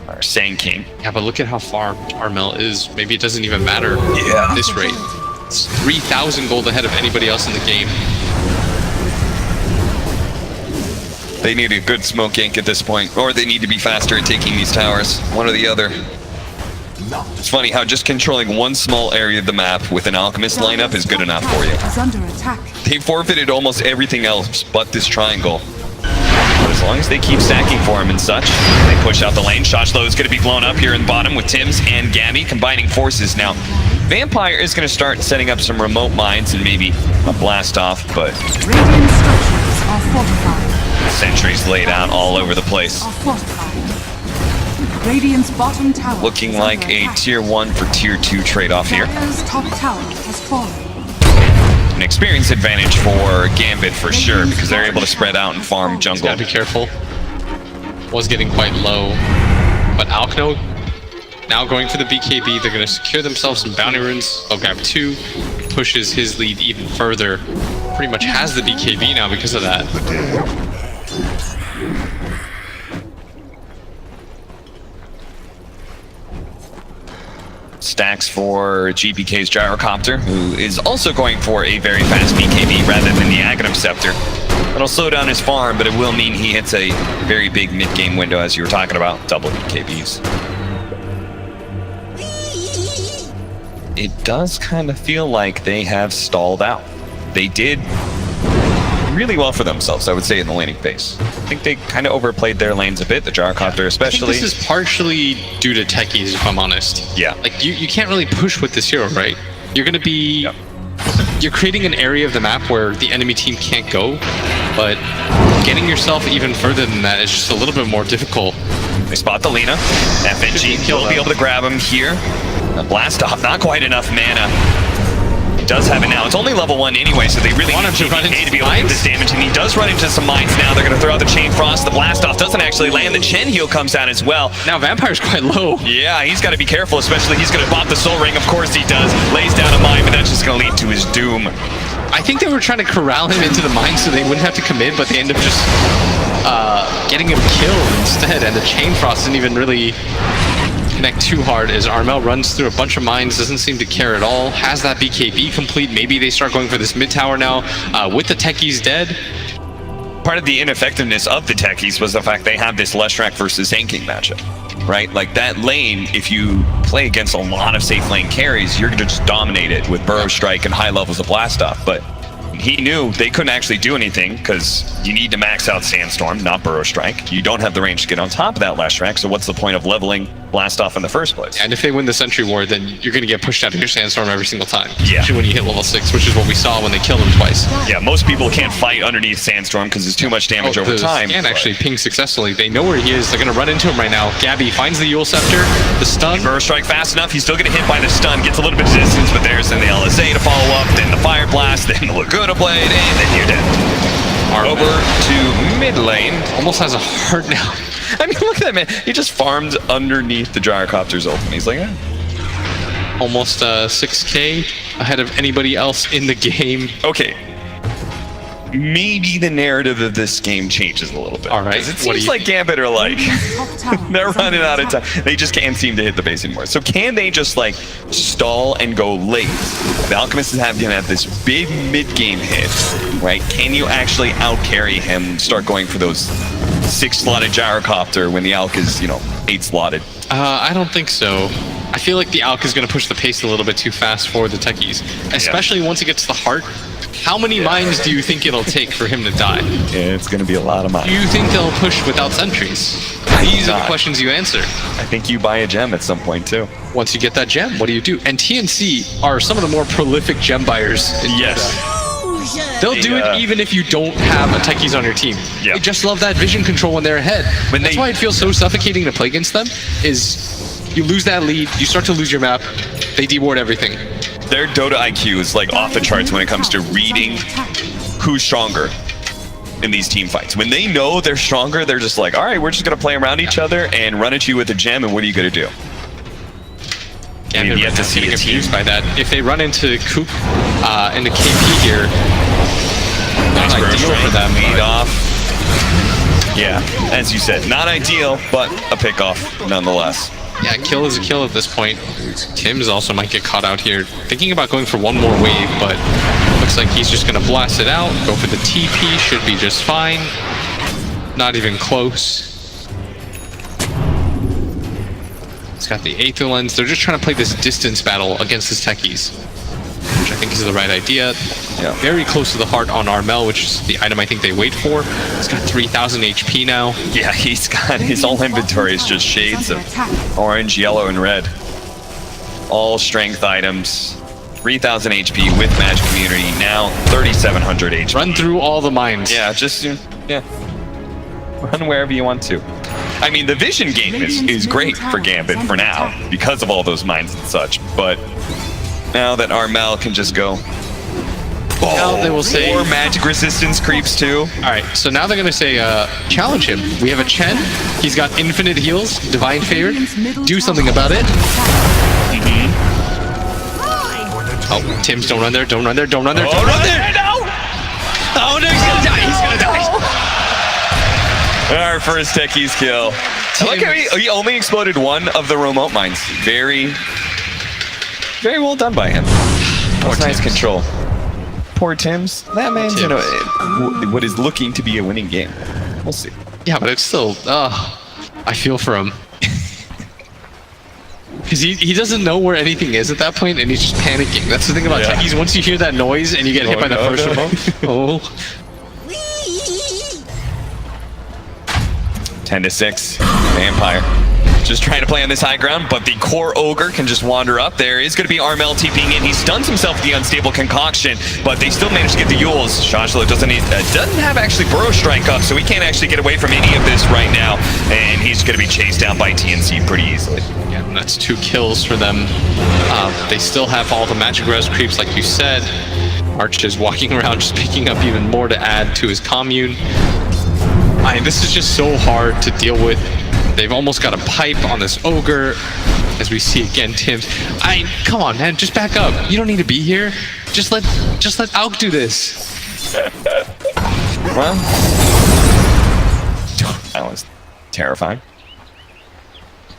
our Sand King. Yeah, but look at how far Armel is. Maybe it doesn't even matter at this rate. It's 3,000 gold ahead of anybody else in the game. They need a good smoke gank at this point, or they need to be faster at taking these towers. One or the other. It's funny how just controlling one small area of the map with an Alchemist lineup is good enough for you. Is under attack. They forfeited almost everything else but this triangle. But as long as they keep stacking for him and such, they push out the lane. Shotchlow is going to be blown up here in the bottom with Tims and Gabby combining forces now. Vampire is going to start setting up some remote mines and maybe a blast off, but Radiant structures are fortified. sentries laid out all over the place. Are fortified. Radiant's bottom tower. Looking is like under a attack. tier 1 for tier 2 trade-off here. Dire's top tower has fallen. An experience advantage for Gambit for sure, because they're able to spread out and farm jungle. Gotta be careful. Was getting quite low. But Alkno now going for the BKB. They're going to secure themselves some bounty runes. They'll grab 2. Pushes his lead even further. Pretty much has the BKB now because of that. Stacks for GPK's Gyrocopter, who is also going for a very fast BKB rather than the Aghanim Scepter. It'll slow down his farm, but it will mean he hits a very big mid-game window, as you were talking about, double BKBs. It does kind of feel like they have stalled out. They did really well for themselves, I would say, in the laning phase. I think they kind of overplayed their lanes a bit, the Gyrocopter especially. I think this is partially due to techies, if I'm honest. Yeah. Like, you can't really push with this hero, right? You're going to be... Yep. You're creating an area of the map where the enemy team can't go, but getting yourself even further than that is just a little bit more difficult. They spot the Lina. FNG will be able to grab him here. A blast off, not quite enough mana. Does have it now. It's only level 1 anyway, so they really want him to run into be able to get this damage, and he does run into some mines now. They're going to throw out the Chain Frost. The blast off doesn't actually land. The Chen heal comes out as well. Now Vampire's quite low. Yeah, he's got to be careful, especially he's going to pop the Soul Ring. Of course he does. Lays down a mine, but that's just going to lead to his doom. I think they were trying to corral him into the mine so they wouldn't have to commit, but they end up just getting him killed instead, and the Chain Frost didn't even really connect too hard as Armel runs through a bunch of mines, doesn't seem to care at all, has that BKB complete. Maybe they start going for this mid tower now with the techies dead. Part of the ineffectiveness of the techies was the fact they have this Leshrac versus Sand King matchup, right? Like that lane, if you play against a lot of safe lane carries, you're going to just dominate it with Burrow Strike and high levels of Blast Off. But he knew they couldn't actually do anything because you need to max out Sandstorm, not Burrow Strike. You don't have the range to get on top of that Leshrac, so what's the point of leveling blast off in the first place. And if they win the Sentry War, then you're going to get pushed out of your Sandstorm every single time. Yeah. Especially when you hit level 6, which is what we saw when they killed him twice. Yeah, most people can't fight underneath Sandstorm because there's too much damage over time. The scan actually pings successfully. They know where he is. They're going to run into him right now. Gabby finds the Yule Scepter, the stun. Burst strike fast enough. He's still getting hit by the stun. Gets a little bit of distance, but there's then the LSA to follow up, then the Fire Blast, then the Laguna Blade, and then you're dead. Over to mid lane. Almost has a heart now. I mean, look at that, man. He just farmed underneath the Gyrocopter's ult. He's like, eh. Almost 6k ahead of anybody else in the game. Okay. Maybe the narrative of this game changes a little bit. All right. It seems like Gambit are like, they're running out of time. They just can't seem to hit the base anymore. So can they just like stall and go late? The Alchemist is having this big mid-game hit, right? Can you actually out-carry him, start going for those 6-slotted Gyrocopter when the Alk is, 8-slotted? I don't think so. I feel like the Alk is going to push the pace a little bit too fast for the techies, especially once it gets to the heart. How many mines do you think it'll take for him to die? Yeah, it's going to be a lot of mines. Do you think they'll push without sentries? These are the questions you answer. I think you buy a gem at some point, too. Once you get that gem, what do you do? And TNC are some of the more prolific gem buyers. Yes. They'll do it even if you don't have a techies on your team. Yeah. They just love that vision control when they're ahead. That's why it feels so suffocating to play against them, is you lose that lead, you start to lose your map, they deward everything. Their Dota IQ is like off the charts when it comes to reading who's stronger in these team fights. When they know they're stronger, they're just like, all right, we're just going to play around each other and run at you with a gem, and what are you going to do? Yeah, you have to see getting confused by that. If they run into Coop into KP here, not ideal for them. Lead off. Yeah, as you said, not ideal, but a pick-off nonetheless. Yeah, kill is a kill at this point. Tim's also might get caught out here. Thinking about going for one more wave, but looks like he's just going to blast it out. Go for the TP, should be just fine. Not even close. He's got the Aether Lens. They're just trying to play this distance battle against his techies, which I think is the right idea. Yeah. Very close to the heart on Armel, which is the item I think they wait for. He's got 3,000 HP now. Yeah, he's got his whole inventory is just shades of orange, yellow, and red. All strength items. 3,000 HP with Magic Community. Now 3,700 HP. Run through all the mines. Yeah, just run wherever you want to. I mean, the vision game is great for Gambit for now because of all those mines and such, but now that Armel can just go. Now they will say more magic resistance creeps too. Alright, so now they're gonna say challenge him. We have a Chen, he's got infinite heals, divine favor. Do something about it. Oh, Tim's don't run there, don't run there, don't run there, don't run there! No! Oh no, he's gonna die, he's gonna die! Our first techies kill. I like how he only exploded one of the remote mines. Very well done by him. That was nice control. Poor Tim's. That man's in what is looking to be a winning game. We'll see. Yeah, but it's still, I feel for him. Because he doesn't know where anything is at that point, and he's just panicking. That's the thing about techies. Once you hear that noise and you get hit by the first remote, 10-6. Vampire. Just trying to play on this high ground, but the core Ogre can just wander up. There is going to be Armel TPing in. He stuns himself with the Unstable Concoction, but they still manage to get the Yules. Shashlo doesn't have actually Burrow Strike up, so he can't actually get away from any of this right now, and he's going to be chased down by TNC pretty easily. Yeah, and that's 2 kills for them. They still have all the magic res creeps, like you said. Arch is walking around just picking up even more to add to his commune. This is just so hard to deal with. They've almost got a pipe on this Ogre. As we see again, Tim's. Come on, man, just back up. You don't need to be here. Just let Auk do this. Well, that was terrifying.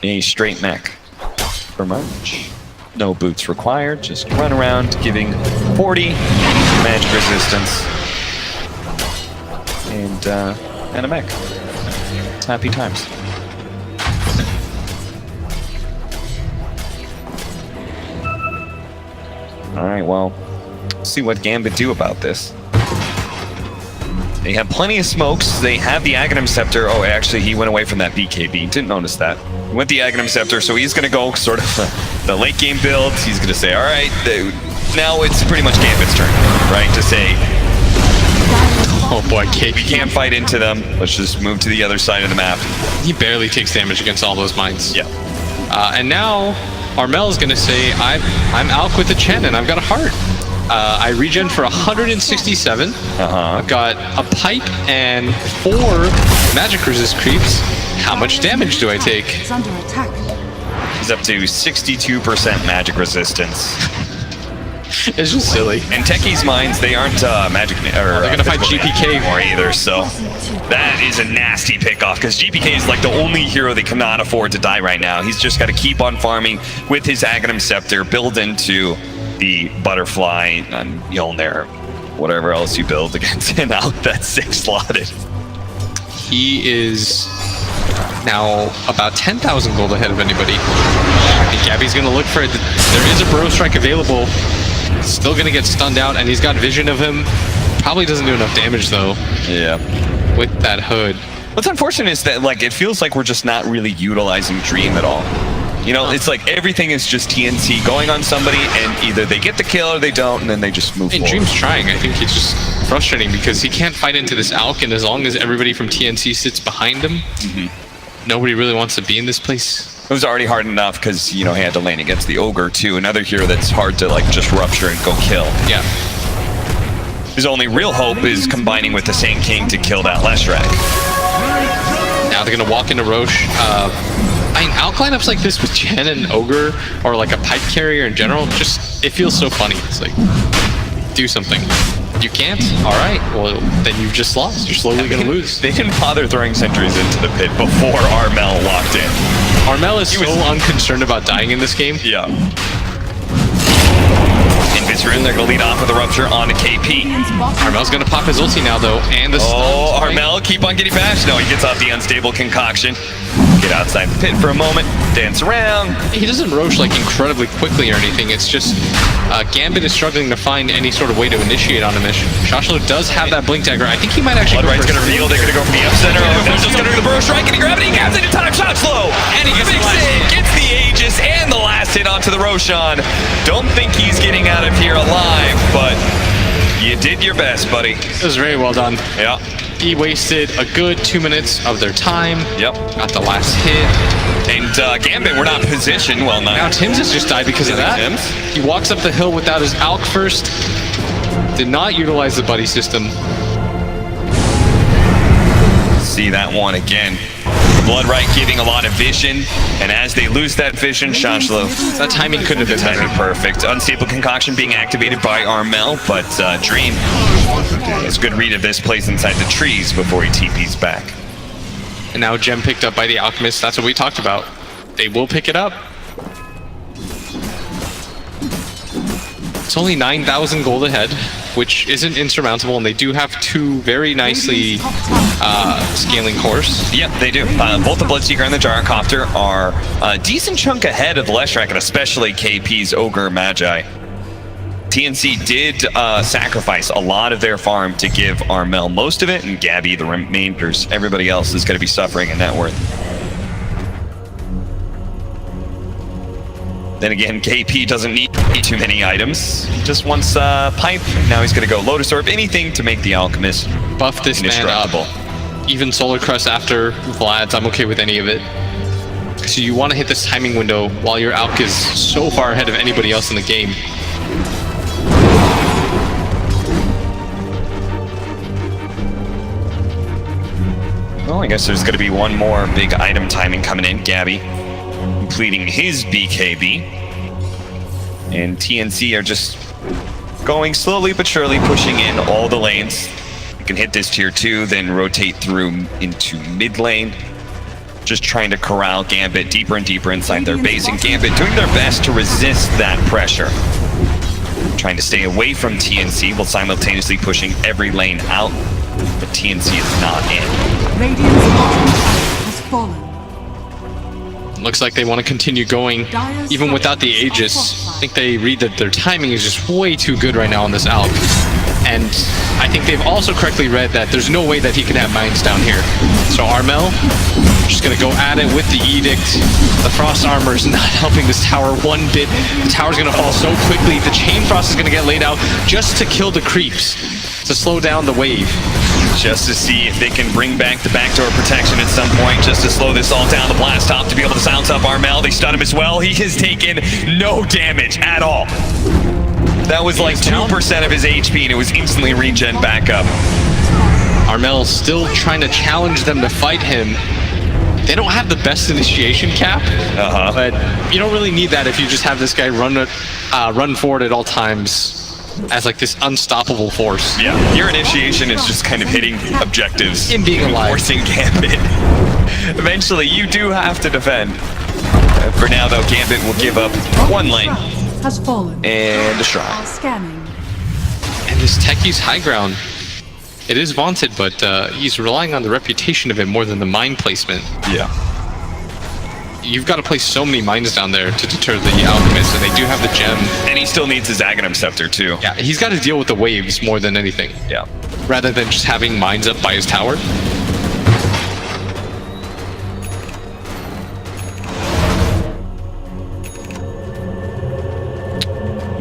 A straight mech for March. No boots required. Just run around, giving 40 magic resistance, and a mech. It's happy times. All right, well, let's see what Gambit do about this. They have plenty of smokes. They have the Aghanim Scepter. Oh, actually, he went away from that BKB. Didn't notice that. He went the Aghanim Scepter, so he's going to go sort of the late game builds. He's going to say, all right, now it's pretty much Gambit's turn, right? To say, Oh boy, KP. we can't fight into them. Let's just move to the other side of the map. He barely takes damage against all those mines. Yeah. And now Armel is going to say, I'm Alk with a Chen and I've got a heart. I regen for 167. I've got a pipe and 4 magic resist creeps. How much damage do I take? It's under attack. He's up to 62% magic resistance. It's just silly. And Techie's mines, they aren't magic or they're gonna fight GPK anymore either, so that is a nasty pickoff because GPK is like the only hero they cannot afford to die right now. He's just got to keep on farming with his Aghanim Scepter, build into the butterfly and Mjolnir, whatever else you build against him out that's 6 slotted. He is now about 10,000 gold ahead of anybody. I think Gabby's gonna look for it. There is a Bro Strike available. Still gonna get stunned out, and he's got vision of him. Probably doesn't do enough damage though. Yeah. With that hood. What's unfortunate is that like it feels like we're just not really utilizing Dream at all. You know, it's like everything is just TNC going on somebody, and either they get the kill or they don't, and then they just move And forward. Dream's trying. I think it's just frustrating because he can't fight into this Alk, and as long as everybody from TNC sits behind him, nobody really wants to be in this place. It was already hard enough because, you know, he had to lane against the Ogre too, another hero that's hard to like just rupture and go kill. Yeah. His only real hope is combining with the Sand King to kill that Leshrac. Now they're gonna walk into Roche. I mean, Alk lineups like this with Chen and Ogre, or like a pipe carrier in general, just, it feels so funny. It's like, do something. You can't? Alright, well, then you've just lost. You're slowly gonna lose. They didn't bother throwing sentries into the pit before Armel walked in. Armel is so unconcerned about dying in this game. Yeah. Invisrune, they're gonna lead off with a rupture onto KP. Armel's gonna pop his ulti now though, and the Oh, Armel, keep on getting bashed. No, he gets off the unstable concoction. Get outside the pit for a moment, dance around. He doesn't Roche like incredibly quickly or anything. It's just Gambit is struggling to find any sort of way to initiate on a mission. Shoshlo does have that blink dagger. I think he might actually Bloodright's gonna reveal, they're gonna go for the epicenter. Oh, they're just gonna do the burst strike and he grabs it, he grabs it in time, Shoshlo! And he gets the Aegis and the last hit onto the Roshan. Don't think he's getting out of here alive, but you did your best, buddy. It was very well done. Yeah. He wasted a good 2 minutes of their time. Yep. Got the last hit. And Gambit, we're not positioned well enough. Now Tim's has just died because of that. Tim's? He walks up the hill without his Alk first. Did not utilize the buddy system. See that one again. Bloodright giving a lot of vision, and as they lose that vision, Shoshlo. That timing couldn't have been better. Perfect. Unstable concoction being activated by Armel, but Dream has a good read of this place inside the trees before he TP's back. And now gem picked up by the Alchemist. That's what we talked about. They will pick it up. It's only 9,000 gold ahead, which isn't insurmountable, and they do have 2 very nicely scaling cores. Yep, they do. Both the Bloodseeker and the Gyrocopter are a decent chunk ahead of the Leshrac, and especially KP's Ogre Magi. TNC did sacrifice a lot of their farm to give Armel most of it, and Gabby the remainders. Everybody else is going to be suffering in net worth. Then again, KP doesn't need too many items. He just wants pipe. Now he's going to go Lotus Orb, anything to make the Alchemist Buff this man up. Even Solar Crest after Vlad's, I'm okay with any of it. So you want to hit this timing window while your Alk is so far ahead of anybody else in the game. Well, I guess there's going to be one more big item timing coming in. Gabby completing his BKB. And TNC are just going slowly but surely, pushing in all the lanes. You can hit this tier 2, then rotate through into mid lane. Just trying to corral Gambit deeper and deeper inside their base. And Gambit doing their best to resist that pressure. Trying to stay away from TNC while simultaneously pushing every lane out. But TNC is not in. Radiant's bottom tower has fallen. Looks like they want to continue going, even without the Aegis. I think they read that their timing is just way too good right now on this Alk. And I think they've also correctly read that there's no way that he can have mines down here. So Armel just gonna go at it with the Edict. The Frost Armor is not helping this tower one bit. The tower's gonna fall so quickly. The Chain Frost is gonna get laid out just to kill the creeps, to slow down the wave. Just to see if they can bring back the backdoor protection at some point, just to slow this all down. The blast top to be able to silence up Armel. They stun him as well. He has taken no damage at all. That was like 2% of his HP, and it was instantly regen back up. Armel still trying to challenge them to fight him. They don't have the best initiation cap, but you don't really need that if you just have this guy run forward at all times as like this unstoppable force. Yeah, your initiation is just kind of hitting objectives. In being alive. Forcing Gambit. Eventually, you do have to defend. For now, though, Gambit will give up one lane. Has fallen. And a shrine. Scanning. And this Techie's high ground, it is vaunted, but he's relying on the reputation of it more than the mine placement. Yeah. You've got to place so many mines down there to deter the Alchemist, and they do have the gem. And he still needs his Aghanim Scepter, too. Yeah, he's got to deal with the waves more than anything. Yeah. Rather than just having mines up by his tower.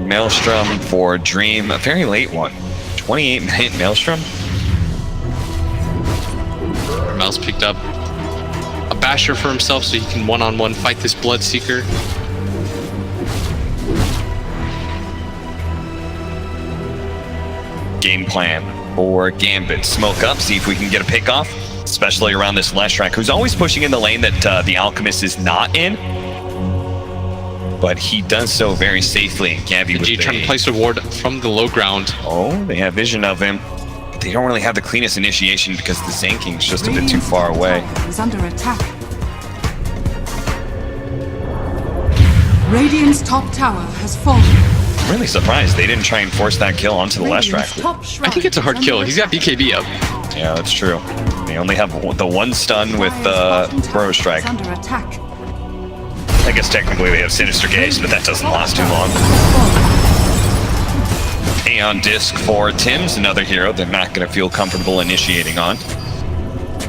Maelstrom for Dream, a very late one. 28-minute Maelstrom. Mel's picked up a Basher for himself so he can one-on-one fight this Bloodseeker. Game plan for Gambit. Smoke up, see if we can get a pick off, especially around this Leshrac, who's always pushing in the lane that the Alchemist is not in. But he does so very safely. Gabby with trying to place a ward from the low ground. Oh, they have vision of him. But they don't really have the cleanest initiation because the Zanking's just a bit too far away. Is under attack. Radiant's top tower has fallen. I'm really surprised they didn't try and force that kill onto the Leshrac. I think it's a hard kill. He's got BKB up. Yeah, that's true. They only have the one stun with Burrow Strike. Under attack. I guess technically they have Sinister Gaze, but that doesn't last too long. Aeon Disc for Tim's, another hero they're not going to feel comfortable initiating on.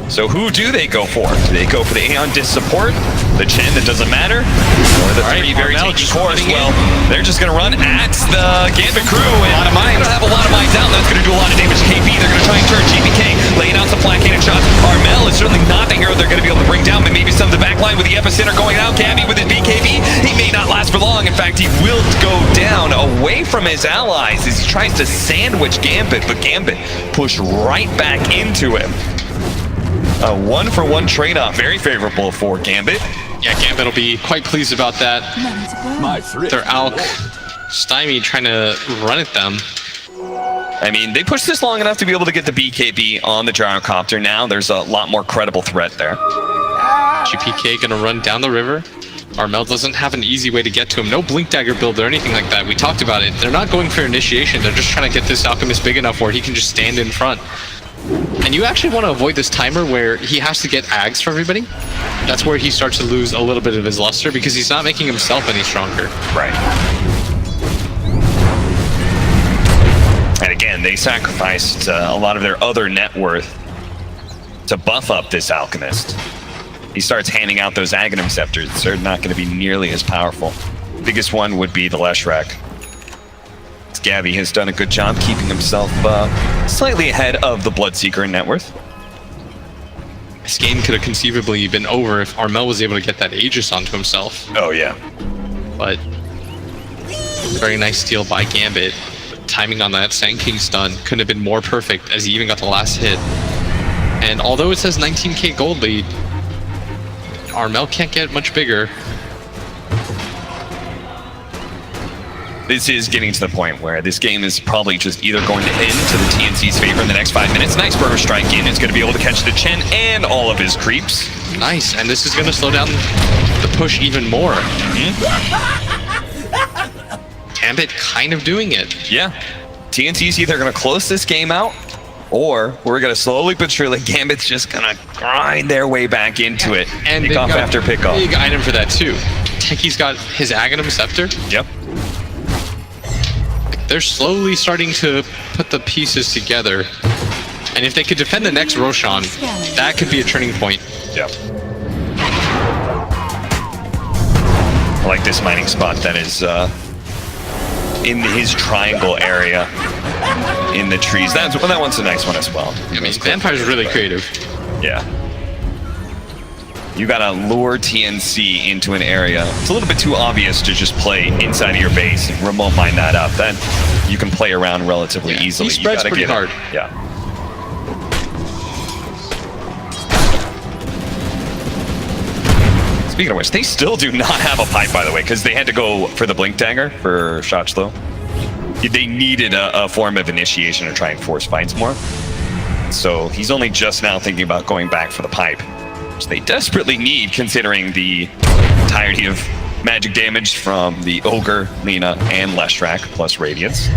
So who do they go for? Do they go for the Aeon Disc support, the Chen that doesn't matter, or the three very tanky cores? Well, they're just going to run at the Gambit crew, and they're going to have a lot of mines out. That's going to do a lot of damage to KP. They're going to try and turn GBK, laying out some flat cannon shots. Armel is certainly not the hero they're going to be able to bring down, but maybe some of the backline with the Epicenter going out. Gabby with his BKB, he may not last for long. In fact, he will go down away from his allies as he tries to sandwich Gambit, but Gambit pushed right back into him. A one-for-one trade-off, very favorable for Gambit. Yeah, Gambit will be quite pleased about that. Their Alk stymied trying to run at them. I mean, they pushed this long enough to be able to get the BKB on the Gyrocopter. Now there's a lot more credible threat there. GPK gonna run down the river. Armel doesn't have an easy way to get to him. No Blink Dagger build or anything like that. We talked about it. They're not going for initiation. They're just trying to get this Alchemist big enough where he can just stand in front. And you actually want to avoid this timer where he has to get ags for everybody. That's where he starts to lose a little bit of his luster because he's not making himself any stronger. Right. And again, they sacrificed a lot of their other net worth to buff up this Alchemist. He starts handing out those Aghanim Scepters. They're not going to be nearly as powerful. Biggest one would be the Leshrac. Gabby has done a good job keeping himself slightly ahead of the Bloodseeker in net worth. This game could have conceivably been over if Armel was able to get that Aegis onto himself. Oh, yeah. But very nice steal by Gambit. But timing on that Sand King stun couldn't have been more perfect as he even got the last hit. And although it says 19k gold lead, Armel can't get much bigger. This is getting to the point where this game is probably just either going to end to the TNC's favor in the next 5 minutes. Nice Burrow Strike in. It's going to be able to catch the Chen and all of his creeps. Nice, and this is going to slow down the push even more. Gambit kind of doing it. Yeah. TNC's either going to close this game out, or we're going to slowly but surely, Gambit's just going to grind their way back into it. And pickoff after pickoff. Big item for that too. Techie's got his Aghanim Scepter. Yep. they're slowly starting to put the pieces together. And if they could defend the next Roshan, that could be a turning point. Yeah. I like this mining spot that is in his triangle area in the trees. That one's a nice one as well. I mean, Vampire's really creative. Yeah. You gotta lure TNC into an area. It's a little bit too obvious to just play inside of your base and remote mine that up. Then you can play around relatively easily. He spreads pretty hard. Yeah. Speaking of which, they still do not have a pipe, by the way, because they had to go for the Blink Dagger for Shotslow. They needed a form of initiation to try and force fights more. So he's only just now thinking about going back for the pipe, which they desperately need considering the entirety of magic damage from the Ogre, Lina, and Leshrac, plus Radiance.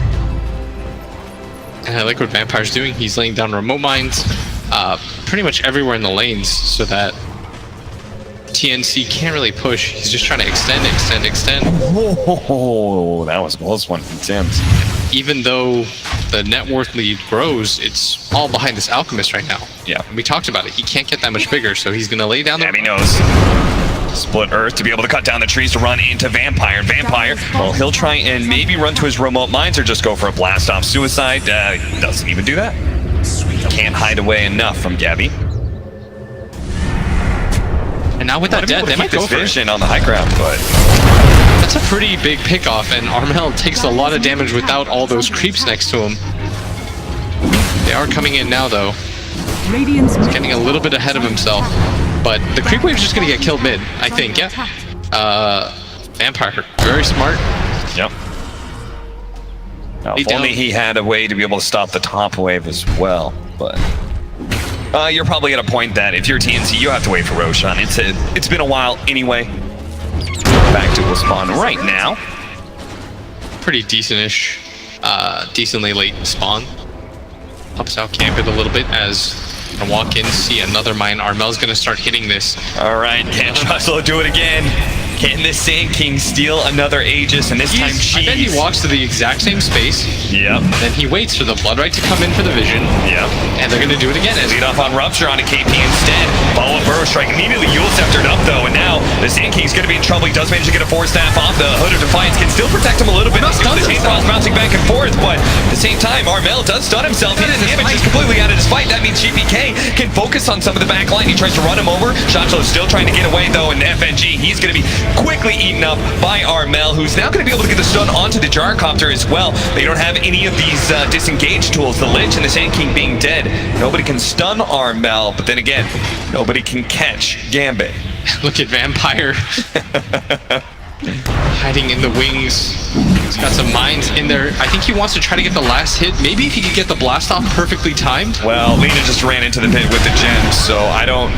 And I like what Vampire's doing. He's laying down remote mines pretty much everywhere in the lanes so that TNC can't really push. He's just trying to extend. Oh, that was a close one from Sims. Even though the net worth lead grows, it's all behind this Alchemist right now. Yeah. And we talked about it. He can't get that much bigger, so he's going to lay down the... He knows. Split Earth to be able to cut down the trees to run into Vampire. Vampire, well, he'll try and maybe run to his remote mines or just go for a blast-off suicide. Doesn't even do that. Can't hide away enough from Gabby. And now with that dead, they might go for it. On the high ground, but that's a pretty big pickoff, and Armel takes a lot of damage without all those creeps next to him. They are coming in now, though. He's getting a little bit ahead of himself, but the creep wave's just gonna get killed mid, I think. Yeah. Vampire, very smart. Yep. Now, if only he had a way to be able to stop the top wave as well, but. You're probably at a point that if you're TNC, you have to wait for Roshan. It's been a while anyway. Back to will spawn right now. Pretty decent-ish, decently late spawn. Helps out Gambit a little bit as I walk in, see another mine. Armel's gonna start hitting this. All right, can Shotslow do it again? Can this Sand King steal another Aegis, and this time Cheese? I bet he walks to the exact same space. Yep. Then he waits for the Bloodright to come in for the vision. Yep. And they're going to do it again. Lead off on Rupture on a KP instead. Follow up Burrow Strike. Immediately Yule Sceptered up, though, and now the Sand King's going to be in trouble. He does manage to get a 4-staff off. The Hood of Defiance can still protect him a little bit. The chainsaws bouncing back and forth, but at the same time, Armel does stun himself. His damage is completely out of his fight. That means GPK can focus on some of the back line. He tries to run him over. Shotslow still trying to get away, though, and FNG, he's going to be quickly eaten up by Armel, who's now going to be able to get the stun onto the Gyrocopter as well. They don't have any of these disengage tools. The Lich and the Sand King being dead. Nobody can stun Armel, but then again, nobody can catch Gambit. Look at Vampire. Hiding in the wings. He's got some mines in there. I think he wants to try to get the last hit. Maybe if he could get the blast off perfectly timed. Well, Lina just ran into the pit with the gems, so I don't...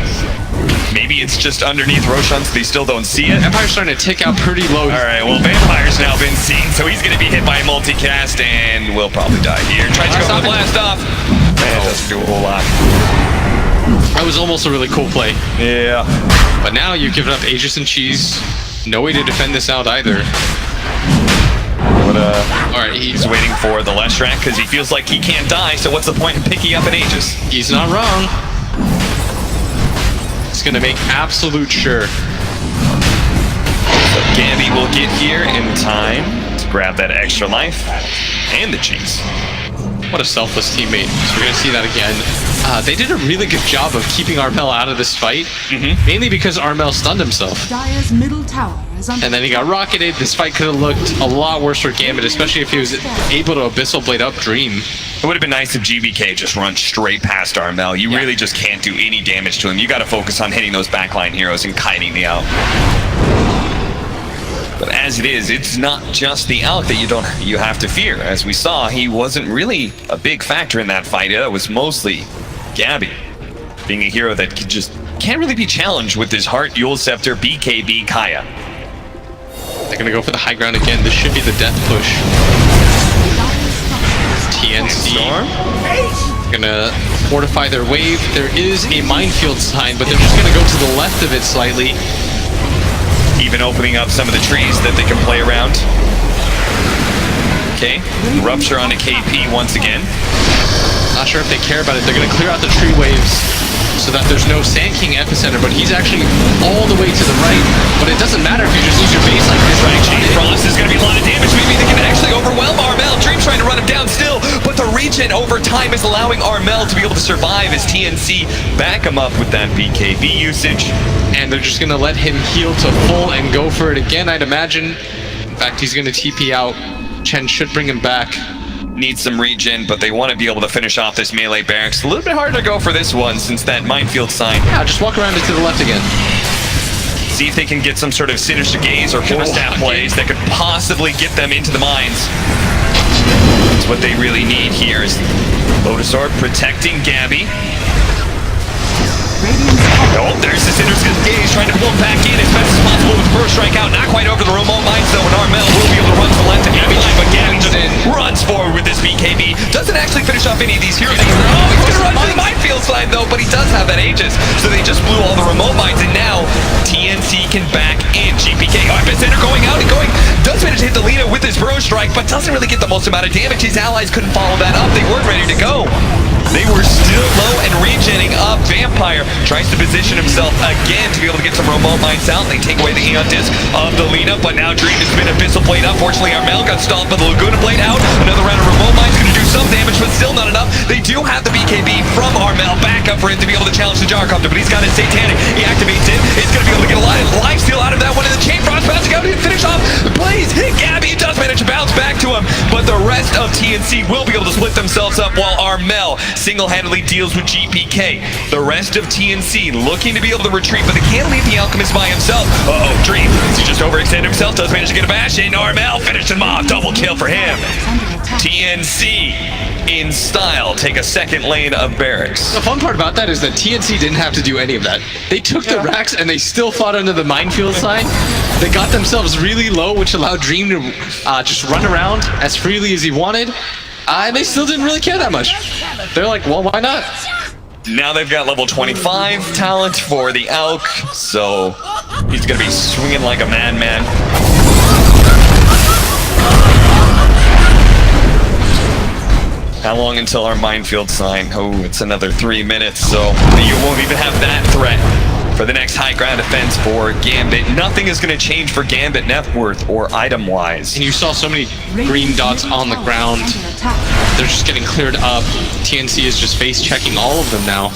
Maybe it's just underneath Roshan, so they still don't see it. Vampire's starting to tick out pretty low. Alright, well, Vampire's now been seen, so he's going to be hit by a multicast and will probably die here. Tries to go for the blast off. Man, it doesn't do a whole lot. That was almost a really cool play. Yeah. But now you've given up Aegis and Cheese. No way to defend this out either. Alright, he's waiting for the Leshrac because he feels like he can't die, so what's the point in picking up an Aegis? He's not wrong. He's gonna make absolute sure. So Gabby will get here in time to grab that extra life and the cheese. What a selfless teammate. So we're gonna see that again. They did a really good job of keeping Armel out of this fight, mainly because Armel stunned himself. Dire's middle tower is under and then he got rocketed. This fight could have looked a lot worse for Gambit, especially if he was able to Abyssal Blade up Dream. It would have been nice if GBK just run straight past Armel. You really just can't do any damage to him. You got to focus on hitting those backline heroes and kiting the Alk. But as it is, it's not just the Alk that you have to fear. As we saw, he wasn't really a big factor in that fight. It was mostly Gabby, being a hero that can't really be challenged with his Heart, Yule Scepter, BKB, Kaya. They're gonna go for the high ground again. This should be the death push. TNC gonna fortify their wave. There is a minefield sign, but they're just gonna go to the left of it slightly. Even opening up some of the trees that they can play around. Okay, rupture onto KP once again. Not sure if they care about it. They're going to clear out the tree waves so that there's no Sand King epicenter, but he's actually all the way to the right. But it doesn't matter if you just lose your base like this. Right, Frost is going to be a lot of damage. Maybe they can actually overwhelm Armel. Dream's trying to run him down still, but the regen over time is allowing Armel to be able to survive as TNC back him up with that BKB usage. And they're just going to let him heal to full and go for it again, I'd imagine. In fact, he's going to TP out. Chen should bring him back. Needs some regen, but they want to be able to finish off this melee barracks. A little bit harder to go for this one since that minefield sign. Yeah, just walk around it to the left again. See if they can get some sort of sinister gaze or staff plays that could possibly get them into the mines. That's what they really need here is Lotus Orb protecting Gabby. Oh, there's the sinister gaze trying to pull him back in as best as possible with the first strike out. Not quite over the remote mines though, and Armel will be able to run to the left and Gabby line, but Gabby just runs forward with this BKB. Doesn't actually finish off any of these heroes. Oh, he's gonna run to the minefield side though, but he does have that Aegis. So they just blew all the remote mines, and now TNC can back in. GPK, epicenter going out and going. Does manage to hit the Lina with his burrow strike, but doesn't really get the most amount of damage. His allies couldn't follow that up. They weren't ready to go. They were still low and regenning up. Vampire tries to position himself again to be able to get some remote mines out. They take away the Eon Disc of the Lina, but now Dream has been Abyssal Blade up. Fortunately, Armel got stalled by the Laguna Blade out. Another round of remote mines going to do some damage, but still not enough. They do have the BKB from Armel back up for him to be able to challenge the Gyrocopter, but he's got his Satanic. He activates it. It's going to be able to get a lot of life steal out of that one in the chain. Frost bouncing out to finish off. Blaze hit Gabby. He does manage to bounce back to him, but the rest of TNC will be able to split themselves up while Armel single-handedly deals with GPK. The rest of TNC looking to be able to retreat, but they can't leave the Alchemist by himself. Uh-oh, Dream. He just overextended himself. Does manage to get a bash in. Armel finished him off. Double kill for him. TNC in style take a second lane of barracks. The fun part about that is that TNC didn't have to do any of that. They took the racks and they still fought under the minefield sign. They got themselves really low, which allowed Dream to just run around as freely as he wanted. And they still didn't really care that much. They're like, well, why not? Now they've got level 25 talent for the Alk, so he's going to be swinging like a madman. How long until our minefield sign? Oh, it's another 3 minutes, so you won't even have that threat for the next high ground defense for Gambit. Nothing is going to change for Gambit net worth or item-wise. And you saw so many green dots on the ground. They're just getting cleared up. TNC is just face-checking all of them now.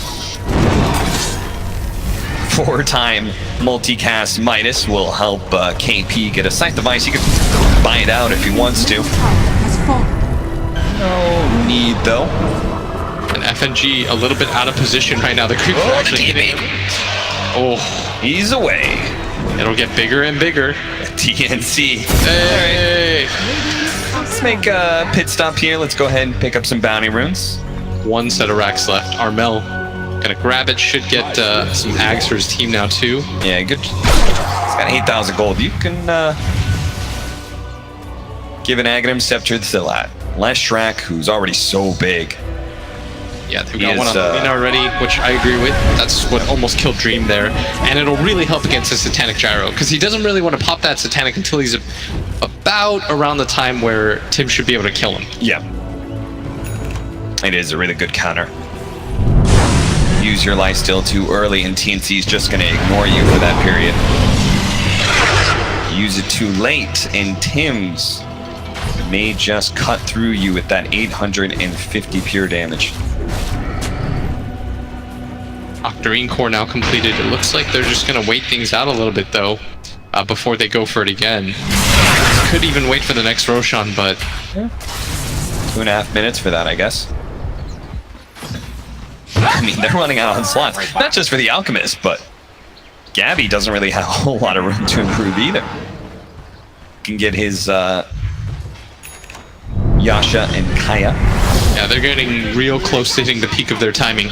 4-time multicast Midas will help KP get a sight device. He could buy it out if he wants to. No need, though. And FNG a little bit out of position right now. The creeps are actually hitting. Oh, he's away. It'll get bigger and bigger. TNC. Hey! Let's make a pit stop here. Let's go ahead and pick up some bounty runes. One set of racks left. Armel gonna grab it. Should get some ags for his team now too. Yeah, good. He's got 8,000 gold. You can give an Aghanim Scepter to Zilat. Leshrac, who's already so big. Yeah, they've got one on the win already, which I agree with. That's what almost killed Dream there. And it'll really help against the Satanic Gyro, because he doesn't really want to pop that Satanic until he's about around the time where Tim should be able to kill him. Yeah. It is a really good counter. Use your lifesteal too early, and TNC's just going to ignore you for that period. Use it too late, and Tim's may just cut through you with that 850 pure damage. Octarine Core now completed. It looks like they're just going to wait things out a little bit, though, before they go for it again. Could even wait for the next Roshan, but... 2.5 minutes for that, I guess. I mean, they're running out on slots. Not just for the Alchemist, but Gabby doesn't really have a whole lot of room to improve either. Can get his Yasha and Kaya. Yeah, they're getting real close to hitting the peak of their timing.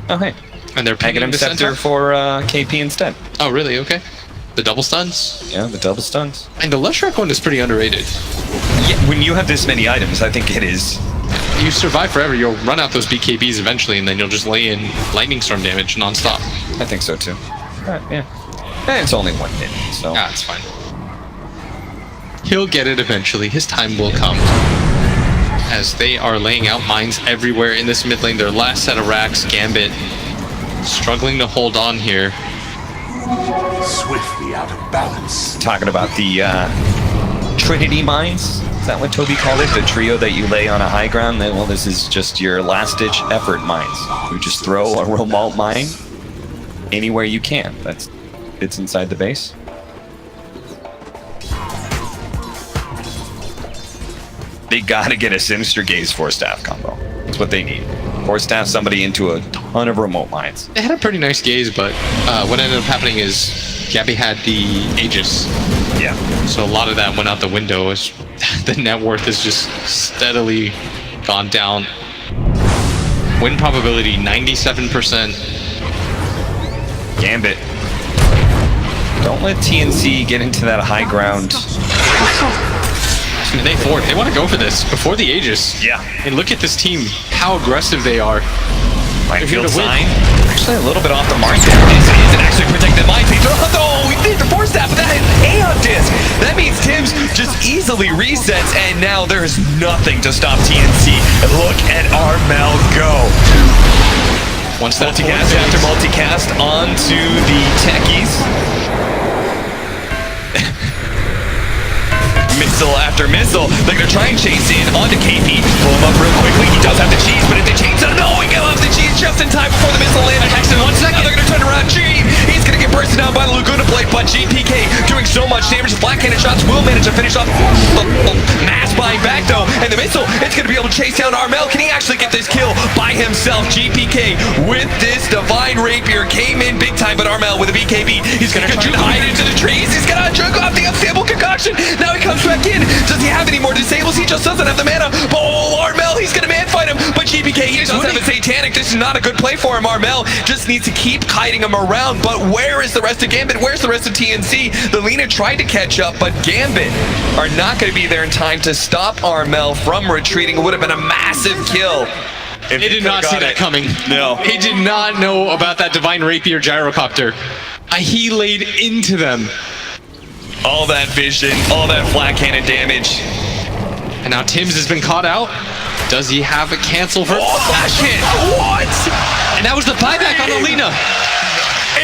Oh, hey. And they're picking Aghanim Scepter for KP instead. Oh, really? Okay. The double stuns? Yeah, the double stuns. And the Leshrac one is pretty underrated. Yeah, when you have this many items, I think it is. You survive forever, you'll run out those BKBs eventually, and then you'll just lay in Lightning Storm damage non-stop. I think so, too. Yeah. And it's only 1 minute, so... Yeah, it's fine. He'll get it eventually. His time will come. As they are laying out mines everywhere in this mid lane. Their last set of racks. Gambit struggling to hold on here. Swiftly out of balance. Talking about the Trinity mines. Is that what Toby called it? The trio that you lay on a high ground? Well, this is just your last-ditch effort mines. You just throw a remote mine anywhere you can. It's inside the base. They gotta get a Sinister Gaze Force Staff combo. That's what they need. Force Staff somebody into a ton of remote mines. They had a pretty nice gaze, but what ended up happening is Gabby had the Aegis. Yeah. So a lot of that went out the window. As the net worth has just steadily gone down. Win probability 97%. Gambit. Don't let TNC get into that high ground. They forward. They want to go for this before the Aegis. Yeah. And look at this team, how aggressive they are. Minefield They're here to sign. win. Actually, a little bit off the mark. Isn't actually protected minefield. Oh, we did the force staff, but that is Aeon disc. That means Tim's just easily resets, and now there's nothing to stop TNC. And look at Armel go. Once that Multicast after multicast onto the techies. Missile after missile. They're gonna try and chase in onto KP. Pull him up real quickly. He does have the cheese, but if they change it, no, he loves the cheese just in time before the missile lands. Next in 1 second, they're gonna turn around G. He's gonna get bursted down by the Laguna plate, but GPK doing so much damage. The black cannon shots will manage to finish off the mass buying back though. And the missile, it's gonna be able to chase down Armel. Can he actually get this kill by himself? GPK with this divine rapier came in big time, but Armel with a BKB. He's gonna try to hide into the trees. He's gonna jerk off the unstable concoction. Now he comes back in. Does he have any more disables? He just doesn't have the mana. Oh, Armel, he's gonna man fight him. But GPK, he does have a satanic. This is not a good play for him. Armel just needs to keep kiting him around. But where is the rest of Gambit? Where's the rest of TNC? The Lina tried to catch up, but Gambit are not going to be there in time to stop Armel from retreating. It would have been a massive kill. He did not see that coming. No. He did not know about that divine rapier gyrocopter. He laid into them. All that vision, all that flat cannon damage. And now Tim's has been caught out. Does he have a cancel for flash hit? What? And that was the buyback on Alina.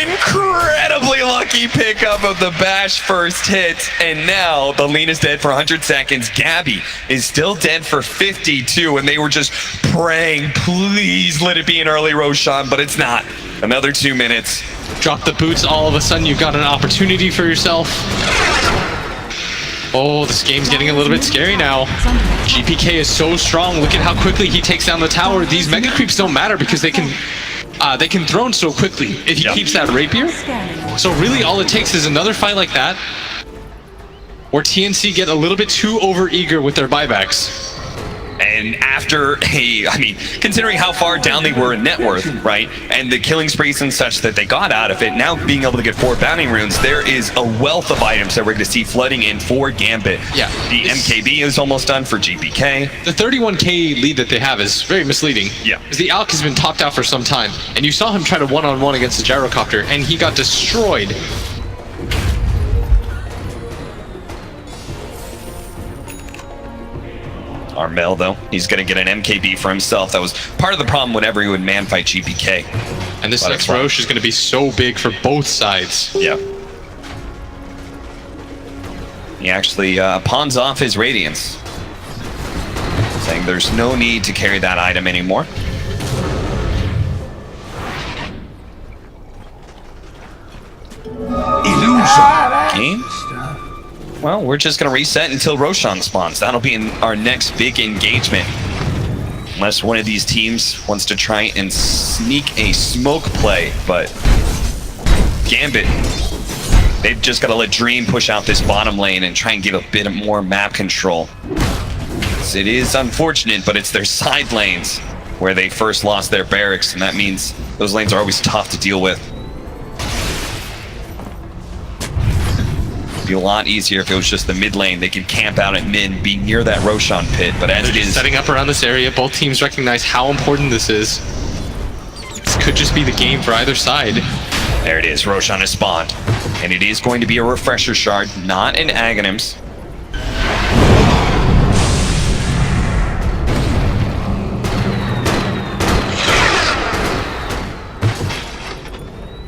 Incredibly lucky pickup of the bash first hit. And now the Lena's dead for 100 seconds. Gabby is still dead for 52. And they were just praying, please let it be an early Roshan, but it's not. Another 2 minutes. Drop the boots, all of a sudden you've got an opportunity for yourself. Oh, this game's getting a little bit scary now. GPK is so strong. Look at how quickly he takes down the tower. These mega creeps don't matter because they can throne so quickly if he keeps that rapier. So really all it takes is another fight like that where TNC get a little bit too overeager with their buybacks. And after considering how far down they were in net worth, right, and the killing sprees and such that they got out of it, now being able to get 4 bounty runes, there is a wealth of items that we're going to see flooding in for Gambit. Yeah. The MKB is almost done for GPK. The 31k lead that they have is very misleading. Yeah. Because the Alk has been topped out for some time, and you saw him try to one-on-one against the gyrocopter, and he got destroyed. Armel, though, he's going to get an MKB for himself. That was part of the problem whenever he would man fight GPK. And this next Roche is going to be so big for both sides. Yeah. He actually pawns off his Radiance, saying there's no need to carry that item anymore. Illusion. Game? Well, we're just going to reset until Roshan spawns. That'll be in our next big engagement. Unless one of these teams wants to try and sneak a smoke play, but Gambit, they've just got to let Dream push out this bottom lane and try and give a bit more map control. It is unfortunate, but it's their side lanes where they first lost their barracks, and that means those lanes are always tough to deal with. Be a lot easier if it was just the mid lane. They could camp out at mid, be near that Roshan pit, but as it is setting up around this area, both teams recognize how important this is. This could just be the game for either side. There it is, Roshan has spawned. And it is going to be a refresher shard, not an Aghanims.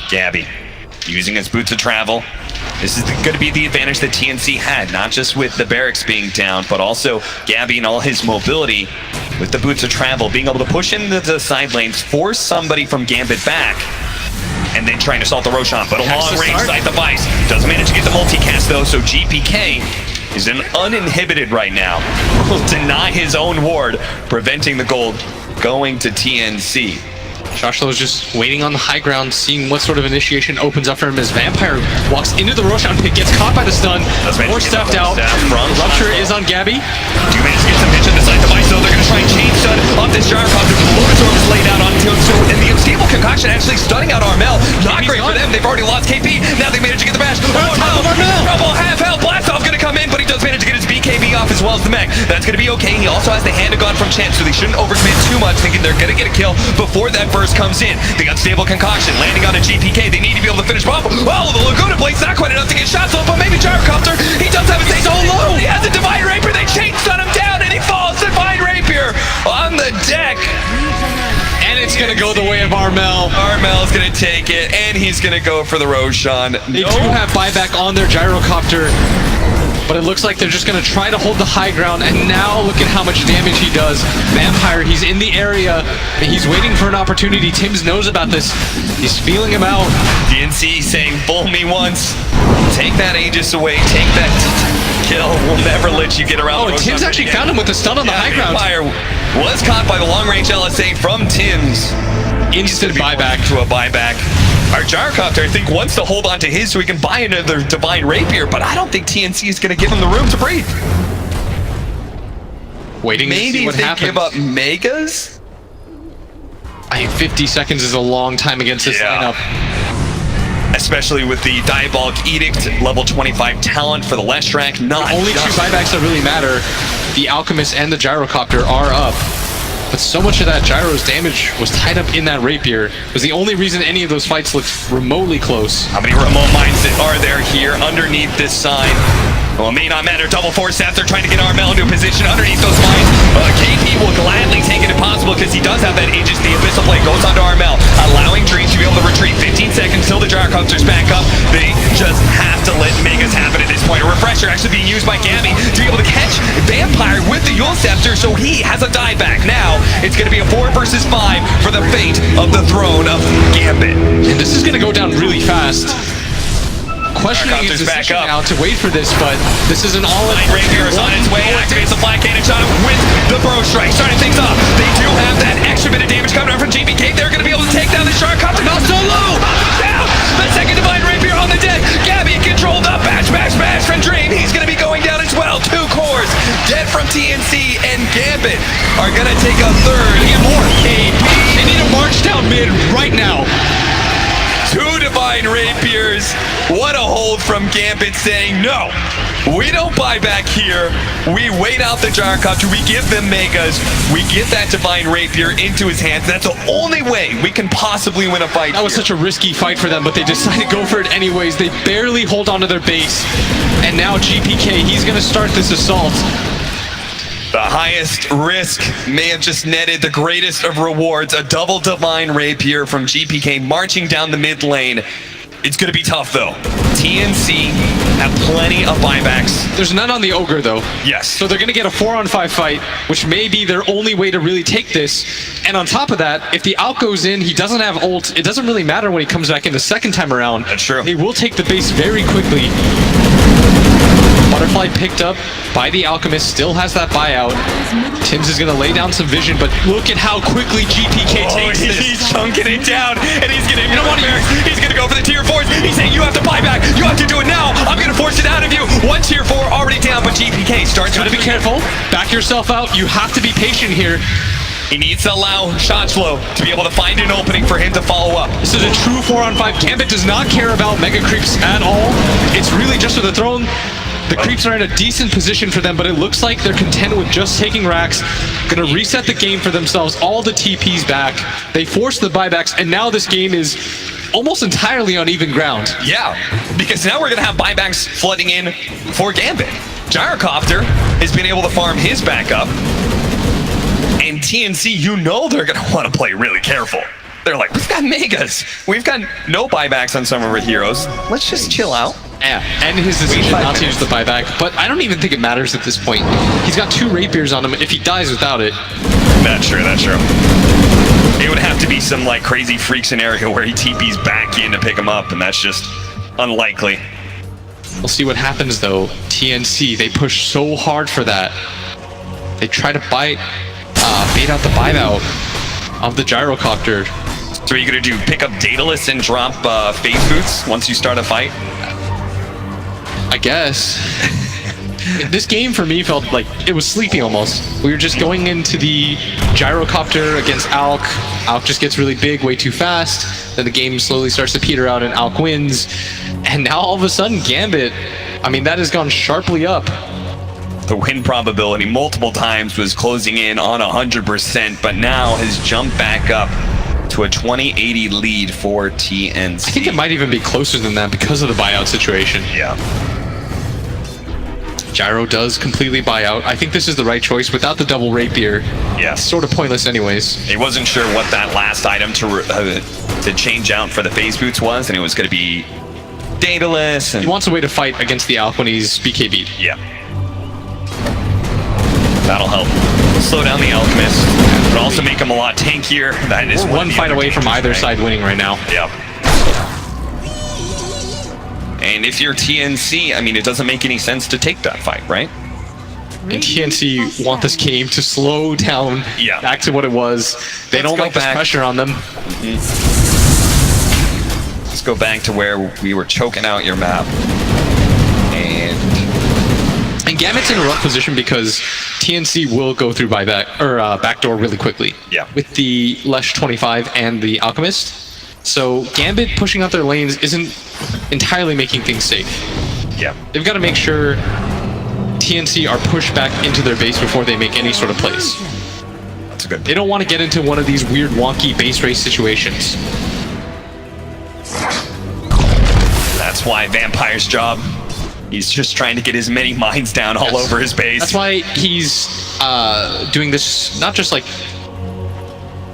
Gabby using his boots of travel. This is going to be the advantage that TNC had, not just with the barracks being down, but also Gabby and all his mobility with the boots of travel, being able to push into the side lanes, force somebody from Gambit back, and then trying to assault the Roshan. But a long-range sight device doesn't manage to get the multicast though, so GPK is uninhibited right now. Will deny his own ward, preventing the gold going to TNC. Shoshlo is just waiting on the high ground, seeing what sort of initiation opens up for him as Vampire walks into the Roshan pit, gets caught by the stun, more stepped out. Rupture is on Gabby. Do manage to get some vision to sight device, though they're going to try and chain stun off this gyrocopter. Lotus is laid out onto him, so and the unstable concoction actually stunning out Armel. Not great for them, they've already lost KP. Now they manage to get the bash. Oh no! Trouble, half health, Blastoff going to come in, but he does manage to get his BKB off as well as the mech. That's going to be okay. He also has the hand of God from Chance, so they shouldn't overcommit too much, thinking they're going to get a kill before that burst comes in. The unstable concoction landing on a GPK. They need to be able to finish off. Oh, the Laguna Blade's not quite enough to get shots off, but maybe Gyrocopter. He does have his face so low. He has a Divine Rapier. They chain stun him down, and he falls. Divine Rapier on the deck. And it's going to go the way of Armel. Armel's going to take it, and he's going to go for the Roshan. They do have buyback on their Gyrocopter, but it looks like they're just going to try to hold the high ground, and now look at how much damage he does. Vampire, he's in the area, and he's waiting for an opportunity. Tim's knows about this. He's feeling him out. DNC saying, fool me once. Take that Aegis away. Take that kill. We'll never let you get around. Oh, and Tim's actually found him with the stun on the high ground. Vampire was caught by the long-range LSA from Tim's. Instant buyback. To a buyback. Our Gyrocopter, I think, wants to hold on to his so he can buy another Divine Rapier, but I don't think TNC is going to give him the room to breathe. Waiting Maybe to see what if they happens. give up Megas? I think 50 seconds is a long time against this lineup. Especially with the Diabolic Edict, level 25 talent for the Leshrac. Not only two buybacks that really matter. The Alchemist and the Gyrocopter are up. But so much of that Gyro's damage was tied up in that Rapier. It was the only reason any of those fights looked remotely close. How many remote mines are there here underneath this sign? Well, it may not matter. Double force after trying to get Armel into a position underneath those mines. KP will gladly take it if possible because he does have that Aegis. The Abyssal Blade goes onto Armel, allowing Dream to be able to retreat 15 seconds till the Gyrocopter's back up. They just have to let Megas happen at this point. A refresher actually being used by Gabby to be able to catch Vampire with the Yule Scepter, so he has a dieback. Now it's going to be a 4 versus 5 for the fate of the throne of Gambit. And this is going to go down really fast. Questioning his decision now to wait for this, but this is an all-in. Rapier is on its way, activates the Black Cannon shot with the Bro Strike, starting things off. They do have that extra bit of damage coming out from GPK. They're going to be able to take down the Gyrocopter. Not so low. Down. The second Divine Rapier on the deck. Gabby controlled up. Bash from Dream. He's going to be going down as well. 2 cores dead from TNC, and Gambit are going to take a third. They get more. They need to march down mid right now. 2 Divine Rapiers. What a hold from Gambit saying, no, we don't buy back here. We wait out the Gyrocopter. We give them Megas. We get that Divine Rapier into his hands. That's the only way we can possibly win a fight. That was such a risky fight for them, but they decided to go for it anyways. They barely hold on to their base. And now GPK, he's going to start this assault. The highest risk may have just netted the greatest of rewards. A double Divine Rapier from GPK marching down the mid lane. It's going to be tough, though. TNC have plenty of buybacks. There's none on the Ogre, though. Yes. So they're going to get a 4-on-5 fight, which may be their only way to really take this. And on top of that, if the Alk goes in, he doesn't have ult. It doesn't really matter when he comes back in the second time around. That's true. He will take the base very quickly. Butterfly picked up by the Alchemist, still has that buyout. Tim's is going to lay down some vision, but look at how quickly GPK takes this. He's chunking it down, and he's going to he's going to go for the tier 4s. He's saying, you have to buy back. You have to do it now. I'm going to force it out of you. 1 tier 4 already down, but GPK starts to be careful. Back yourself out. You have to be patient here. He needs to allow Shotslow to be able to find an opening for him to follow up. This is a true 4-on-5. Gambit does not care about mega creeps at all. It's really just for the throne. The creeps are in a decent position for them, but it looks like they're content with just taking racks. Gonna reset the game for themselves, all the TPs back. They forced the buybacks, and now this game is almost entirely on even ground. Yeah, because now we're gonna have buybacks flooding in for Gambit. Gyrocopter has been able to farm his backup, and TNC, you know they're gonna want to play really careful. They're like, we've got megas. We've got no buybacks on some of our heroes. Let's just chill out. Yeah, and his decision not to use the buyback, but I don't even think it matters at this point. He's got 2 rapiers on him. If he dies without it, That's true. It would have to be some like crazy freak scenario where he TP's back in to pick him up, and that's just unlikely. we'll see what happens though. TNC, they push so hard for that. They try to bait out the bite out of the gyrocopter. So are you gonna do pick up Daedalus and drop phase boots once you start a fight? I guess. This game for me felt like it was sleepy almost. We were just going into the gyrocopter against Alk. Alk just gets really big way too fast. Then the game slowly starts to peter out and Alk wins. And now all of a sudden Gambit, I mean, that has gone sharply up. The win probability multiple times was closing in on 100%, but now has jumped back up to a 20-80 lead for TNC. I think it might even be closer than that because of the buyout situation. Yeah. Gyro does completely buy out. I think this is the right choice without the double rapier. Yes. Sort of pointless anyways. He wasn't sure what that last item to change out for the phase boots was, and it was going to be Daedalus. And He wants a way to fight against the Alk when he's BKB'd. yeah. That'll help slow down the Alchemist, but also make him a lot tankier. That is We're one fight away from either side winning right now. Yep. And if you're TNC, I mean, it doesn't make any sense to take that fight, right? And TNC want this game to slow down Yeah. back to what it was. They don't like this pressure on them. Let's go back to where we were choking out your map. And Gambit's in a rough position because TNC will go through backdoor really quickly. Yeah. With the Lesh 25 and the Alchemist. So Gambit pushing out their lanes isn't entirely making things safe. Yeah. They've got to make sure TNC are pushed back into their base before they make any sort of plays. That's a good. They don't want to get into one of these weird wonky base race situations. That's why Vampire's job. He's just trying to get as many mines down all over his base. That's why he's doing this, not just like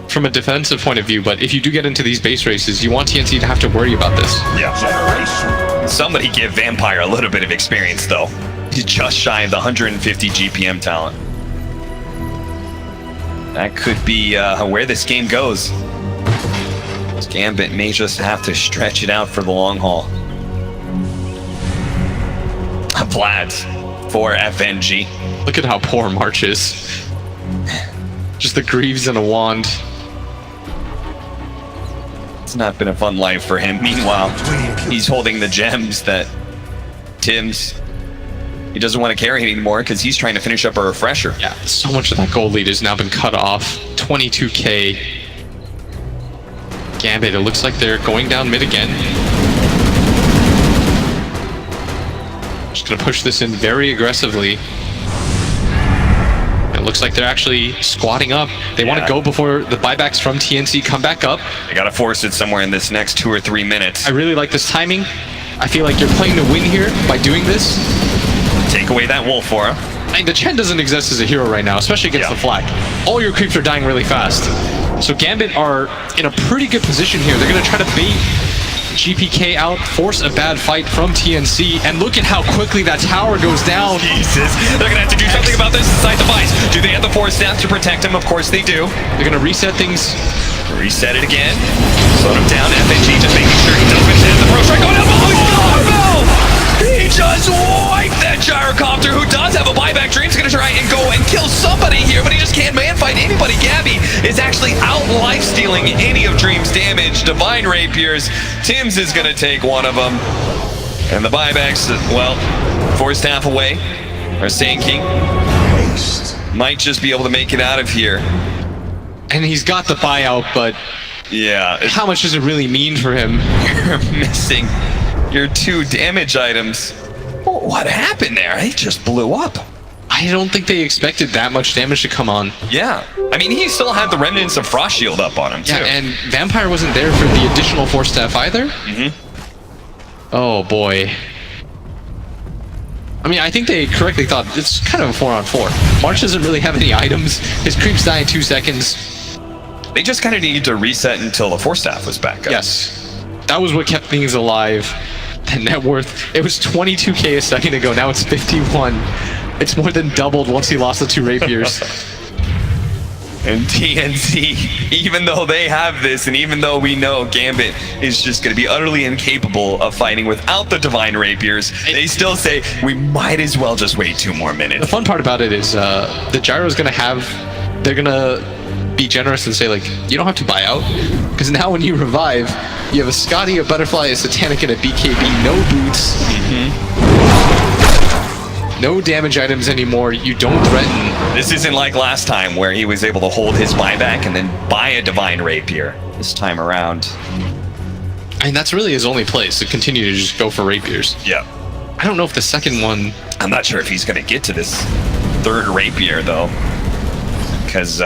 from a defensive point of view, but if you do get into these base races, you want TNC to have to worry about this. Yeah. Somebody give Vampire a little bit of experience, though. He's just shy of the 150 GPM talent. That could be where this game goes. Gambit may just have to stretch it out for the long haul. Vlad for FNG. Look at how poor March is. Just the Greaves and a wand. It's not been a fun life for him. Meanwhile, he's holding the gems that Tim's. He doesn't want to carry anymore because he's trying to finish up a refresher. Yeah, so much of that gold lead has now been cut off. 22k. Gambit, it looks like they're going down mid again. Just gonna push this in very aggressively. It looks like they're actually squatting up. They want to go before the buybacks from TNC come back up. They gotta force it somewhere in this next 2 or 3 minutes. I really like this timing. I feel like you're playing to win here by doing this. Take away that wolf for him. I mean, the Chen doesn't exist as a hero right now, especially against the flag. All your creeps are dying really fast. So Gambit are in a pretty good position here. They're gonna try to bait GPK out, force a bad fight from TNC, and look at how quickly that tower goes down. Jesus, they're gonna have to do something about this inside the Vice. Do they have the force staff to protect him? Of course they do. They're gonna reset things. Reset it again. Slow him down. FNG just making sure he doesn't have the throw strike. Oh no! Oh no! He just wiped that gyrocopter, who does have a buyback. Dream's gonna try and go and kill somebody here, but he just can't man fight anybody. Gabby is actually out life stealing any of Dream's damage. Divine Rapiers. Tim's is gonna take one of them. And the buybacks, well, forced half away. Our Sand King might just be able to make it out of here. And he's got the buyout, but yeah, how much does it really mean for him? You're missing your 2 damage items. What happened there? He just blew up. I don't think they expected that much damage to come on. Yeah. I mean, he still had the remnants of Frost Shield up on him, too. Yeah, and Vampire wasn't there for the additional force staff either. Oh, boy. I mean, I think they correctly thought it's kind of a 4-on-4. March doesn't really have any items. His creeps die in 2 seconds. They just kind of needed to reset until the Force Staff was back up. Yes. That was what kept things alive. The net worth, it was 22k a second ago, now it's 51. It's more than doubled once he lost the 2 rapiers. And TNC, even though they have this, and even though we know Gambit is just going to be utterly incapable of fighting without the Divine Rapiers, they still say, we might as well just wait 2 more minutes. The fun part about it is the Gyro's going to have, they're going to be generous and say, like, you don't have to buy out, because now when you revive, you have a Scotty, a Butterfly, a Satanic, and a BKB, no boots. No damage items anymore, you don't threaten. This isn't like last time where he was able to hold his buyback and then buy a Divine Rapier. This time around. I mean, that's really his only place, to continue to just go for rapiers. Yeah. I don't know if the second one... I'm not sure if he's going to get to this 3rd rapier, though. Because,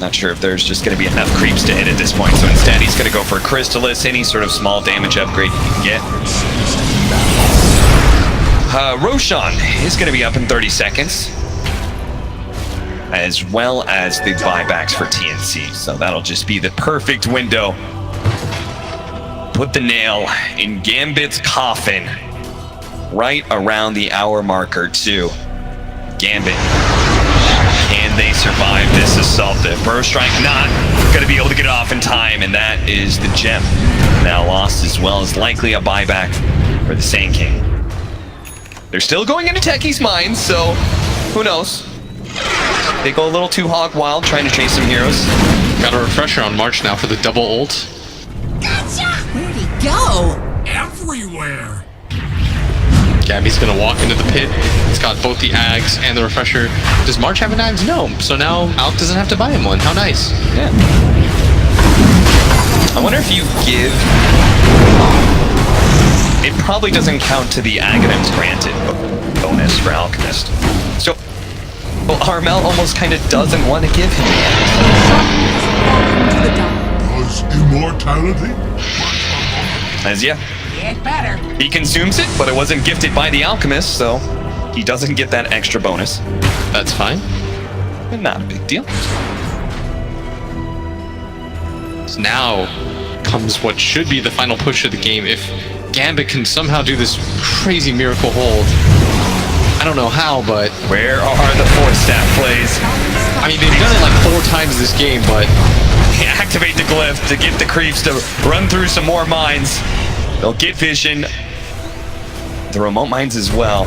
not sure if there's just going to be enough creeps to hit at this point. So instead, he's going to go for Crystallis, any sort of small damage upgrade he can get. Roshan is going to be up in 30 seconds, as well as the buybacks for TNC. So that'll just be the perfect window. Put the nail in Gambit's coffin right around the hour marker, too. Gambit. Can they survive this assault? The Burst Strike not going to be able to get it off in time, and that is the gem now lost, as well as likely a buyback for the Sand King. They're still going into Techie's mind, so who knows? They go a little too hog wild trying to chase some heroes. Got a refresher on March now for the double ult. Gotcha! Where'd he go? Everywhere. Gabby's gonna walk into the pit. It's got both the Ags and the refresher. Does March have an Ags? No. So now Alk doesn't have to buy him one. How nice. Yeah. I wonder if you give... It probably doesn't count to the Aghanim's granted bonus for Alchemist. So, well, Armel almost kind of doesn't want to give him the Does immortality? As yeah. Get better. He consumes it, but it wasn't gifted by the Alchemist, so he doesn't get that extra bonus. That's fine. And not a big deal. So now comes what should be the final push of the game. If Gambit can somehow do this crazy miracle hold, I don't know how, but... Where are the Force Staff plays? I mean, they've done it like 4 times this game, but... Activate the glyph to get the creeps to run through some more mines. They'll get vision. The remote mines as well.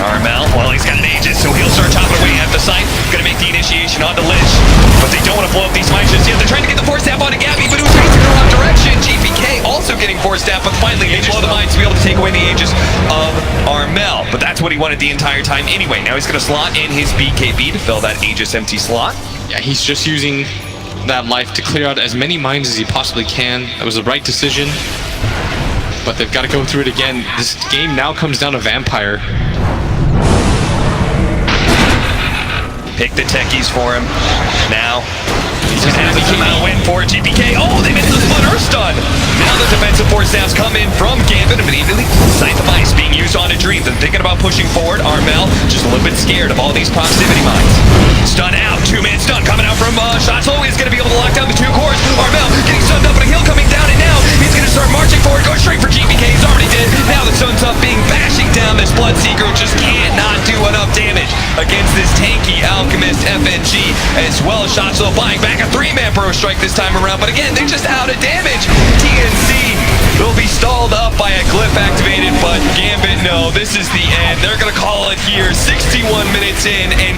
Armel, well, he's got an Aegis, so he'll start chopping away at the site. Gonna make the initiation onto Lich, but they don't want to blow up these mines just yet. They're trying to get the Force Staff onto Gabby, but it was facing the wrong direction. GPK also getting Force Staff, but finally they blow the mines to be able to take away the Aegis of Armel. But that's what he wanted the entire time anyway. Now he's gonna slot in his BKB to fill that Aegis empty slot. Yeah, he's just using that life to clear out as many mines as he possibly can. That was the right decision, but they've got to go through it again. This game now comes down to Vampire. Pick the techies for him. Now, he's going to have a win for GPK. Oh, they missed the split Earth stun. Now the defensive Force Staffs come in from Gambit immediately. Sight of Ice being used on a Dream. They're thinking about pushing forward. Armel just a little bit scared of all these proximity mines. Stun out. 2-man stun coming out from Shotzlow. He's going to be able to lock down the 2 cores. Armel getting stunned up, but a heal coming down, and now he's going to start marching forward, going straight for GPK. He's already dead. Now the sun's up, being bashing down this Bloodseeker, who just cannot do enough damage against this tanky Alchemist FNG, as well as Shotzlow buying back a 3-man Pro Strike this time around, but again, they're just out of damage. TNC will be stalled up by a glyph activated, but Gambit, no, this is the end. They're going to call it here, 61 minutes in, and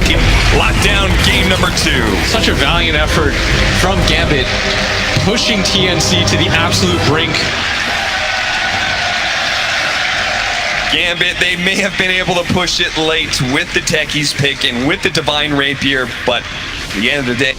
lock down game number 2. Such a valiant effort from Gambit, pushing TNC to the absolute brink. Gambit, they may have been able to push it late with the Techies pick and with the Divine Rapier, but at the end of the day,